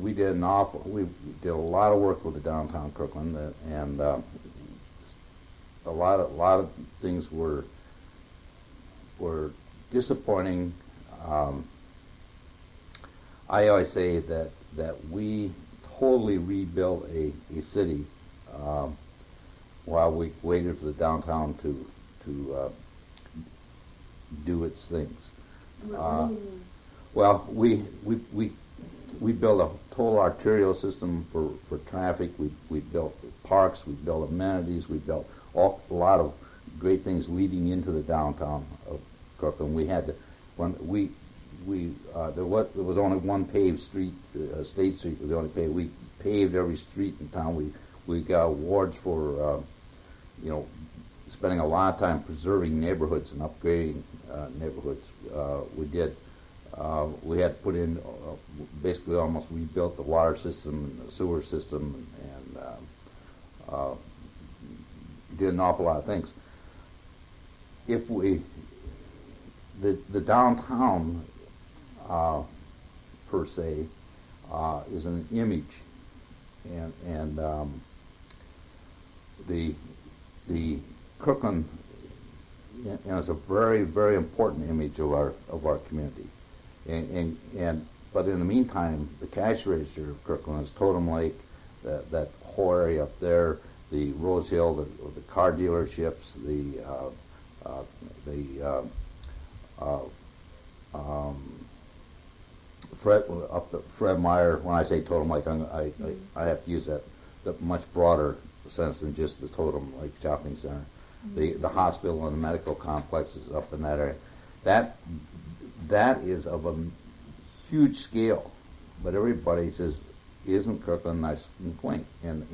lot of work with the downtown Kirkland, and a lot of things were disappointing. I always say that we totally rebuilt a city while we waited for the downtown to do its things. What do you mean? Well, we built a total arterial system for traffic. We built parks. We built amenities. We built a lot of great things leading into the downtown of Kirkland. We had there was only one paved street. State Street was the only paved. We paved every street in town. We got awards for spending a lot of time preserving neighborhoods and upgrading neighborhoods. We had put in basically almost rebuilt the water system and the sewer system, and uh, did an awful lot of things. If we, the downtown per se is an image, and the Kirkland is a very, very important image of our community, and but in the meantime, the cash register of Kirkland is Totem Lake, that whole area up there, the Rose Hill, the car dealerships, Fred Meyer. When I say Totem Lake, I have to use the much broader sense than just the Totem Lake Shopping Center. The hospital and the medical complexes up in that area. That is of a huge scale, but everybody says, isn't Kirkland nice and quaint? And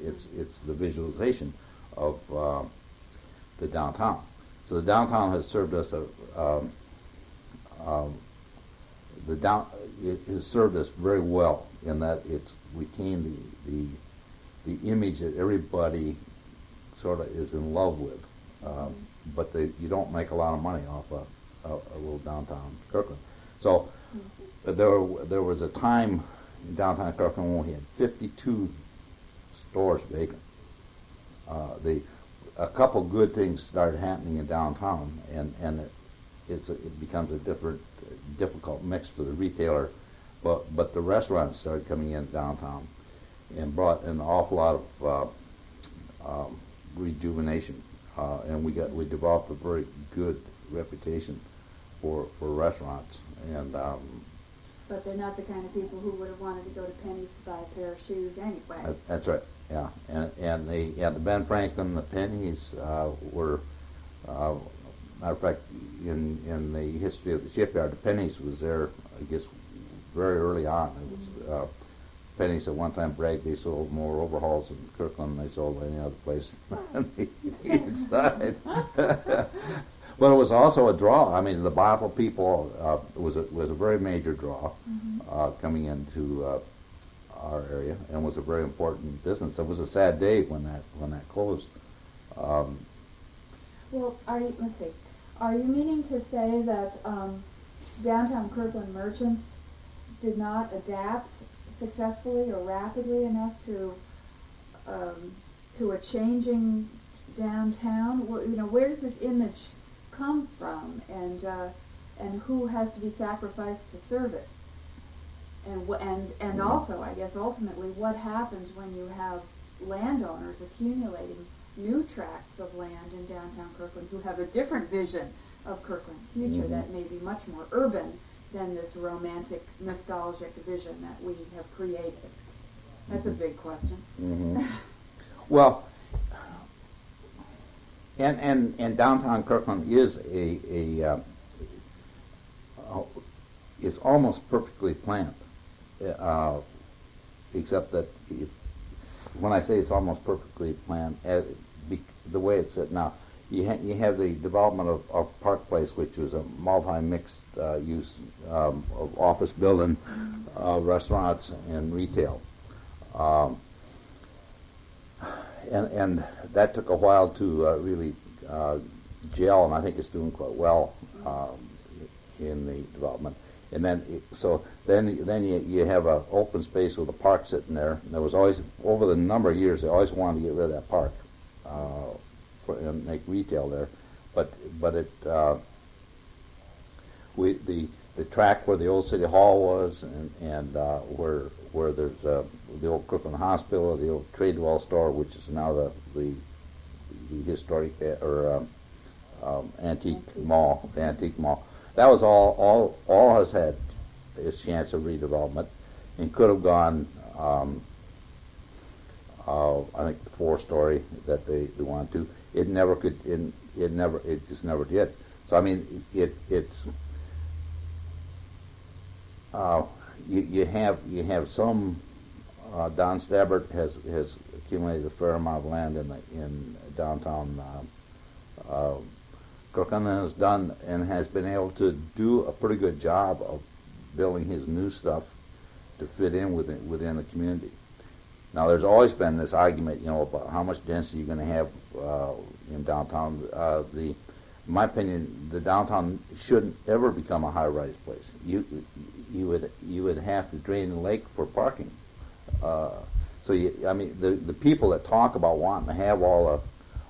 it's the visualization of the downtown. So the downtown has served us it has served us very well in that it's retained the image that everybody sort of is in love with, but you don't make a lot of money off a little downtown Kirkland. So there was a time in downtown Kirkland when we had 52 stores vacant. A couple good things started happening in downtown, and it becomes a difficult mix for the retailer, but the restaurants started coming in downtown and brought an awful lot of rejuvenation, and we developed a very good reputation for restaurants. And but they're not the kind of people who would have wanted to go to Penny's to buy a pair of shoes anyway. That's right. Yeah, and the Ben Franklin, the Pennies were, matter of fact, in the history of the shipyard, the Pennies was there, I guess, very early on. It was Pennies at one time bragged they sold more overhauls in Kirkland than they sold any other place inside. But it was also a draw. I mean, the Bottle people was a very major draw coming into our area, and was a very important business. It was a sad day when that closed. Well, let's see. Are you meaning to say that downtown Kirkland merchants did not adapt successfully or rapidly enough to a changing downtown? Where does this image come from, and who has to be sacrificed to serve it? And also, I guess, ultimately, what happens when you have landowners accumulating new tracts of land in downtown Kirkland who have a different vision of Kirkland's future that may be much more urban than this romantic, nostalgic vision that we have created? That's a big question. Well, and downtown Kirkland is it's almost perfectly planned, except that when I say it's almost perfectly planned, the way it's set now, you have the development of Park Place, which was a multi-mixed use of office building, restaurants, and retail. And that took a while to really gel, and I think it's doing quite well in the development. And then you have an open space with a park sitting there. And there was always, over the number of years, they always wanted to get rid of that park and make retail there. But the track where the old city hall was, and where there's the old Kirkland Hospital, the old Tradewell store, which is now the historic or antique mall, the antique mall. That was all has had its chance of redevelopment, and could have gone. I think the 4-story that they wanted to. It never could. It just never did. So I mean, it's. You have some. Don Stabbert has accumulated a fair amount of land in downtown Kirkland, and has been able to do a pretty good job of building his new stuff to fit in within the community. Now, there's always been this argument, about how much density you're going to have in downtown. In my opinion, the downtown shouldn't ever become a high-rise place. You would have to drain the lake for parking. The people that talk about wanting to have all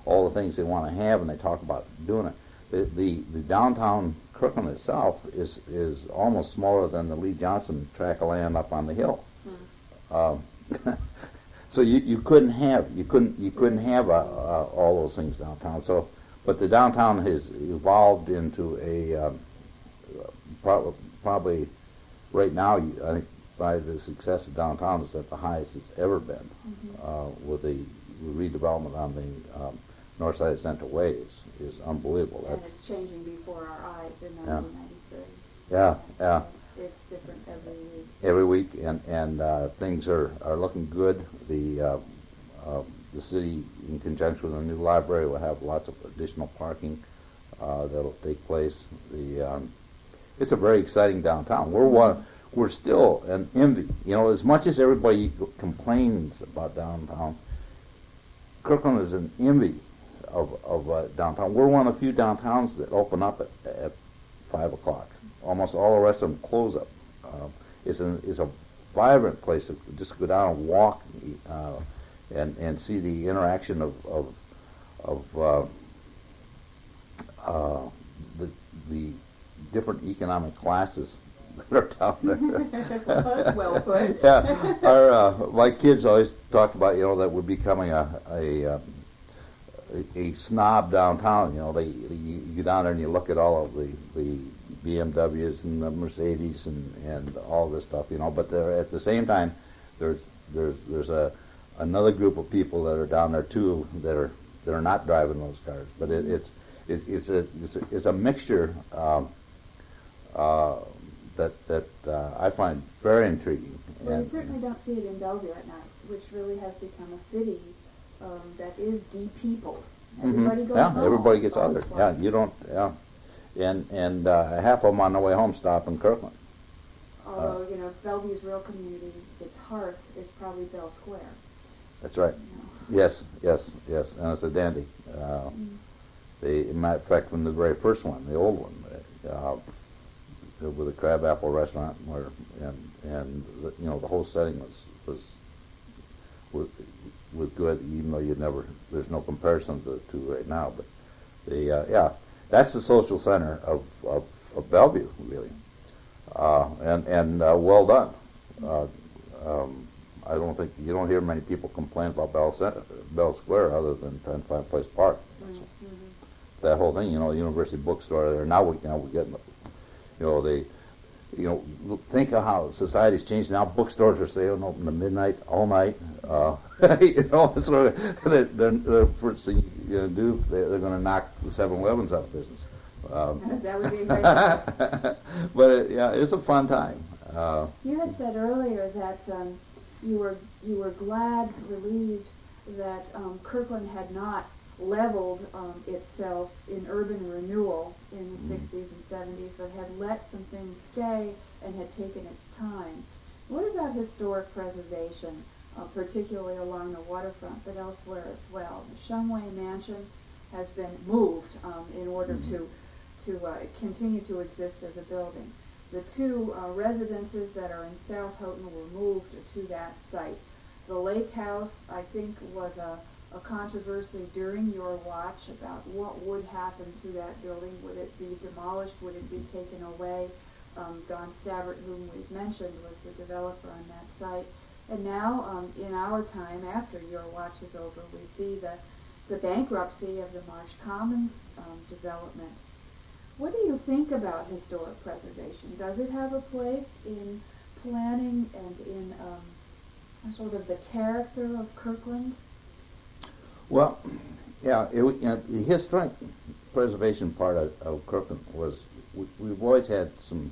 the things they want to have, and they talk about doing it. The downtown Kirkland itself is almost smaller than the Lee Johnson tract of land up on the hill. So you couldn't have all those things downtown. So, but the downtown has evolved into a probably right now. I think by the success of downtown is at the highest it's ever been with the redevelopment on the north side of Central Way is unbelievable. And it's changing before our eyes in 1993. Yeah. It's different every week. Every week, and things are looking good. The city, in conjunction with a new library, will have lots of additional parking that'll take place. It's a very exciting downtown. We're still an envy. As much as everybody complains about downtown, Kirkland is an envy of downtown. We're one of the few downtowns that open up at 5 o'clock. Almost all the rest of them close up. It's a vibrant place to just go down and walk and see the interaction of the different economic classes that are down there. Well put. Yeah, my kids always talk about that we're becoming a snob downtown. You go down there and you look at all of the BMWs and the Mercedes and all this stuff, but at the same time there's another group of people that are down there too that are not driving those cars, but it's a mixture that I find very intriguing. Well, you certainly don't see it in Bellevue at night, which really has become a city that is de-peopled. Everybody goes home. Everybody gets out there. Yeah, you don't. Yeah, and half of them on the way home stop in Kirkland. Although Bellevue's real community, its heart is probably Bell Square. That's right. Yes, and it's a dandy. Matter of fact, from the very first one, the old one, with the Crabapple restaurant, and the whole setting was good, even though there's no comparison to right now. But that's the social center of Bellevue, really, and well done. I don't think you don't hear many people complain about Bell Square other than 10 Place Park. That whole thing, University Bookstore there. Now we're getting, think of how society's changed. Now bookstores are staying open to midnight, all night. So the first thing you're going to do, they're going to knock the 7-Elevens out of business. That would be a great But it's a fun time. You had said earlier that you were glad, relieved that Kirkland had not leveled itself in urban renewal in the 60s and 70s, but had let some things stay and had taken its time. What about historic preservation, particularly along the waterfront, but elsewhere as well? The Shumway Mansion has been moved in order to continue to exist as a building. The two residences that are in South Houghton were moved to that site. The Lake House, I think, was a controversy during your watch about what would happen to that building. Would it be demolished? Would it be taken away? Don Stavert, whom we've mentioned, was the developer on that site. And now, in our time, after your watch is over, we see the bankruptcy of the Marsh Commons development. What do you think about historic preservation? Does it have a place in planning and in sort of the character of Kirkland? Well, the historic preservation part of Kirkland was, we've always had some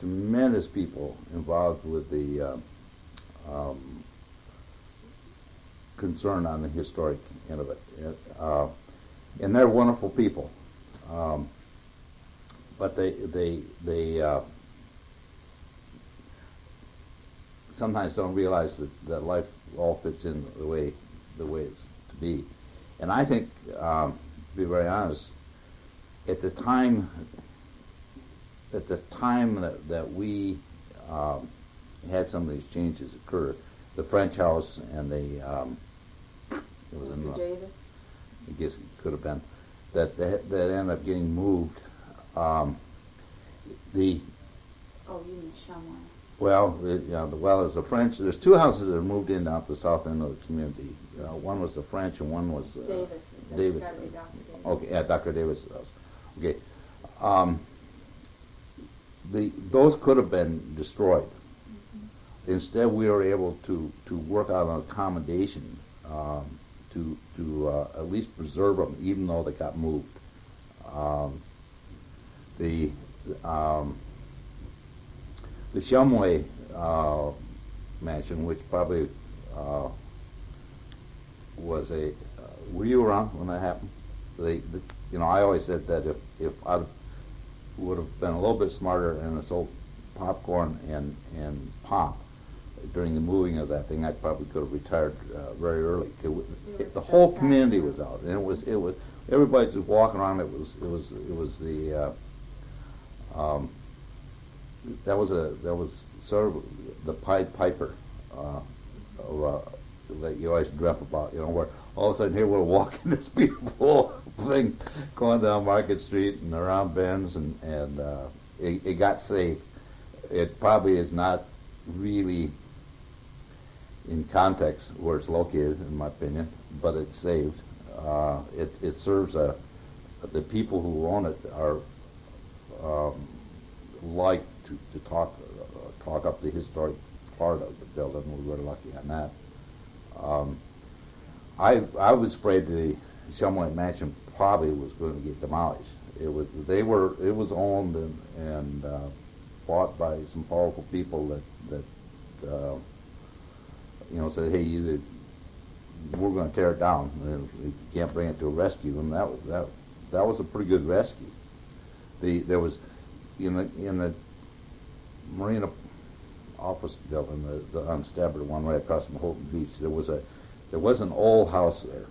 tremendous people involved with the concern on the historic end of it. And they're wonderful people. But they sometimes don't realize that life all fits in the way it's to be. And I think, to be very honest, at the time that we had some of these changes occur, the French house and it was in Mr. Davis? I guess it could have been that ended up getting moved. The Oh, you mean Chamois. Well, there's the French. There's two houses that are moved in out the south end of the community. One was the French, and one was Davis. Davis. That's gotta be Dr. Davis. Okay, yeah, Dr. Davis' house. Okay, those could have been destroyed. Mm-hmm. Instead, we were able to work out an accommodation to at least preserve them, even though they got moved. The Shumway mansion, which probably was a. Were you around when that happened? I always said that if I would have been a little bit smarter and sold popcorn and pop during the moving of that thing, I probably could have retired very early. The whole community was out, and it was everybody was walking around. It was the. That was sort of the Pied Piper that you always dreamt about, where all of a sudden here we're walking this beautiful thing going down Market Street and around bends, and it got saved. It probably is not really in context where it's located, in my opinion, but it's saved. It serves the people who own it are like to talk up the historic part of the building. We were lucky on that. I was afraid the Shumway mansion probably was going to get demolished. It was owned and bought by some powerful people that said, hey, either we're going to tear it down and we can't bring it to a rescue, and that was a pretty good rescue. There was in the Marina office building, on Stabbert one right across from Houghton Beach, there was an old house there,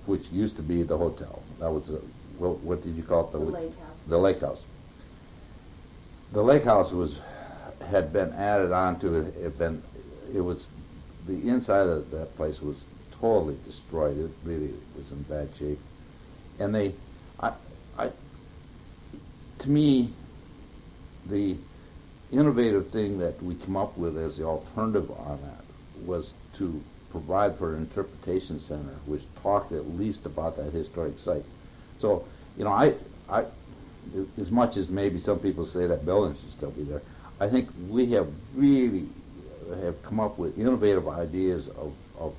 which used to be the hotel. That was what did you call it? The lake house. The lake house. The lake house had been added on to it. It was the inside of that place was totally destroyed. It really was in bad shape, and to me, the innovative thing that we come up with as the alternative on that was to provide for an interpretation center which talked at least about that historic site. So, I as much as maybe some people say that building should still be there, I think we have really come up with innovative ideas of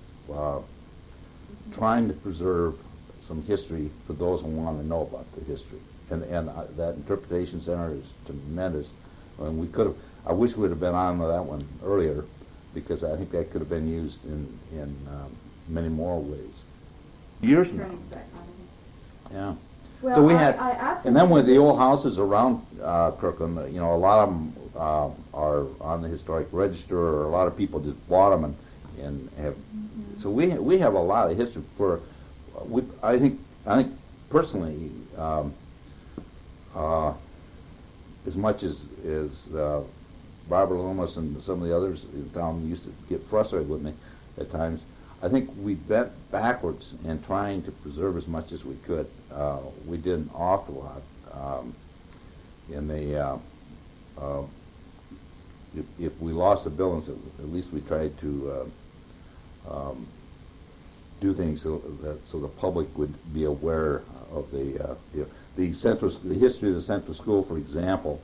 trying to preserve some history for those who want to know about the history. And that interpretation center is tremendous. And I wish we'd have been on with that one earlier, because I think that could have been used in many more ways. Years from now. Yeah. Well, So we I had, absolutely and then with the old houses around Kirkland, a lot of them are on the historic register, or a lot of people just bought them and have. Mm-hmm. So we have a lot of history I think personally. As much as Barbara Loomis and some of the others in town used to get frustrated with me at times, I think we bent backwards in trying to preserve as much as we could. We did an awful lot. If we lost the buildings, at least we tried to do things so the public would be aware of the history of the Central School, for example,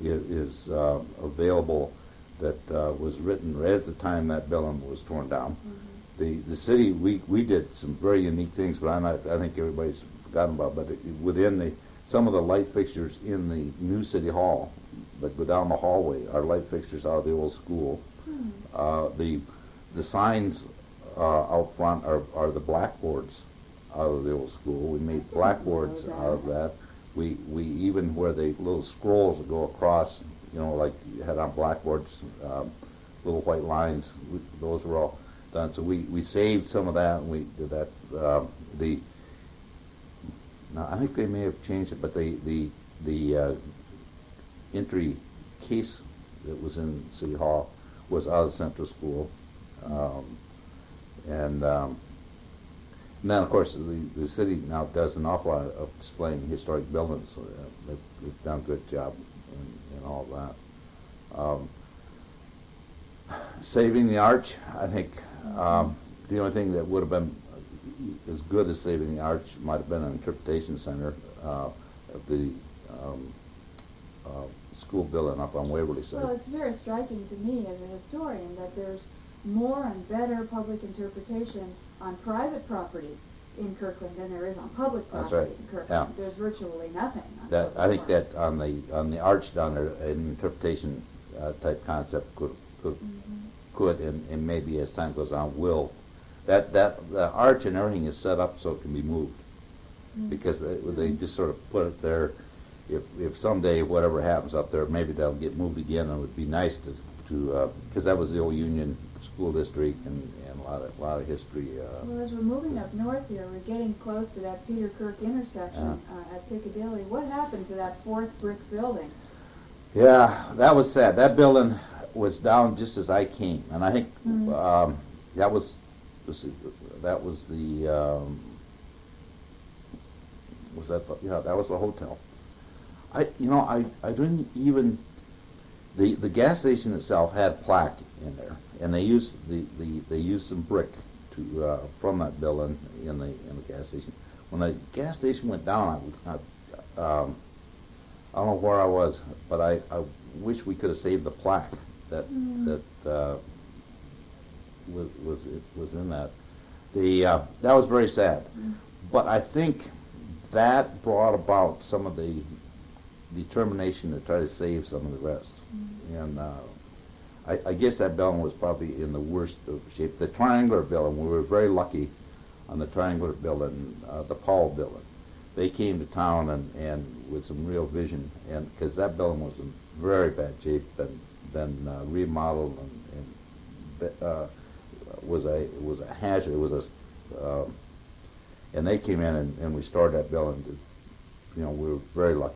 is available. That was written right at the time that building was torn down. Mm-hmm. The city, we did some very unique things, but I think everybody's forgotten about. But within some of the light fixtures in the new city hall that go down the hallway are light fixtures out of the old school. Mm-hmm. The signs out front are the blackboards out of the old school. We made blackboards out of that. We even where the little scrolls that go across, like you had on blackboards, little white lines, those were all done. So we saved some of that, and we did that. Now I think they may have changed it, but the entry case that was in City Hall was out of Central School, and then of course the city now does an awful lot of displaying historic buildings. So, they've done a good job in all that. Saving the arch, I think the only thing that would have been as good as saving the arch might have been an interpretation center of the school building up on Waverly side. Well, it's very striking to me as a historian that there's more and better public interpretation on private property in Kirkland than there is on public That's property right. in Kirkland. Yeah. There's virtually nothing on That public I think property. that on the arch down there, an interpretation type concept could and maybe as time goes on will. That the arch and everything is set up so it can be moved, because they just sort of put it there. If someday whatever happens up there, maybe that'll get moved again, and it would be nice to because that was the old Union School District and a lot of history. Well, as we're moving up north here, we're getting close to that Peter Kirk intersection at Piccadilly. What happened to that fourth brick building? Yeah, that was sad. That building was down just as I came, and I think that was the that was the hotel. I didn't even the gas station itself had plaque in there, and they used they used some brick to from that building in the gas station. When the gas station went down, I don't know where I was, but I wish we could have saved the plaque that was in that. That was very sad, but I think that brought about some of the determination to try to save some of the rest. And I guess that building was probably in the worst of shape. The triangular building, we were very lucky on the triangular building, the Paul building. They came to town and with some real vision, and because that building was in very bad shape and been remodeled and was a hazard. It was and they came in and we started that building. We were very lucky.